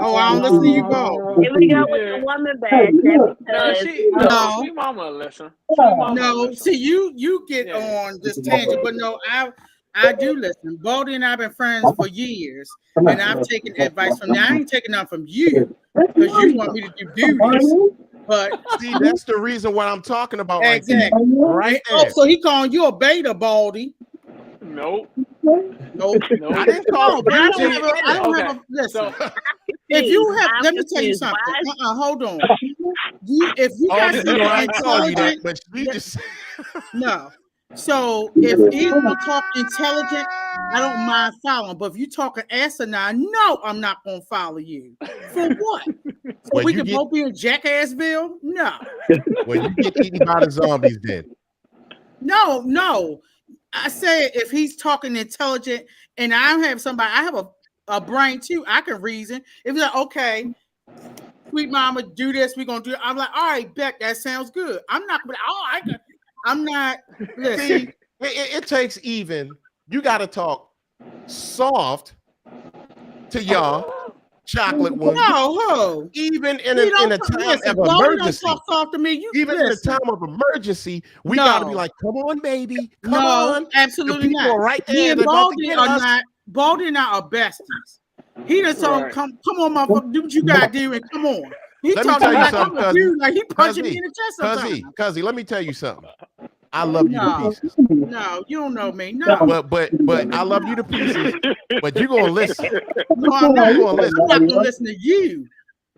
Oh, I don't listen to you, Baldy. Here we go with Yeah. the woman bash. No, Because No. Sweet mama listen. Sweet mama No, listen. see you get Yeah. on this tangent, but no, I do listen. Baldy and I've been friends for years, and I've taken advice from you. I ain't taking none from you because you want me to do duties. But See, that's the reason what I'm talking about right there. exactly. Right Oh, there. so he calling you a beta, Baldy? Nope. Nope. I didn't call No, but I don't you. have a. I don't Okay. have a. Listen, So if you have, I'm let me tell you confused. something. Why? Hold on. If you Oh, got you know, I ain't calling you that, intelligent, but she just no. So if he's gonna talk intelligent, I don't mind following. But if you talking asinine, no, I'm not gonna follow you. For what? So Well, we you can get- both be in Jackassville? No, when you get eaten by the zombies, then no. I said if he's talking intelligent, and I have somebody, I have a brain too. I can reason. If you're like, okay, sweet mama, do this, we're gonna do it. I'm like, all right, bet that sounds good. I'm not, but I'm not. Listen, see, it takes even. You got to talk soft to y'all chocolate ones, no, even in he a don't time listen. of Baldy don't emergency. talk soft to me. You Even in a listen. time of emergency, we got to be No. like, "Come on, baby, come No, on." The absolutely people not. are right Me there. and They're about to Baldy get are us. not. Baldy and I are besties. He done told Right. come on, motherfucker, do what you gotta do and come on. He Let me talking tell you like something, I'm a dude, like he punching me in the chest sometimes. Cuzzy, let me tell you something. I love you to No, pieces, no, you don't know me. No, but I love you to pieces. But you gonna listen. no, I'm not. You gonna listen. I'm not gonna listen to you.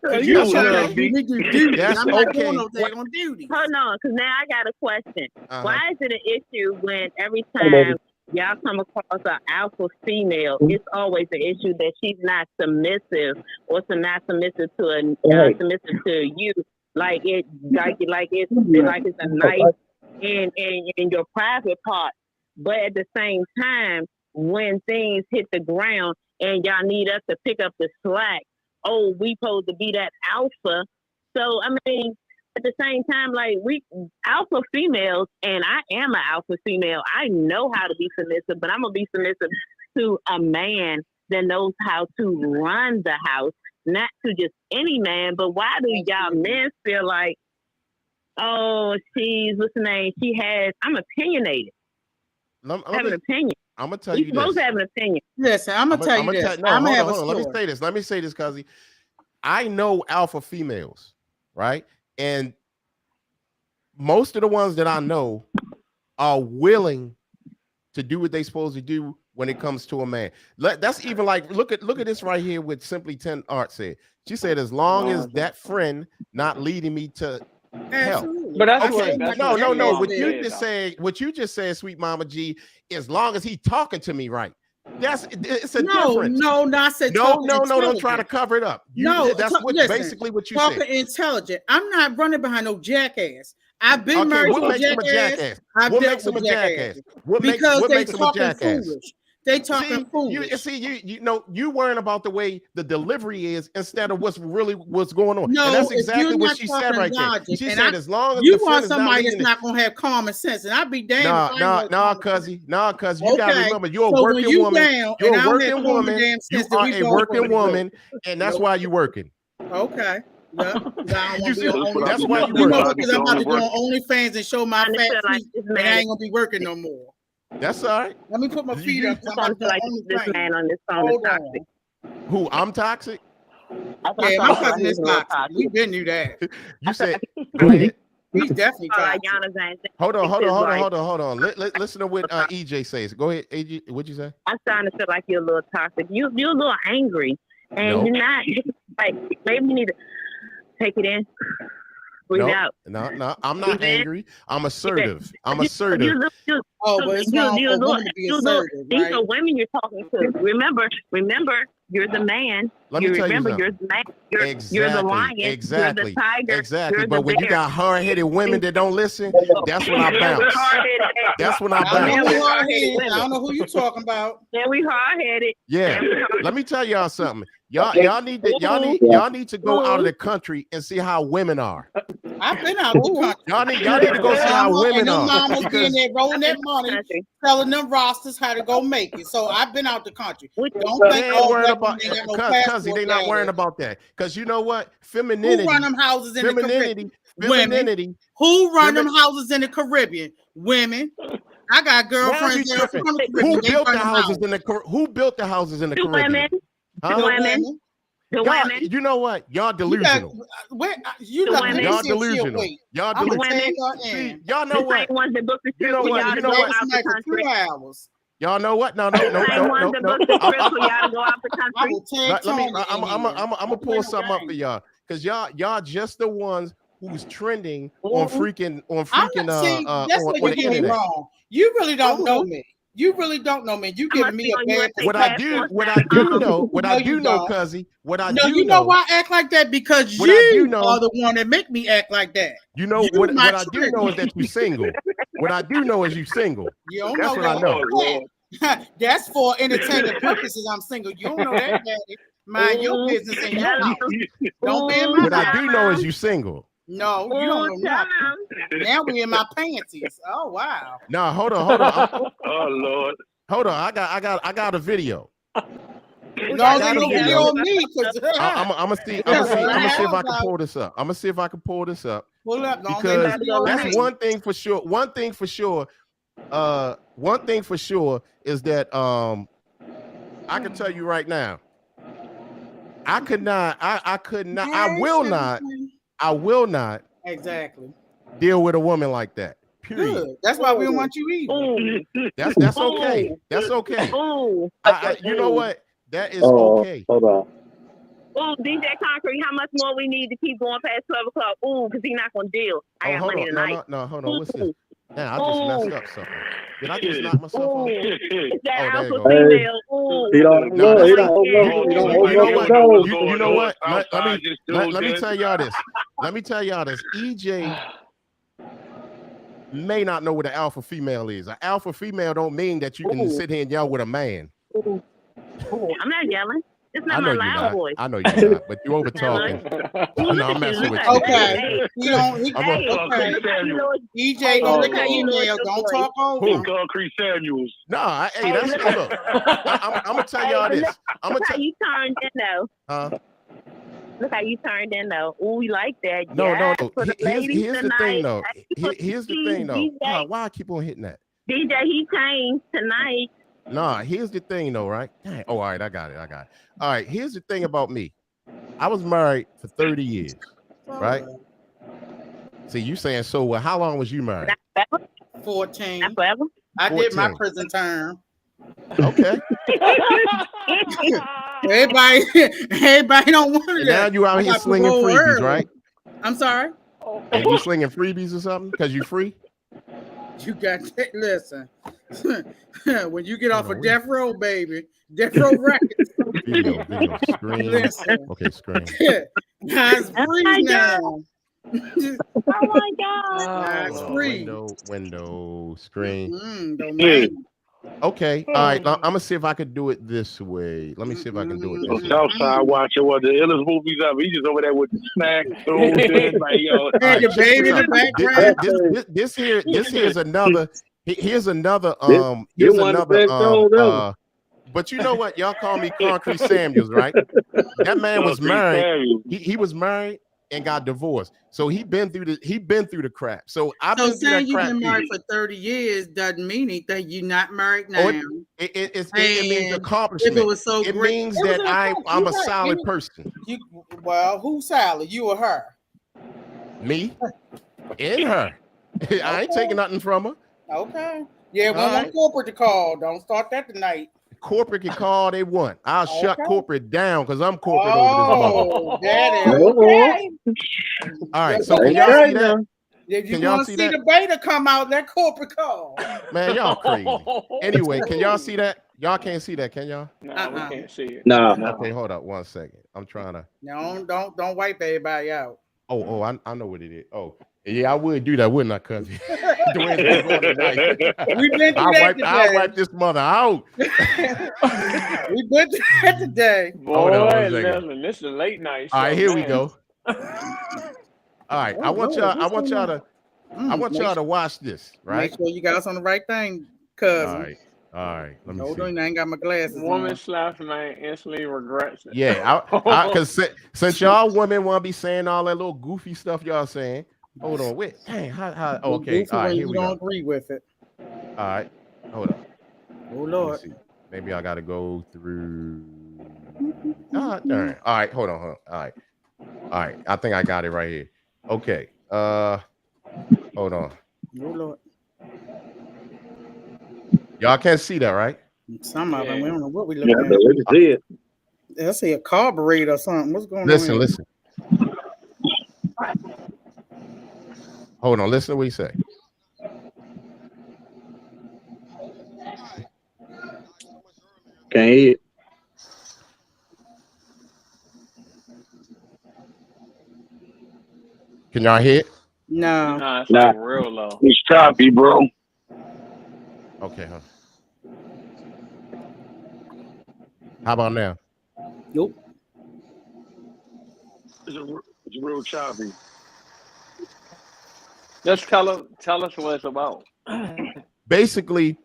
Because you You That's trying love to me. make me do duty. That's I'm not okay. doing no daggone duty. Hold on, because now I got a question. Uh-huh. Why is it an issue when every time y'all come across an alpha female, it's always an issue that she's not submissive or not submissive to submissive to you? Like it's a knife in your private part. But at the same time, when things hit the ground and y'all need us to pick up the slack, oh, we supposed to be that alpha. So I mean, at the same time, like we alpha females, and I am an alpha female. I know how to be submissive, but I'm gonna be submissive to a man that knows how to run the house, not to just any man. But why do y'all men feel like, oh, she's what's the name? I'm opinionated. I have an opinion. I'm gonna tell You're you supposed this. to have an opinion. Listen, I'm gonna tell you this. No, I'm gonna have hold a on. story. Let me say this, Cuzzy. I know alpha females, right? And most of the ones that I know are willing to do what they're supposed to do when it comes to a man. That's even like look at this right here with Simply 10 Art said. She said, as long as that friend not leading me to hell. Absolutely. But that's Okay, what no. Sweet Mama What you just said, Sweet Mama G, as long as he talking to me right. It's a No, difference. no, not say No, talking don't try to cover it up. Basically what you talking said. intelligent. I'm not running behind no jackass. I've been married what to a makes him a jackass. jackass? I've What dealt makes him with a jackass? What because they makes him a talking jackass? foolish. They talking foolish. See, you know, you worrying about the way the delivery is instead of what's going on. No, and that's if exactly you're what not she said talking right there. logic, She and said, as long as you the friend want is not somebody that's leading not gonna have common sense, and I'd be damned if I Nah, know common sense. cuz you gotta remember you're a So when working you woman. down You're and a I don't have working common woman. damn You sense that are we a both working gonna do. woman, and that's why you're working. Okay. Yeah. I don't want You to be see, on that's OnlyFans. why you You know working. what? Because I'm about to go on OnlyFans and show my I fat feel like feet, this and I man ain't gonna be working no more. That's all right. Let me put my feet You- up. 'Cause I'm I about to feel go like on this OnlyFans. man on this phone is Hold toxic. on. Who? I'm toxic? Yeah, my cousin he's is a little toxic. We been knew that. You said, go ahead. He's definitely like toxic. Gianna's ain't Hold on. Listen to what EJ says. Go ahead, AJ. What'd you say? I'm starting to feel like you're a little toxic. You're a little angry, and No. you're not like maybe you need to take it in, breathe out. No. I'm not Amen. angry. I'm assertive. I'm You- assertive. Oh, but it's wrong for a woman to be assertive, These right? are women you're talking to. Remember, you're the man. Let me tell you remember, something. you're the man. You're the Exactly. lion. Exactly. You're the tiger. Exactly. You're But the when you bear. got hard-headed women that don't listen, that's when I Yeah, we bounce. hard-headed. That's when I I don't know bounce. who hard-headed. I don't know who you talking about. Yeah, we hard-headed. Yeah. Let me tell y'all something. Y'all need to go out of the country and see how women are. I've been out the country. Y'all need to go see how women and them are. mamas being there rolling that money, Country. telling them rosters how to go make it. So I've been out the country. Don't They think ain't all worried black about women ain't got no cuz passport they not down worrying there. about that. Because you know what? Who Femininity. run them houses in the Caribbean? Femininity. Who run them houses in the Caribbean? Women. I got girlfriends Now you there from the tripping. Caribbean. Who They built run the them houses in the Who built the houses in the The Caribbean? women. Huh? The women. The Y'all, women. you know what? Y'all delusional. You The got women. Y'all delusional. Y'all I'm gonna delusional. take her See, in. y'all know The what? same ones that booked the You trip know for what? y'all You to know go what? out the country. 2 hours. Y'all know what? No. The same ones that booked the trip for y'all to go out the I country. will take Tony in I'm here. gonna pull something up for y'all because y'all just the ones who's trending on freaking I'm not saying that's what on you the get me internet. wrong. You really don't know me. You really don't know me. You I giving must me be a on bad USA What I do know, No, you don't. Cuzzy, No, you know why I act like that? Because What I do you know- are the one that make me act like that. you know You what my I do trigger. know is that you single. What I do know is you single. You don't That's know what I know. that. That's for entertainment purposes. I'm single. You don't know that, Daddy. Mind your business in your house. Don't be in my What I house. do know is you single. No, you don't know nothing. Now we in my panties. Oh wow. Nah, hold on. Oh Lord. Hold on. I got a video. As long as you video on me, because I'm gonna see if I can pull this up. I'm gonna see if I can pull this up. pull up. Don't Because make me on that's me. one thing for sure. One thing for sure is that I can tell you right now, I will not Exactly. deal with a woman like that. Period. Good. That's why we don't want you either. That's okay. That's okay. Ooh. You know what? That is Oh, okay. hold on. Ooh, DJ Concrete, how much more we need to keep going past 12 o'clock? Ooh, because he's not going to deal. I got Hold money on. tonight. No, hold on. What's this? Now I just messed up something. Did I just knock myself Ooh. off? Is that Oh, there alpha you go. female? Ooh. He don't No, look. that's He not- don't look. He don't You know look. what? No. You know what? Outside just Let me doing tell y'all this. Let me tell y'all this. EJ may not know what an alpha female is. An alpha female don't mean that you can sit here and yell with a man. Ooh. Ooh. I'm not yelling. It's I not know my you're loud not. voice. I know you're not, but you over talking. Ooh, No, I'm messing with you. Okay. You don't. He, I'm a- okay. Look how you know it's EJ, don't look at you know email. it's Don't your talk over. Who? him. Concrete Samuels. No, hey, that's look. I'm gonna tell y'all this. I'm Look gonna how tell. you turned in though. Huh? Look how you turned in though. Ooh, you like that? No. Yes, for the Here's ladies the tonight. thing though. Hey, Here's the thing though. DJ, Why I keep on hitting that? DJ, he changed tonight. Nah, here's the thing though, right? Dang. Oh, all right, I got it. All right, here's the thing about me. I was married for 30 years, right? See, you saying so well, how long was you married? Not forever. 14. Not forever. I did my 14. prison term. Okay. Everybody don't want And it. now you out I here got slinging parole freebies, early. right? I'm sorry. And you slinging freebies or something because you free? You got to listen. When you get off Hold of on, death row, baby, death row records. Video, screen. Listen. Okay, screen. It's free now. Oh my God. It's Oh, free. Window, screen. Domain. Okay, all right. Now, I'm gonna see if I could do it this way. Let me see if I can do it this way. Southside watching one of the illest movies ever. He just over there with the snack food, like yo. Hey, the baby in the background. Here's another but you know what? Y'all call me Concrete Samuels, right? That man was married. He was married and got divorced. So he been through the crap. So I've So been through that saying you've crap. been married for 30 years doesn't mean anything. You're not married now. It means And accomplishment. if it was so It great, means it was that an I'm a accomplishment. solid person. Well, who's solid? You or her? Me and her. I ain't taking nothing from her. Okay. Yeah, we All want right. corporate to call. Don't start that tonight. Corporate can call all they want. I'll shut Okay. corporate down because I'm corporate over this mother. Daddy. Okay. All right, so can y'all see that? If you Can y'all want to see see that? the beta come out, that corporate call. Man, y'all crazy. Anyway, can y'all see that? Y'all can't see that, can y'all? No, we can't see it. No. Okay, hold up 1 second. I'm trying to. No, don't wipe everybody out. Oh, I know what it is. Oh, yeah, I would do that, wouldn't I, cuz? We've been through that today. I'll wipe this mother out. We've been through that today. Hold on 1 Boy, second. listen, this is a late night. All right, show, here we man. go. All right, I want y'all to watch this, right? Make sure you got us on the right thing, cousin. All right. Let me Hold see. on, I ain't got my glasses Woman on. slaps man instantly regrets it. Yeah, because since y'all women want to be saying all that little goofy stuff y'all saying, hold on, wait, dang, how okay, all right, here we don't go. agree with it. All right, hold up. Oh Let Lord. me see. Maybe I got to go through. Ah, darn. All right, hold on. All right, I think I got it right here. Okay, hold on. Oh Lord. Y'all can't see that, right? Some of them, Yeah. we don't know what we Yeah, looking but let me see it. at. Let's see a carburetor or something. What's going on? Listen. Hold on, listen to what he say. Can't hear it. Can y'all hear it? No. Nah, it's Nah. like real low. It's choppy, bro. Okay, huh? How about now? Nope. It's real choppy. Just tell us what it's about. Basically,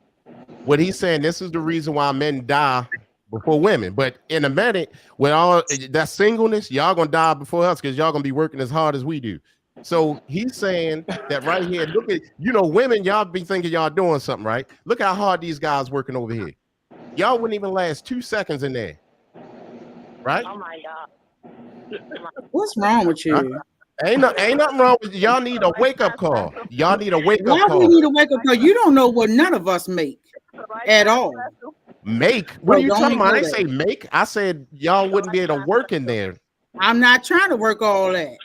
what he's saying, this is the reason why men die before women. But in a minute, with all that singleness, y'all gonna die before us because y'all gonna be working as hard as we do. So he's saying that right here. Look at, women, y'all be thinking y'all doing something, right? Look how hard these guys working over here. Y'all wouldn't even last 2 seconds in there, right? Oh my God. What's wrong with you? Huh? Ain't nothing wrong with you. Y'all need a wake-up call. Y'all need a wake-up Why call. we need a wake up call? You don't know what none of us make at all. Make? What are you don't talking about? I do didn't say make. I said y'all wouldn't be able to work in there. I'm not trying to work all that.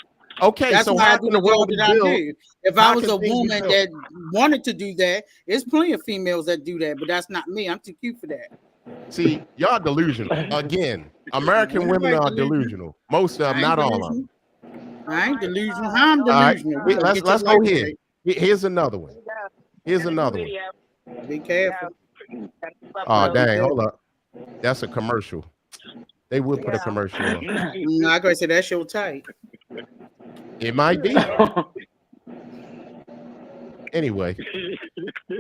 Okay, That's so why how I do can the the world job be that I built? do. If How I was can a things be woman built? that wanted to do that, there's plenty of females that do that, but that's not me. I'm too cute for that. See, y'all delusional. Again, American women are delusional. Most of them, not all of them. I ain't delusional. How I'm All right, delusional? We gotta let's get your go life here. Here's another one. Here's another one. straight. Be careful. Oh, dang, hold up. That's a commercial. They would put a commercial on. No, I gotta say that's your type. It might be. Anyway,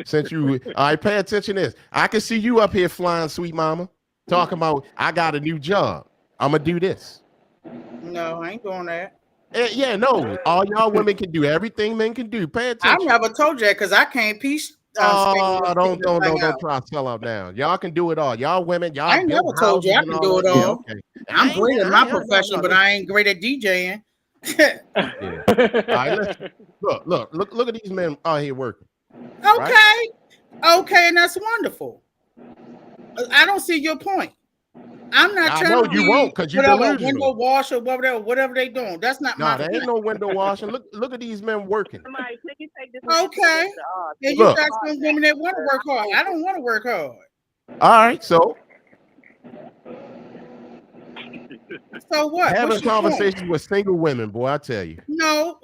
since you, all right, pay attention to this. I can see you up here flying, sweet mama, talking about, I got a new job. I'm going to do this. No, I ain't doing that. Yeah, no, all y'all women can do everything men can do. Pay I attention. never told you that because I can't statement Oh, was taking the thing don't out. try to sell out now. Y'all can do it all. Y'all women, I y'all ain't build never told you houses I and can all do that. it Yeah, all. okay. I'm great in my No, profession, but listen. I ain't great at DJing. Yeah. All right, listen. Look at these men out here working. Right? Okay, and that's wonderful. I don't see your point. I'm not I trying know to you be won't because you're whatever window delusional. washer, whatever they doing. That's not No, my there ain't profession. no window washing. Look at these men working. Somebody, please take this man to the Okay, wizard of Oz. and you Look. got some women that want to work hard. I don't want to work hard. All right, so So what? having What's your point? conversations with single women, boy, I tell you. No,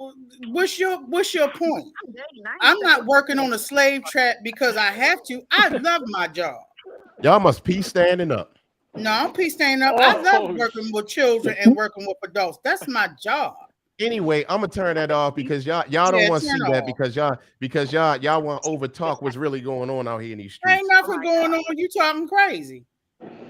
what's your point? I'm dating. I ain't I'm not single. working on a slave trap because I have to. I love my job. Y'all must be standing up. No, I'm peace standing up. I love working with children and working with adults. That's my job. Anyway, I'm gonna turn that off because y'all don't want to see that because y'all want to over talk what's really going on out here in these There ain't streets. nothing going on. You talking crazy.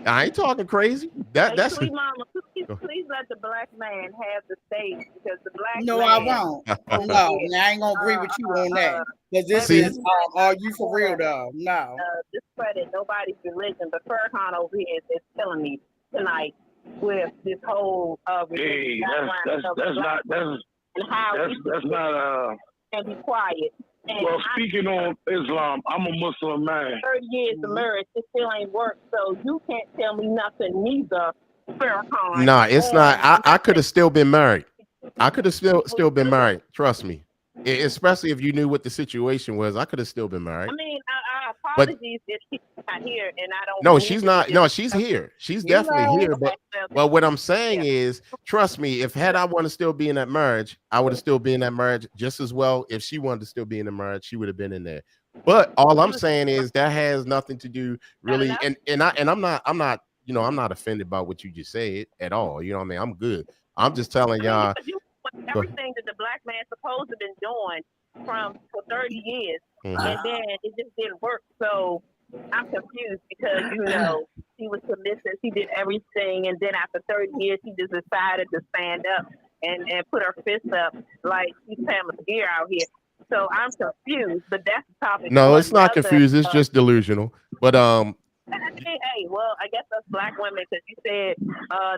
I ain't talking crazy. Hey, That's sweet mama, please let the black man have the stage because the black No, man. I won't. No, I ain't gonna agree with you on that. Because this is are you for real though? No. Discredit nobody's religion, but Farrakhan over here is killing me tonight with this whole Hey, religion that's not and how we not can be quiet. And well, speaking on Islam, I'm a Muslim man. 30 years of marriage, it still ain't worked, so you can't tell me nothing neither, Farrakhan. Nah, it's not. I could have still been married. I could have still been married. Trust me. Especially if you knew what the situation was, I could have still been married. I mean, apologies if she's not here, and I don't. No, she's not. No, she's here. She's definitely here. But what I'm saying is, trust me. If I want to still be in that marriage, I would have still been in that marriage just as well. If she wanted to still be in the marriage, she would have been in there. But all I'm saying is that has nothing to do really. And I'm not. I'm not offended by what you just said at all. You know what I mean? I'm good. I'm just telling y'all. Everything that the black man supposed to been doing for 30 years, and then it just didn't work. So I'm confused because she was submissive, she did everything, and then after 30 years, she just decided to stand up and put her fist up like she's Pamela Gear out here. So I'm confused, but that's the topic. No, it's not confused. It's just delusional. But Hey, well, I guess that's black women because you said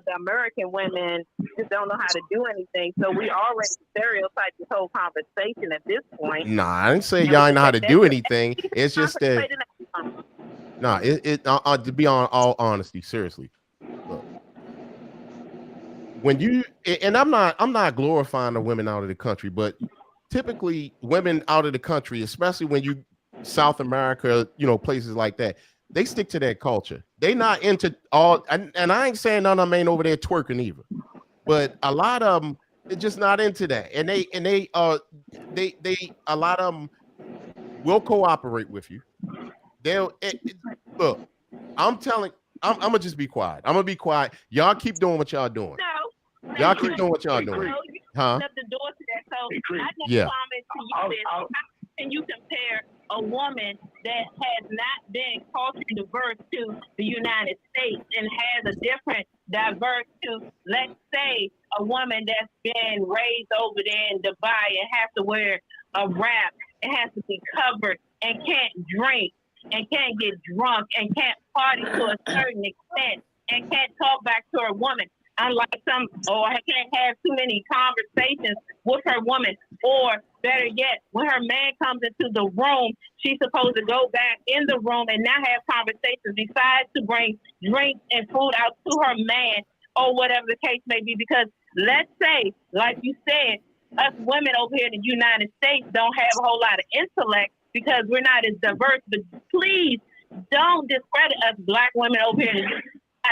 the American women just don't know how to do anything. So we already stereotype this whole conversation at this point. Nah, I didn't say y'all know how to do anything. It's just that. Nah, to be on all honesty, seriously. Look, when you and I'm not glorifying the women out of the country, but typically women out of the country, especially when you South America, places like that. They stick to their culture. They not into all, and I ain't saying none of them ain't over there twerking either, but a lot of them they're just not into that. And they a lot of them will cooperate with you. Look. I'm gonna just be quiet. I'm gonna be quiet. Y'all keep doing what y'all doing. No, y'all keep doing what y'all doing. Huh? Up the door to that. So I just yeah. comment to you this. How can you compare a woman that has not been culturally diverse to the United States and has a different diverse to, let's say, a woman that's been raised over there in Dubai and has to wear a wrap and has to be covered and can't drink and can't get drunk and can't party to a certain extent and can't talk back to her woman. Unlike can't have too many conversations with her woman, or better yet, when her man comes into the room, she's supposed to go back in the room and not have conversations besides to bring drinks and food out to her man or whatever the case may be. Because let's say, like you said, us women over here in the United States don't have a whole lot of intellect because we're not as diverse. But please don't discredit us black women over here in the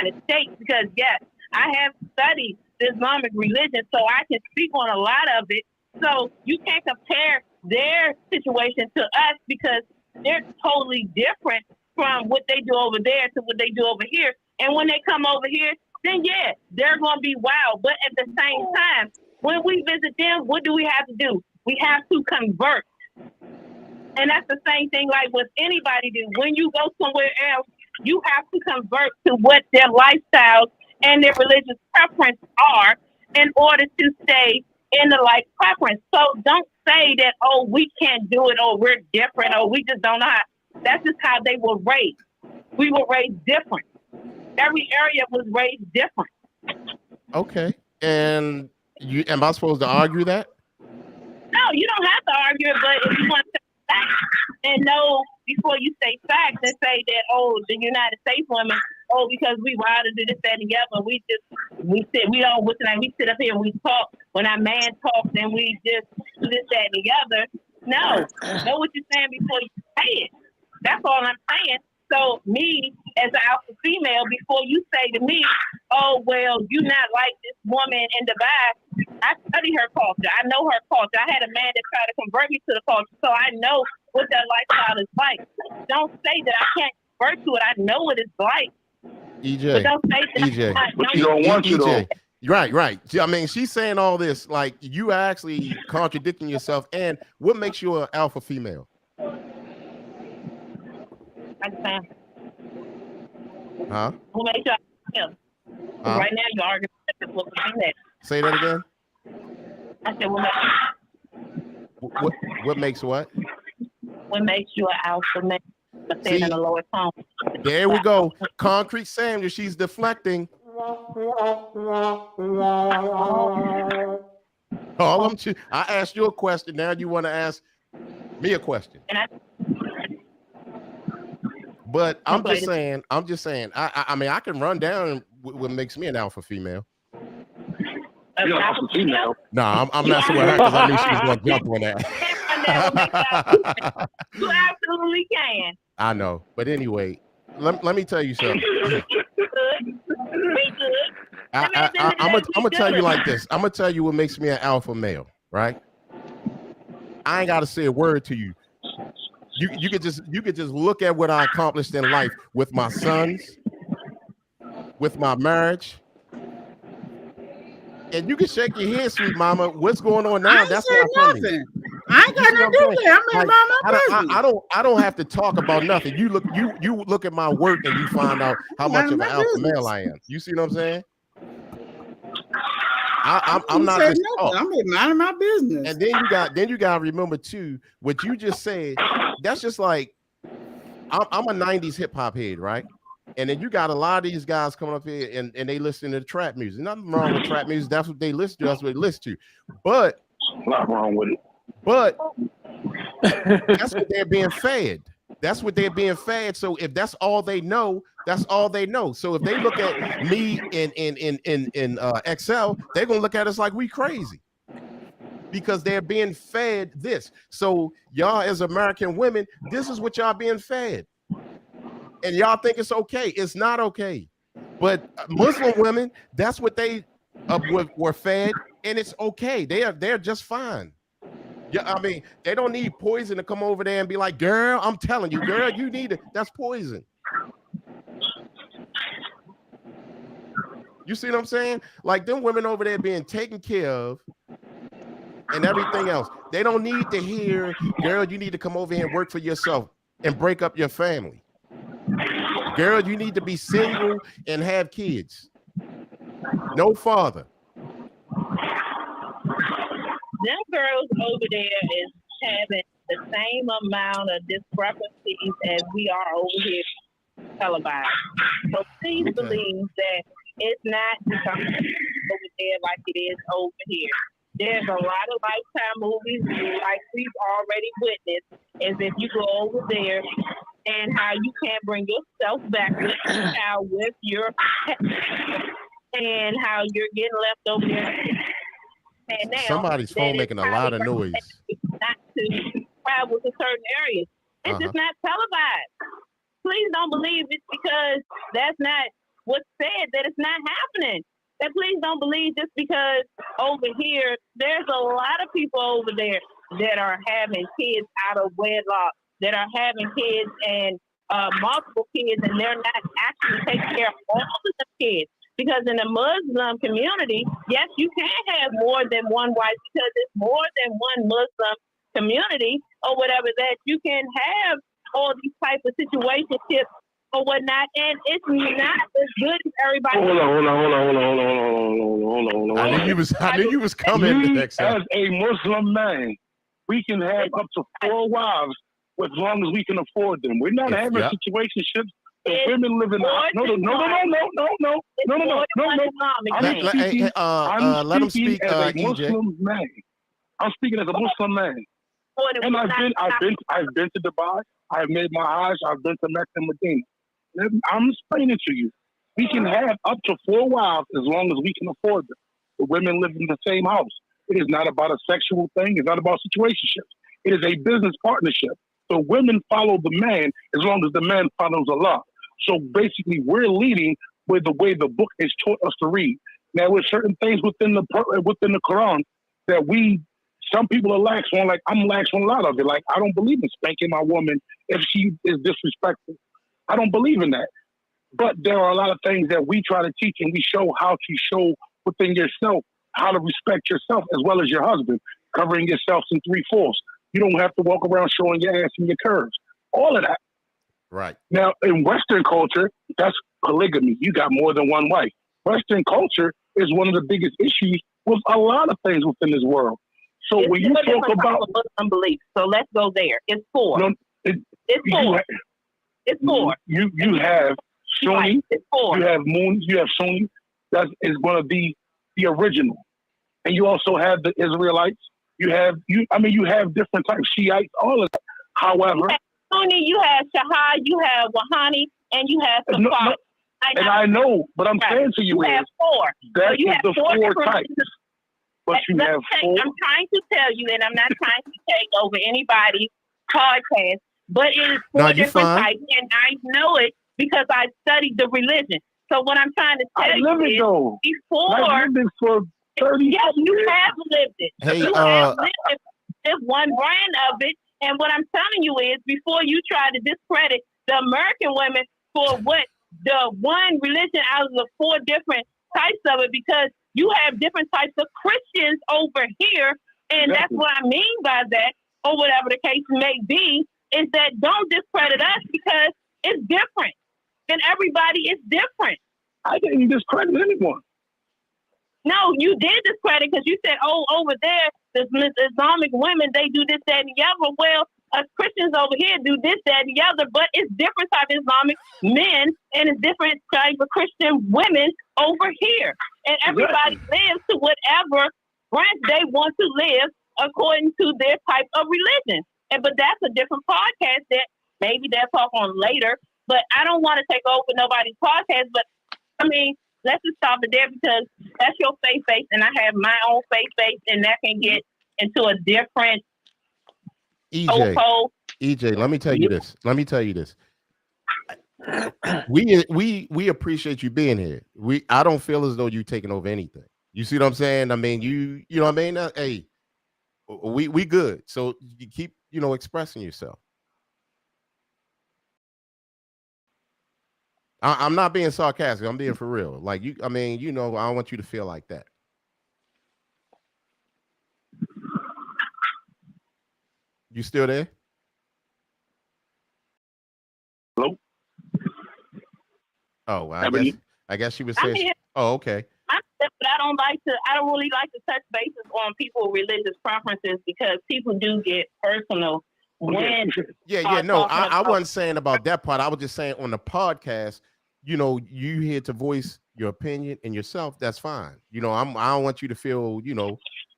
United States because, yes, I have studied the Islamic religion, so I can speak on a lot of it. So you can't compare their situation to us because they're totally different from what they do over there to what they do over here. And when they come over here, then yeah, they're going to be wild. But at the same time, when we visit them, what do we have to do? We have to convert. And that's the same thing like with anybody do. When you go somewhere else, you have to convert to what their lifestyles and their religious preference are in order to stay in the like preference. So don't say that, oh, we can't do it, or we're different, or we just don't know how. That's just how they were raised. We were raised different. Every area was raised different. Okay. And am I supposed to argue that? No, you don't have to argue it, but if you want to say facts and know before you say facts and say that, oh, the United States women, oh, because we rather do this, that, and the other, we sit up here and we talk. When our man talks, and we just do this, that, and the other. No, know what you're saying before you say it. That's all I'm saying. So me, as an alpha female, before you say to me, oh, well, you not like this woman in Dubai, I study her culture. I know her culture. I had a man that tried to convert me to the culture, so I know what that lifestyle is like. Don't say that I can't convert to it. I know what it's like. EJ. But don't say that EJ. But you don't want to, though. Right. I mean, she's saying all this, like you are actually contradicting yourself. And what makes you an alpha female? Huh? Who makes you alpha? Right now, you're arguing with that. Say that again. I said, what makes what? What makes you an alpha male? See, in the lower tone. There we go. Concrete Sandra, she's deflecting. I asked you a question. Now you want to ask me a question. But I'm just saying. I mean, I can run down what makes me an alpha female. You're an alpha female. No, I'm messing with her because I knew she was going to jump on that. You absolutely can. I know, but anyway, let me tell you something. I'm gonna tell you like this. I'm gonna tell you what makes me an alpha male, right? I ain't gotta say a word to you. You could just look at what I accomplished in life with my sons, with my marriage. And you can shake your head, sweet mama. What's going on now? That's not nothing. I ain't got nothing to do with it. I'm in my business. I don't have to talk about nothing. You look at my work and you find out how much of an alpha male I am. You see what I'm saying? I'm not just I'm minding my business. And then you got to remember too what you just said. That's just like I'm a 90s hip hop head, right? And then you got a lot of these guys coming up here and they listen to the trap music. Nothing wrong with trap music. That's what they listen to. That's what they listen to. But not wrong with it. But that's what they're being fed. That's what they're being fed. So if that's all they know, that's all they know. So if they look at me in Excel, they're gonna look at us like we crazy because they're being fed this. So y'all as American women, this is what y'all being fed. And y'all think it's okay. It's not okay. But Muslim women, that's what they were fed, and it's okay. They're just fine. Yeah, I mean, they don't need poison to come over there and be like, girl, I'm telling you, girl, you need it. That's poison. You see what I'm saying? Like them women over there being taken care of and everything else. They don't need to hear, girl, you need to come over here and work for yourself and break up your family. Girl, you need to be single and have kids. No father. Them girls over there is having the same amount of discrepancies as we are over here televised. So please believe that it's not over there like it is over here. There's a lot of Lifetime movies like we've already witnessed, as if you go over there and how you can't bring yourself back with your child with your and how you're getting left over there. And now somebody's phone making a lot of noise. Not to travel to certain areas. It's just not televised. Please don't believe it's because that's not what's said that it's not happening. And please don't believe just because over here there's a lot of people over there that are having kids out of wedlock, that are having kids and multiple kids, and they're not actually taking care of all of the kids. Because in the Muslim community, yes, you can have more than one wife because it's more than one Muslim community or whatever that you can have all these types of situationships or whatnot, and it's not as good as everybody. Hold on. I knew you was coming. Me, Next time. as a Muslim man, we can have up to 4 wives as long as we can afford them. We're not having situationships. If women live in the no. Let him speak, as a EJ. Muslim man. I'm speaking as a Muslim man. And I've been to Dubai. I've made my Hajj. I've been to Mecca and Medina. I'm explaining to you. We can have up to 4 wives as long as we can afford them. The women live in the same house. It is not about a sexual thing. It's not about situationships. It is a business partnership. So women follow the man as long as the man follows Allah. So basically, we're leading with the way the book has taught us to read. Now, with certain things within the Quran that some people are lax on. Like I'm lax on a lot of it. Like I don't believe in spanking my woman if she is disrespectful. I don't believe in that. But there are a lot of things that we try to teach, and we show how to show within yourself how to respect yourself as well as your husband, covering yourself in 3/4. You don't have to walk around showing your ass and your curves. All of that. Right. Now, in Western culture, that's polygamy. You got more than one wife. Western culture is one of the biggest issues with a lot of things within this world. So it's when you talk about Muslim beliefs, so let's go there. It's 4. No, it's 4. It's 4. You have Sunni. Right. It's 4. You have Moon. You have Sunni. That is going to be the original, and you also have the Israelites. You have different types, Shiites, all of that. However, Sunni, you have Shahad, you have Wahhani, and you have Safari. I know, but I'm saying to you, you have 4. That so is the 4 types. But you have 4. I'm trying to tell you, and I'm not trying to take over anybody's podcast, but it is 4 different types, and I know it because I studied the religion. So what I'm trying to tell you is before I've lived it for 30 yes, you years. have lived it. Hey, you have lived it. There's one brand of it. And what I'm telling you is before you try to discredit the American women for what the one religion out of the 4 different types of it, because you have different types of Christians over here. And that's what I mean by that, or whatever the case may be, is that don't discredit us because it's different. And everybody is different. I didn't discredit anyone. No, you did discredit because you said, oh, over there, the Islamic women, they do this, that, and the other. Well, us Christians over here do this, that, and the other, but it's different type of Islamic men and it's different type of Christian women over here. And everybody lives to whatever branch they want to live according to their type of religion. But that's a different podcast that maybe they'll talk on later. But I don't want to take over nobody's podcast. But I mean, let's just stop it there because that's your faith, and I have my own faith, and that can get into a different. EJ, let me tell you this. We appreciate you being here. I don't feel as though you're taking over anything. You see what I'm saying? I mean, you know what I mean? Hey, we good. So you keep, expressing yourself. I'm not being sarcastic. I'm being for real. Like I don't want you to feel like that. You still there? Hello? Oh, I guess she was saying. Oh, okay. But I don't really like to touch bases on people's religious preferences because people do get personal. No, I wasn't saying about that part. I was just saying on the podcast, you here to voice your opinion and yourself. That's fine. I don't want you to feel,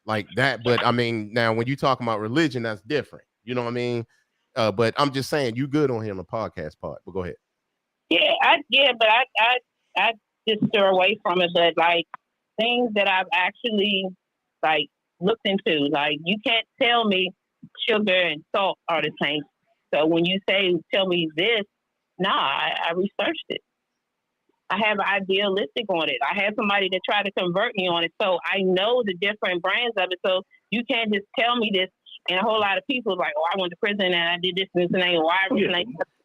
like that. But I mean, now when you talk about religion, that's different. You know what I mean? But I'm just saying you good on here on the podcast part. But go ahead. But I just steer away from it. But like things that I've actually like looked into, like you can't tell me sugar and salt are the same. So when you tell me this, I researched it. I have an idealistic on it. I have somebody that tried to convert me on it. So I know the different brands of it. So you can't just tell me this. And a whole lot of people like, oh, I went to prison and I did this and this and that. Why?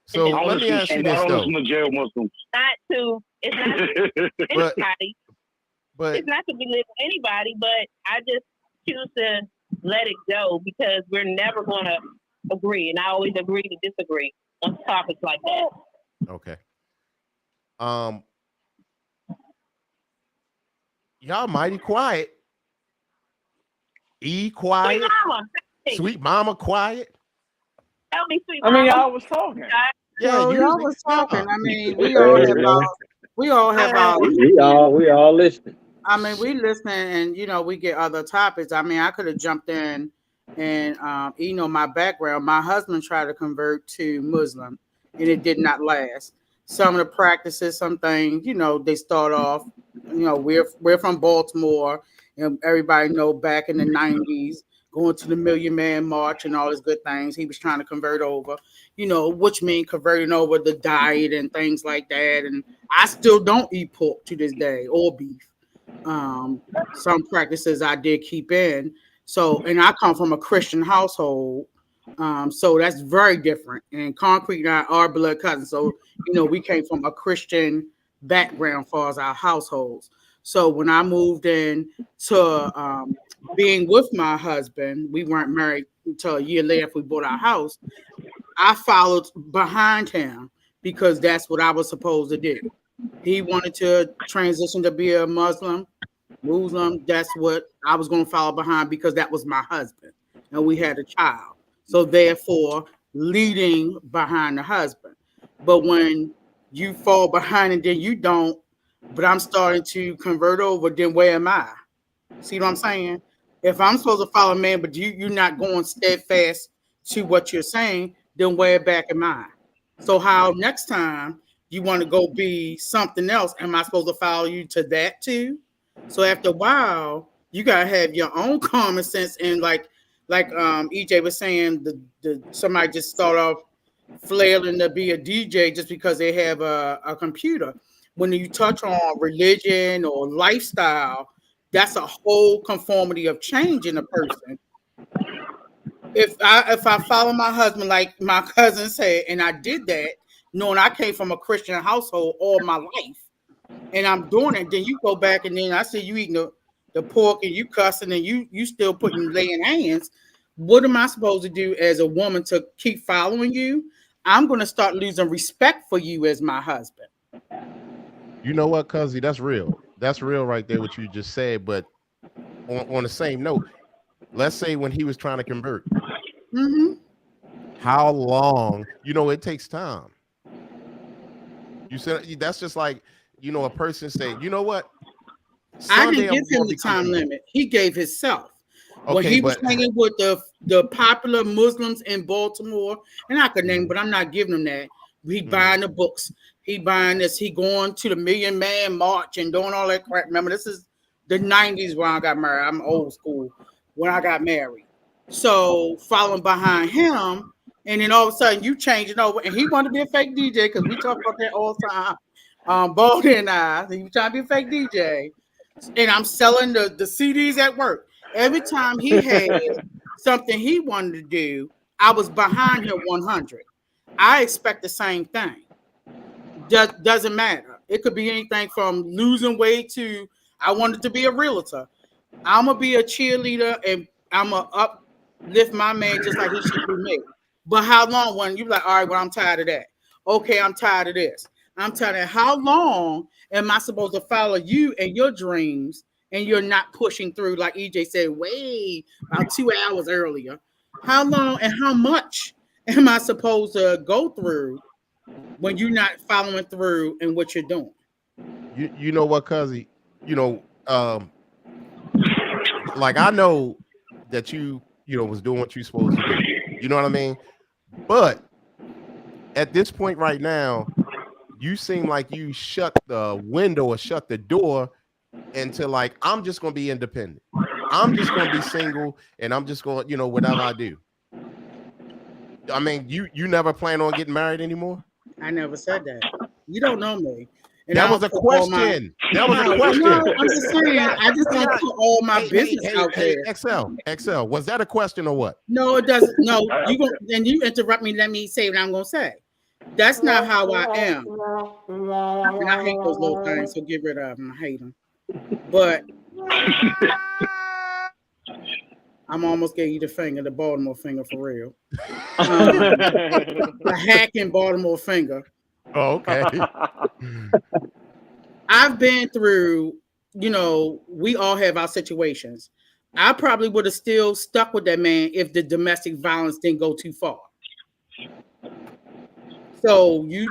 So let me ask you this though. It's not to anybody. But it's not to belittle anybody, but I just choose to let it go because we're never going to agree. And I always agree to disagree on topics like that. Okay. Um, y'all mighty quiet. Sweet Quiet. mama. Hey, Sweet mama quiet. tell me, sweet I mean, mama. y'all was talking. Yeah, No, y'all usually was talking. I mean, we Hey, all have man, our we all listening. I mean, we listening, and we get other topics. I mean, I could have jumped in, and my background. My husband tried to convert to Muslim, and it did not last. Some of the practices, some things, they start off. We're from Baltimore, and everybody know back in the '90s, going to the Million Man March and all these good things. He was trying to convert over, which mean converting over the diet and things like that. And I still don't eat pork to this day or beef. Some practices I did keep in. So, and I come from a Christian household. So that's very different. And Concrete and I are blood cousins. So, we came from a Christian background as far as our households. So when I moved in to being with my husband, we weren't married until a year later after we bought our house. I followed behind him because that's what I was supposed to do. He wanted to transition to be a Muslim. That's what I was going to follow behind because that was my husband and we had a child. So therefore, leading behind the husband. But when you fall behind and then you don't, but I'm starting to convert over, then where am I? See what I'm saying? If I'm supposed to follow man, but you're not going steadfast to what you're saying, then where back am I? So how next time you want to go be something else, am I supposed to follow you to that too? So after a while, you gotta have your own common sense and like EJ was saying, the somebody just start off flailing to be a DJ just because they have a computer. When you touch on religion or lifestyle, that's a whole conformity of change in a person. If I follow my husband like my cousin said, and I did that, knowing I came from a Christian household all my life, and I'm doing it, then you go back and then I see you eating the pork and you cussing and you still putting laying hands. What am I supposed to do as a woman to keep following you? I'm going to start losing respect for you as my husband. You know what, Cuzzy? That's real. That's real right there, what you just said. But on the same note, let's say when he was trying to convert, how long? It takes time. You said that's just like a person saying, you know what? I didn't give him the time limit. He gave himself. When he was hanging with the popular Muslims in Baltimore, and I could name, but I'm not giving him that. He buying the books. He buying this. He going to the Million Man March and doing all that crap. Remember, this is the 90s when I got married. I'm old school when I got married. So following behind him, and then all of a sudden you changing over, and he wanted to be a fake DJ because we talk about that all the time. Baldy and I, he was trying to be a fake DJ, and I'm selling the CDs at work. Every time he had something he wanted to do, I was behind him 100. I expect the same thing. Doesn't matter. It could be anything from losing weight to I wanted to be a realtor. I'm gonna be a cheerleader and I'm gonna uplift my man just like he should do me. But how long? When you're like, all right, well, I'm tired of that. Okay, I'm tired of this. I'm tired of how long am I supposed to follow you and your dreams and you're not pushing through like EJ said way about 2 hours earlier? How long and how much am I supposed to go through when you're not following through in what you're doing? You know what, Cuzzy? Like I know that you was doing what you supposed to do. You know what I mean? But at this point right now, you seem like you shut the window or shut the door into like, I'm just gonna be independent. I'm just gonna be single and I'm just gonna, whatever I do. I mean, you never plan on getting married anymore? I never said that. You don't know me. And that was a question. That was a question. No, I'm just saying, I just don't put all my business out there. XL, was that a question or what? No, it doesn't. No, you interrupt me. Let me say what I'm gonna say. That's not how I am. And I hate those little things, so get rid of them. I hate them. But I'm almost gave you the Baltimore finger for real. A hacking Baltimore finger. Oh, okay. I've been through, we all have our situations. I probably would have still stuck with that man if the domestic violence didn't go too far. So you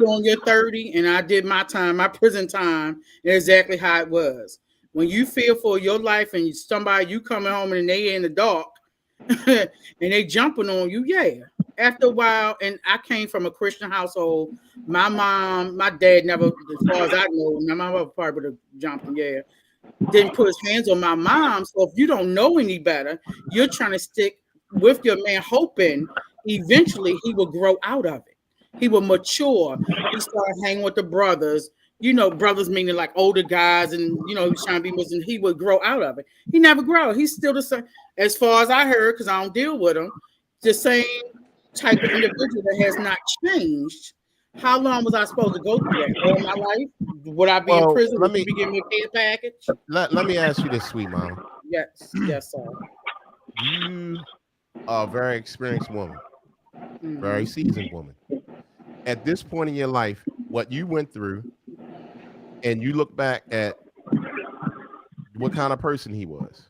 on your 30 and I did my time, my prison time, and exactly how it was. When you feel for your life and somebody you coming home and they in the dark and they jumping on you, yeah. After a while, and I came from a Christian household. My mom, my dad never, as far as I know, my mom probably would have jumped and didn't put his hands on my mom. So if you don't know any better, you're trying to stick with your man, hoping eventually he will grow out of it. He will mature. He started hanging with the brothers. Brothers meaning like older guys, and he's trying to be Muslim. He would grow out of it. He never grew. He's still the same, as far as I heard, because I don't deal with him. The same type of individual that has not changed. How long was I supposed to go through that? All my life? Would I be in prison? Would you be giving me a care package? Let me ask you this, sweet mama. Yes, sir. You are a very experienced woman, very seasoned woman. At this point in your life, what you went through, and you look back at what kind of person he was.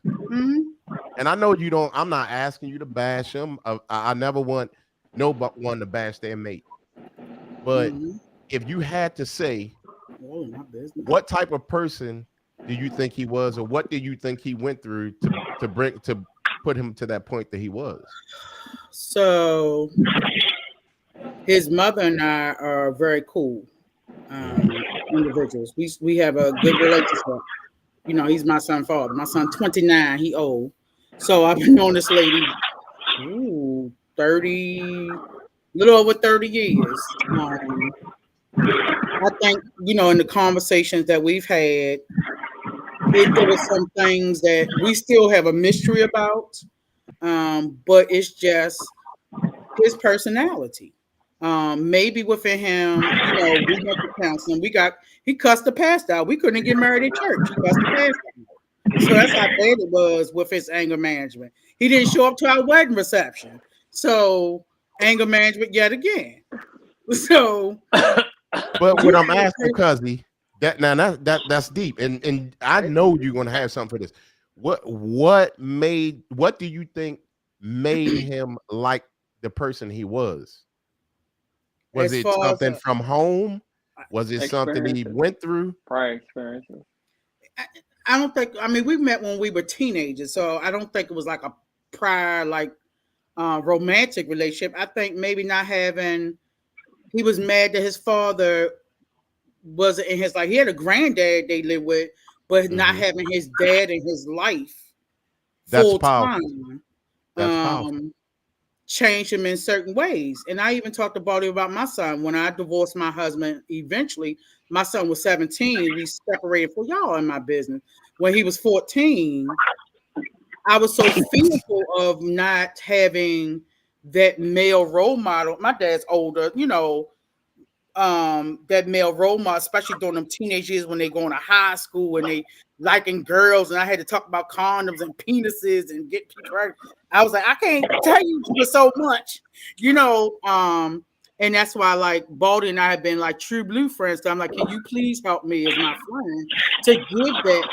And I know you don't. I'm not asking you to bash him. I never want one to bash their mate. But if you had to say, what type of person do you think he was, or what do you think he went through to put him to that point that he was? So his mother and I are very cool individuals. We have a good relationship. He's my son's father. My son 29, he old. So I've been knowing this lady 30, little over 30 years. I think, in the conversations that we've had, there were some things that we still have a mystery about, but it's just his personality. Maybe within him, we went to counseling. He cussed the pastor out. We couldn't get married in church. He cussed the pastor out. So that's how bad it was with his anger management. He didn't show up to our wedding reception. So anger management yet again. So, but what I'm asking, Cuzzy, that's deep, and I know you're gonna have something for this. What do you think made him like the person he was? Was it something from home? Was it something he went through? Prior experiences. I don't think. I mean, we met when we were teenagers, so I don't think it was like a prior romantic relationship. I think maybe not having. He was mad that his father wasn't in his life. He had a granddad they lived with, but not having his dad in his life full time. That's powerful. Changed him in certain ways. And I even talked about my son. When I divorced my husband, eventually, my son was 17. We separated for y'all in my business. When he was 14, I was so fearful of not having that male role model. My dad's older, that male role model, especially during them teenage years when they going to high school and they liking girls, and I had to talk about condoms and penises and get people right. I was like, I can't tell you for so much, and that's why like Baldy and I have been like true blue friends. So I'm like, can you please help me as my friend to give that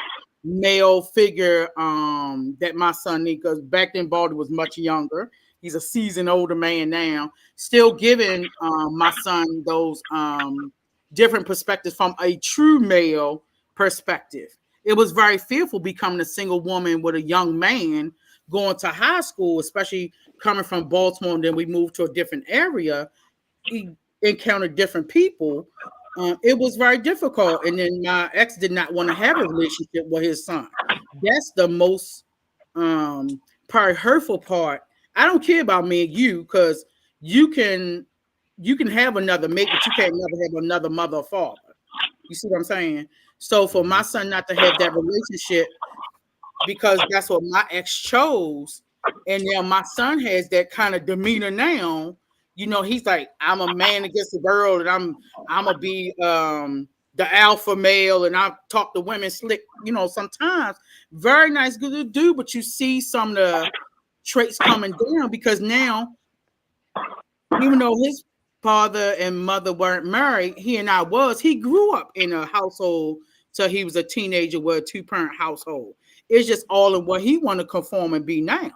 male figure that my son needs? Because back then Baldy was much younger. He's a seasoned older man now, still giving my son those different perspectives from a true male perspective. It was very fearful becoming a single woman with a young man going to high school, especially coming from Baltimore. And then we moved to a different area. He encountered different people. It was very difficult. And then my ex did not want to have a relationship with his son. That's the most probably hurtful part. I don't care about me and you, because you can have another mate, but you can't never have another mother or father. You see what I'm saying? So for my son not to have that relationship, because that's what my ex chose, and now my son has that kind of demeanor now. He's like, I'm a man against the world, and I'm gonna be the alpha male, and I talk to women slick. Sometimes very nice, good dude, but you see some of the traits coming down, because now, even though his father and mother weren't married, he and I was. He grew up in a household till he was a teenager with a two-parent household. It's just all of what he want to conform and be now.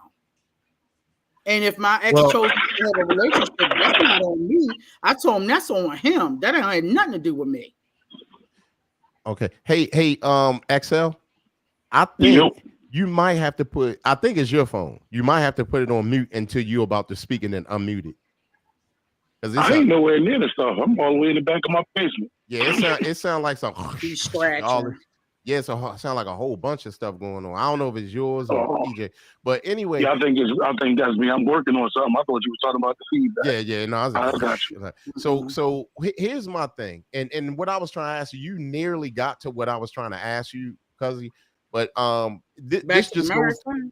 And if my ex Well, chose to have a relationship, that's not on me. I told him that's on him. That ain't had nothing to do with me. okay. Hey, XL, I Yep. think you might have to put, I think it's your phone. You might have to put it on mute until you're about to speak and then unmute it. Because it's I ain't nowhere near the stuff. I'm all the way in the back of my basement. yeah, it sound like some He's all scratching. yeah, it's sound like a whole bunch of stuff going on. I don't know if it's yours or Oh, EJ, but anyway, yeah, I think that's me. I'm working on something. I thought you were talking about the feedback. yeah, no, I was I like, got you. so here's my thing, and what I was trying to ask you, you nearly got to what I was trying to ask you, Cuzzy, but Back this to just the goes. marathon.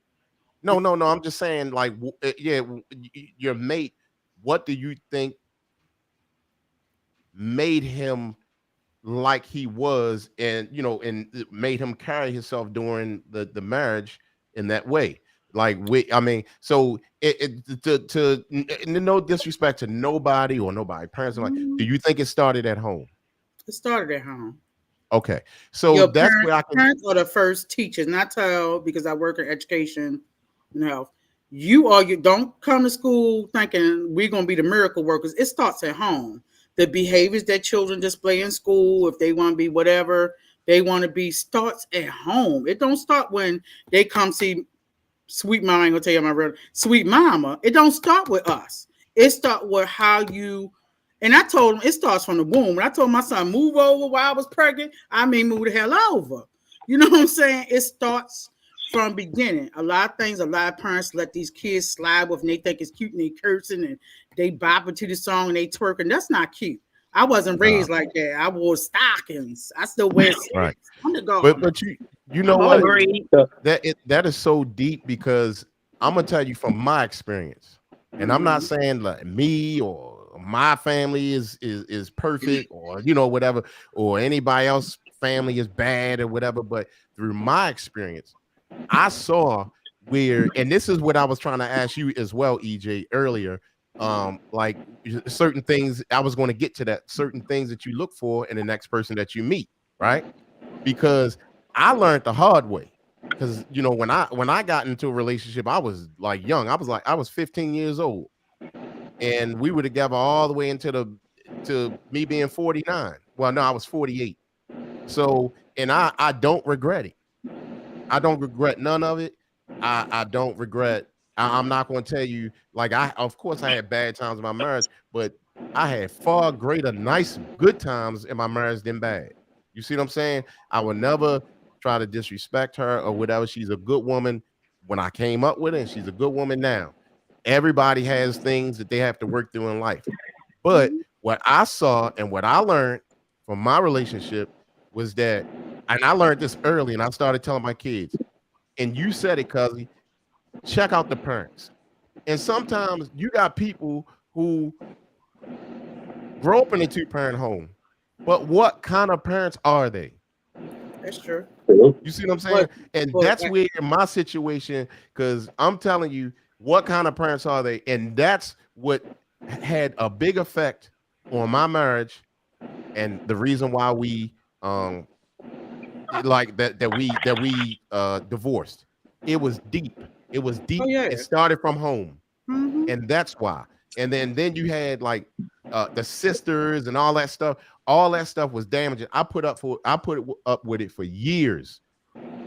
No, I'm just saying, like, your mate. What do you think made him like he was, and and it made him carry himself during the marriage in that way? Like, I mean, so no disrespect to nobody or nobody parents, like, do you think it started at home? It started at home. Okay, so Your that's where I can. parents are the first teachers, and I tell because I work in education and health. You don't come to school thinking we're gonna be the miracle workers. It starts at home. The behaviors that children display in school, if they want to be whatever they want to be, starts at home. It don't start when they come see sweet mama. I ain't gonna tell you my real sweet mama. It don't start with us. It start with how you. And I told him it starts from the womb. When I told my son move over while I was pregnant, I mean move the hell over. You know what I'm saying? It starts from beginning. A lot of things, a lot of parents let these kids slide with and they think it's cute and they cursing and they bopping to the song and they twerking. That's not cute. I wasn't raised like that. I wore stockings. I still wear Right. undergarments. But you know I'm what? old. Agreed. That is so deep, because I'm gonna tell you from my experience, and I'm not saying like me or my family is perfect, or whatever, or anybody else family is bad or whatever, but through my experience, I saw where, and this is what I was trying to ask you as well, EJ, earlier. Like, certain things, I was going to get to that, certain things that you look for in the next person that you meet, right? Because I learned the hard way. Because when I got into a relationship, I was like young. I was 15 years old, and we were together all the way to me being 49. Well, no, I was 48. So, and I don't regret it. I don't regret none of it. I don't regret. I'm not going to tell you, like, of course I had bad times in my marriage, but I had far greater nice good times in my marriage than bad. You see what I'm saying? I would never try to disrespect her or whatever. She's a good woman when I came up with her, and she's a good woman now. Everybody has things that they have to work through in life. But what I saw and what I learned from my relationship was that, and I learned this early, and I started telling my kids, and you said it, Cuzzy, check out the parents. And sometimes you got people who grow up in a two-parent home, but what kind of parents are they? That's true. You see what I'm saying? And But that's where my situation, because I'm telling you, what kind of parents are they? And that's what had a big effect on my marriage, and the reason why we like that we divorced. It was deep. It was deep. oh yeah. It started from home, Mhm. and that's why. And then you had like the sisters and all that stuff. All that stuff was damaging. I put up with it for years.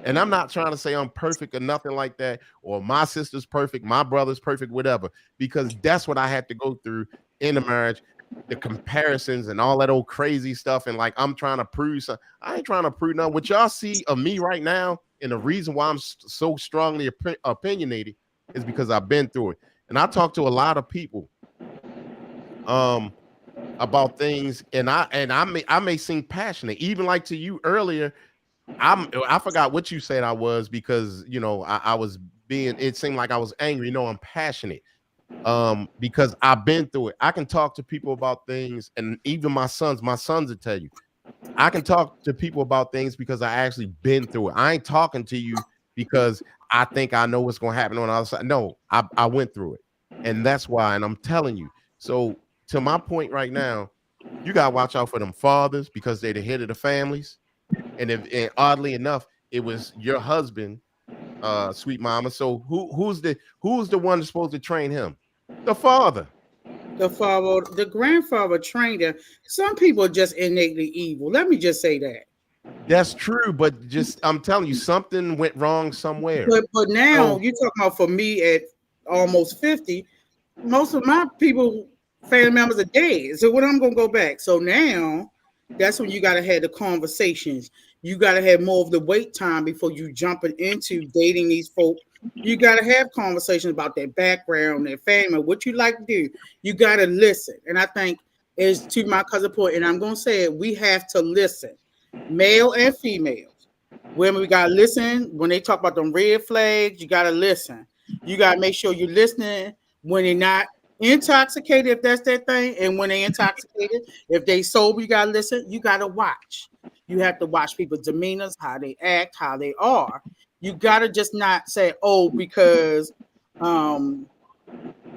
And I'm not trying to say I'm perfect or nothing like that, or my sister's perfect, my brother's perfect, whatever, because that's what I had to go through in the marriage, the comparisons and all that old crazy stuff. And like, I'm trying to prove something. I ain't trying to prove nothing. What y'all see of me right now, and the reason why I'm so strongly opinionated, is because I've been through it. And I talk to a lot of people about things, and I may seem passionate, even like to you earlier. I forgot what you said I was, because I was being, it seemed like I was angry. I'm passionate because I've been through it. I can talk to people about things, and even my sons will tell you, I can talk to people about things because I actually been through it. I ain't talking to you because I think I know what's going to happen on the other side. No, I went through it, and that's why. And I'm telling you. So to my point right now, you gotta watch out for them fathers because they're the head of the families. And oddly enough, it was your husband, sweet mama. So who's the one that's supposed to train him? The father. The father, the grandfather trained him. Some people are just innately evil. Let me just say that. That's true, but just I'm telling you, something went wrong somewhere. But now So you're talking about for me at almost 50, most of my people, family members are dead. So when I'm gonna go back. So now that's when you gotta have the conversations. You gotta have more of the wait time before you jumping into dating these folk. You gotta have conversations about their background, their family, what you like to do. You gotta listen. And I think is to my cousin point, and I'm gonna say it, we have to listen, male and females. Women, we gotta listen when they talk about them red flags. You gotta listen. You gotta make sure you're listening when they're not intoxicated, if that's their thing, and when they intoxicated, if they sober, you gotta listen. You gotta watch. You have to watch people's demeanors, how they act, how they are. You gotta just not say, oh, because I don't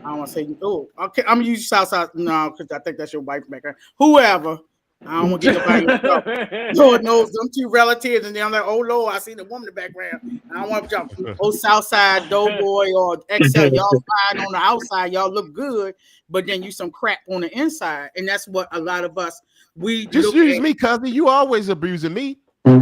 want to say, oh, okay, I'm gonna use Southside. No, because I think that's your wife maker. Whoever. I don't want to get nobody in trouble. Lord knows them two relatives, and then I'm like, oh Lord, I see the woman in the background. I don't want to jump. Oh, Southside Doughboy or XL, y'all fine on the outside, y'all look good, but then you some crap on the inside, and that's what a lot of us we just look use at. me, cousin. You always abusing me. But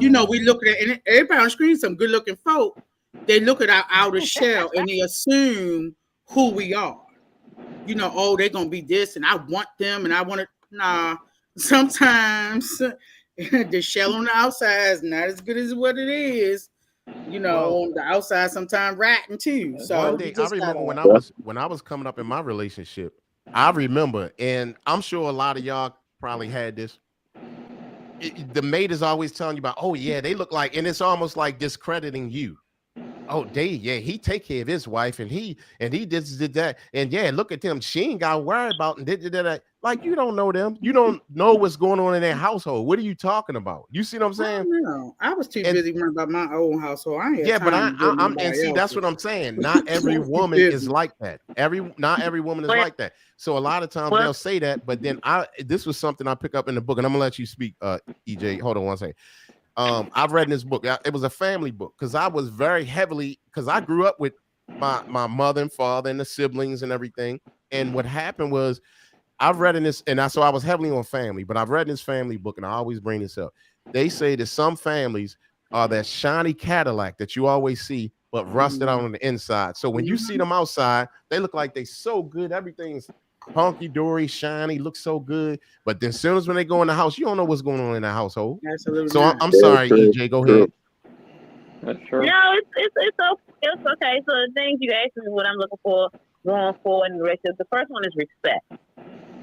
we look at it, and everybody on the screen, some good looking folk. They look at our outer shell and they assume who we are. Oh, they're gonna be this, and I want them, and I want it. Nah, sometimes the shell on the outside is not as good as what it is. On the outside, sometimes rotten too. So One day I remember when I was coming up in my relationship, I remember, and I'm sure a lot of y'all probably had this. The mate is always telling you about, oh yeah, they look like, and it's almost like discrediting you. Oh, he take care of his wife, and he did that, and yeah, look at them. She ain't got to worry about and did that. Like, you don't know them. You don't know what's going on in their household. What are you talking about? You see what I'm saying? I was too busy worrying about my own household. I ain't had but time and see, that's what I'm saying. Not every woman is like that. Not every woman is like that. So a lot of times they'll say that, but then this was something I pick up in the book, and I'm gonna let you speak, EJ. Hold on one second. I've read this book. It was a family book because I was very heavily, because I grew up with my mother and father and the siblings and everything. And what happened was I've read in this, and so I was heavily on family, but I've read in this family book, and I always bring this up. They say that some families are that shiny Cadillac that you always see, but rusted out on the inside. So when you see them outside, they look like they so good. Everything's honky dory, shiny, looks so good. But then as soon as when they go in the house, you don't know what's going on in the household. Absolutely. So I'm sorry, EJ. Go ahead. That's true. No, it's okay. So the things you asked me what I'm looking for going forward in the relationship. The first one is respect.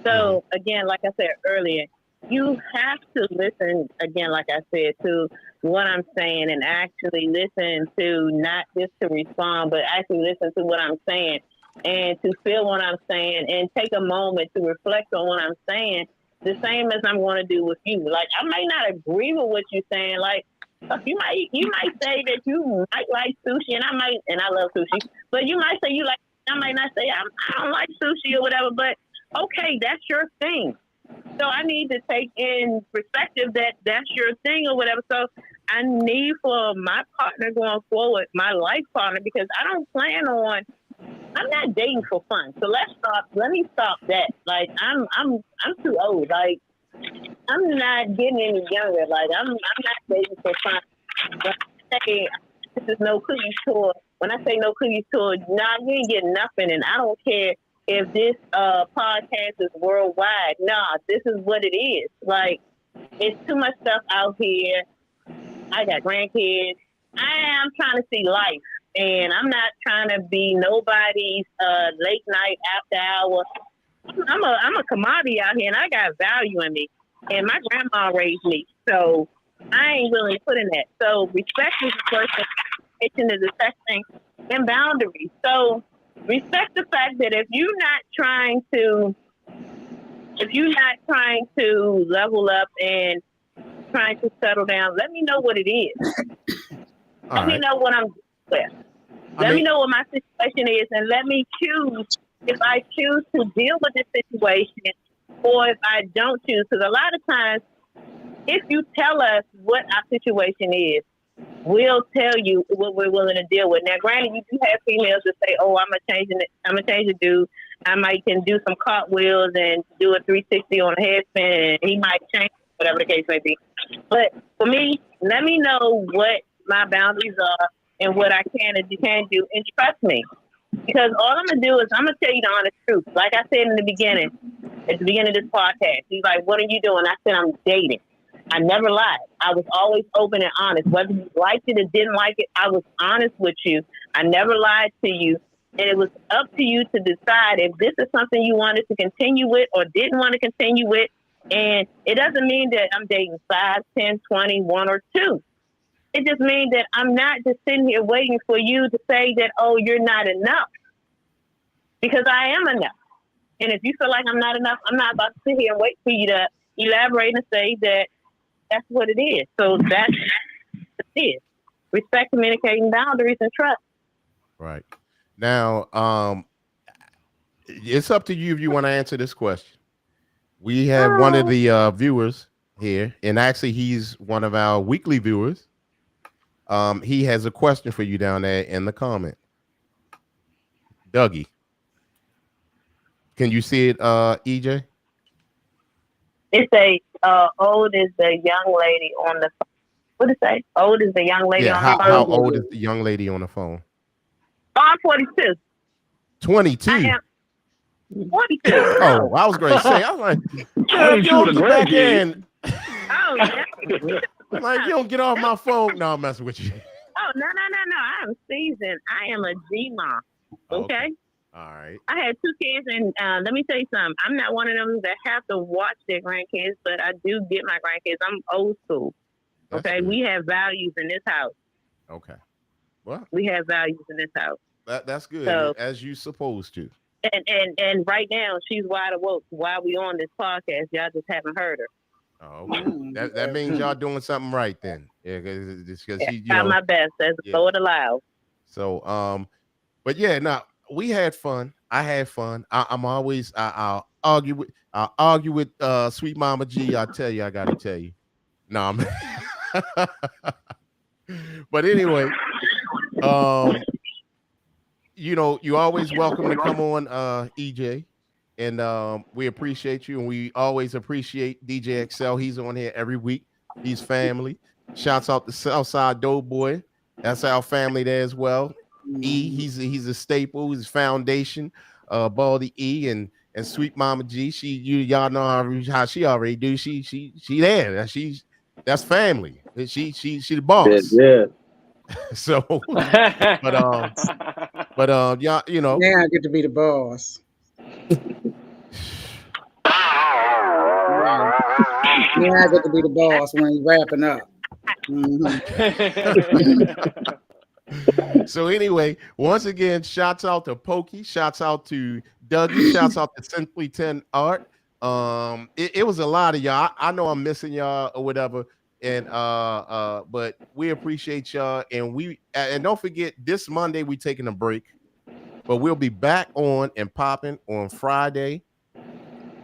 So again, like I said earlier, you have to listen again, like I said, to what I'm saying, and actually listen to not just to respond, but actually listen to what I'm saying and to feel what I'm saying and take a moment to reflect on what I'm saying. The same as I'm going to do with you. Like, I may not agree with what you're saying. Like, you might say that you might like sushi, and I love sushi, but you might say you like. I might not say I don't like sushi or whatever, but okay, that's your thing. So I need to take in perspective that that's your thing or whatever. So I need for my partner going forward, my life partner, because I don't plan on. I'm not dating for fun. So let me stop that. Like, I'm too old. Like, I'm not getting any younger. Like, I'm not dating for fun. When I say this is no cookies tour, when I say no cookies tour, you ain't getting nothing. And I don't care if this podcast is worldwide. Nah, this is what it is. Like, it's too much stuff out here. I got grandkids. I am trying to see life. And I'm not trying to be nobody's late night after hour. I'm a commodity out here, and I got value in me. And my grandma raised me, so I ain't really putting that. So respect is the first thing. Communication is the second thing, and boundaries. So respect the fact that if you're not trying to level up and trying to settle down, let me know what it is. Let me know what I'm with. Let me know what my situation is, and let me choose if I choose to deal with this situation or if I don't choose. Because a lot of times, if you tell us what our situation is, we'll tell you what we're willing to deal with. Now, granted, you do have females that say, "Oh, I'm gonna change the dude. I might can do some cartwheels and do a 360 on a headspin, and he might change, whatever the case may be." But for me, let me know what my boundaries are and what I can and can't do, and trust me, because all I'm gonna do is I'm gonna tell you the honest truth. Like I said in the beginning, at the beginning of this podcast, he's like, "What are you doing?" I said, "I'm dating." I never lied. I was always open and honest. Whether you liked it or didn't like it, I was honest with you. I never lied to you. And it was up to you to decide if this is something you wanted to continue with or didn't want to continue with. And it doesn't mean that I'm dating 5, 10, 20, 1 or 2. It just means that I'm not just sitting here waiting for you to say that, "Oh, you're not enough." Because I am enough. And if you feel like I'm not enough, I'm not about to sit here and wait for you to elaborate and say that that's what it is. So that's what it is. Respect, communicating, boundaries, and trust. Right. Now, it's up to you if you want to answer this question. We have one of the viewers here, and actually he's one of our weekly viewers. He has a question for you down there in the comment. Dougie. Can you see it, EJ? It say, old is the young lady on the phone. What did it say? Old is the young lady on the phone. How old is the young lady on the phone? Oh, I'm 42. 22. I am 42. Oh, I was going to say, I was like, girl, you don't get back in. Oh, yeah. I'm like, you don't get off my phone. No, I'm messing with you. Oh, no. I am seasoned. I am a G-mom. Okay? All right. I had 2 kids, and let me tell you something. I'm not one of them that have to watch their grandkids, but I do get my grandkids. I'm old school. Okay? We have values in this house. Okay. Well, we have values in this house. That's good, so, as you supposed to. And right now, she's wide awoke while we on this podcast. Y'all just haven't heard her. Oh, okay. That means y'all doing something right then. Yeah, because she, try my best as the Lord allows. So, but yeah, now we had fun. I had fun. I'm always I'll argue with Sweet Mama G. I tell you, I gotta tell you. No, I'm but anyway, you're always welcome to come on, EJ. And we appreciate you, and we always appreciate DJ XL. He's on here every week. He's family. Shouts out to Southside Doughboy. That's our family there as well. E, he's a staple. He's a foundation. Baldy E and Sweet Mama G. Y'all know how she already do. She there. That's family. She the boss. Yeah. So, but y'all, now I get to be the boss. Now I get to be the boss when he's wrapping up. So anyway, once again, shouts out to Pokey, shouts out to Dougie, shouts out to Simply 10 Art. It was a lot of y'all. I know I'm missing y'all or whatever. And but we appreciate y'all, and don't forget, this Monday we taking a break, but we'll be back on and popping on Friday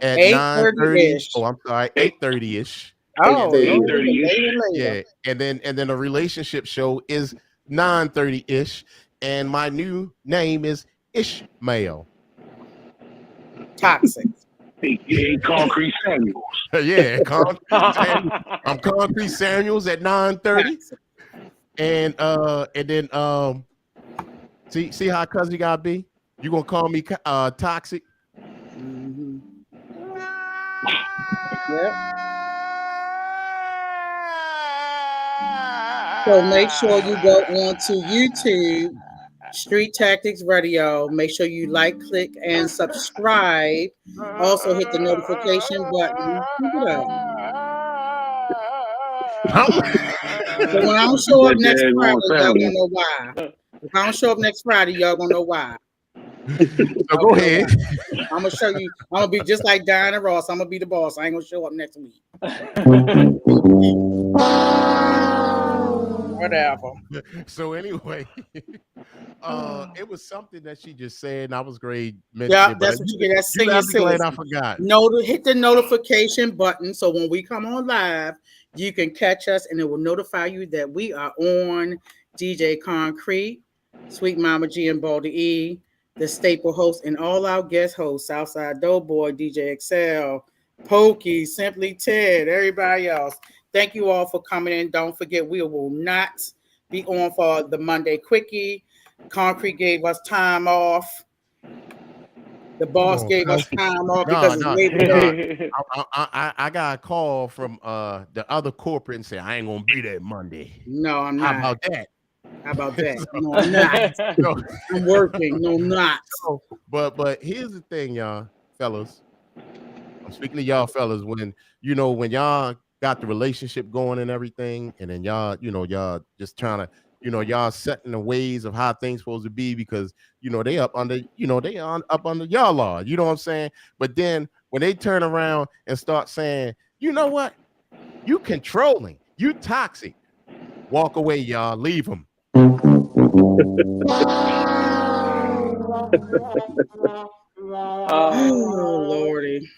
at 9:30. Oh, I'm sorry, 8:30-ish. Oh, 8:30-ish. Yeah, and then the relationship show is 9:30-ish, and my new name is Ishmael. Toxic. Concrete Samuels. Yeah, I'm Concrete Samuels at 9:30, and then see how cousin you gotta be. You gonna call me toxic? Mm-hmm. Yep. So make sure you go on to YouTube, Street Tactics Radio. Make sure you like, click, and subscribe. Also hit the notification button. Keep it up. So when I don't show up next Friday, y'all gonna know why. If I don't show up next Friday, y'all gonna know why. So go ahead. I'm gonna show you. I'm gonna be just like Diana Ross. I'm gonna be the boss. I ain't gonna show up next week. Whatever. So anyway, It was something that she just said, and I was great mentioning Yeah, it, but that's what you get. That you senior have to be glad I citizen. forgot. Hit the notification button so when we come on live, you can catch us, and it will notify you that we are on. DJ Concrete, Sweet Mama G and Baldy E, the staple host, and all our guest hosts, Southside Doughboy, DJ Excel, Pokey, Simply Ted, everybody else. Thank you all for coming in. Don't forget, we will not be on for the Monday Quickie. Concrete gave us time off. The boss gave us time off because it's Labor Day. I got a call from the other corporate and said I ain't gonna be there Monday. No, I'm not. How about that? How about that? No, I'm not. No. I'm working. No, I'm not. So, but here's the thing, y'all, fellas. I'm speaking to y'all fellas when y'all got the relationship going and everything, and then y'all just trying to, y'all setting the ways of how things supposed to be because they up under, up under y'all law, you know what I'm saying? But then when they turn around and start saying, you know what, you controlling, you toxic, walk away, y'all, leave them. Oh, Lordy.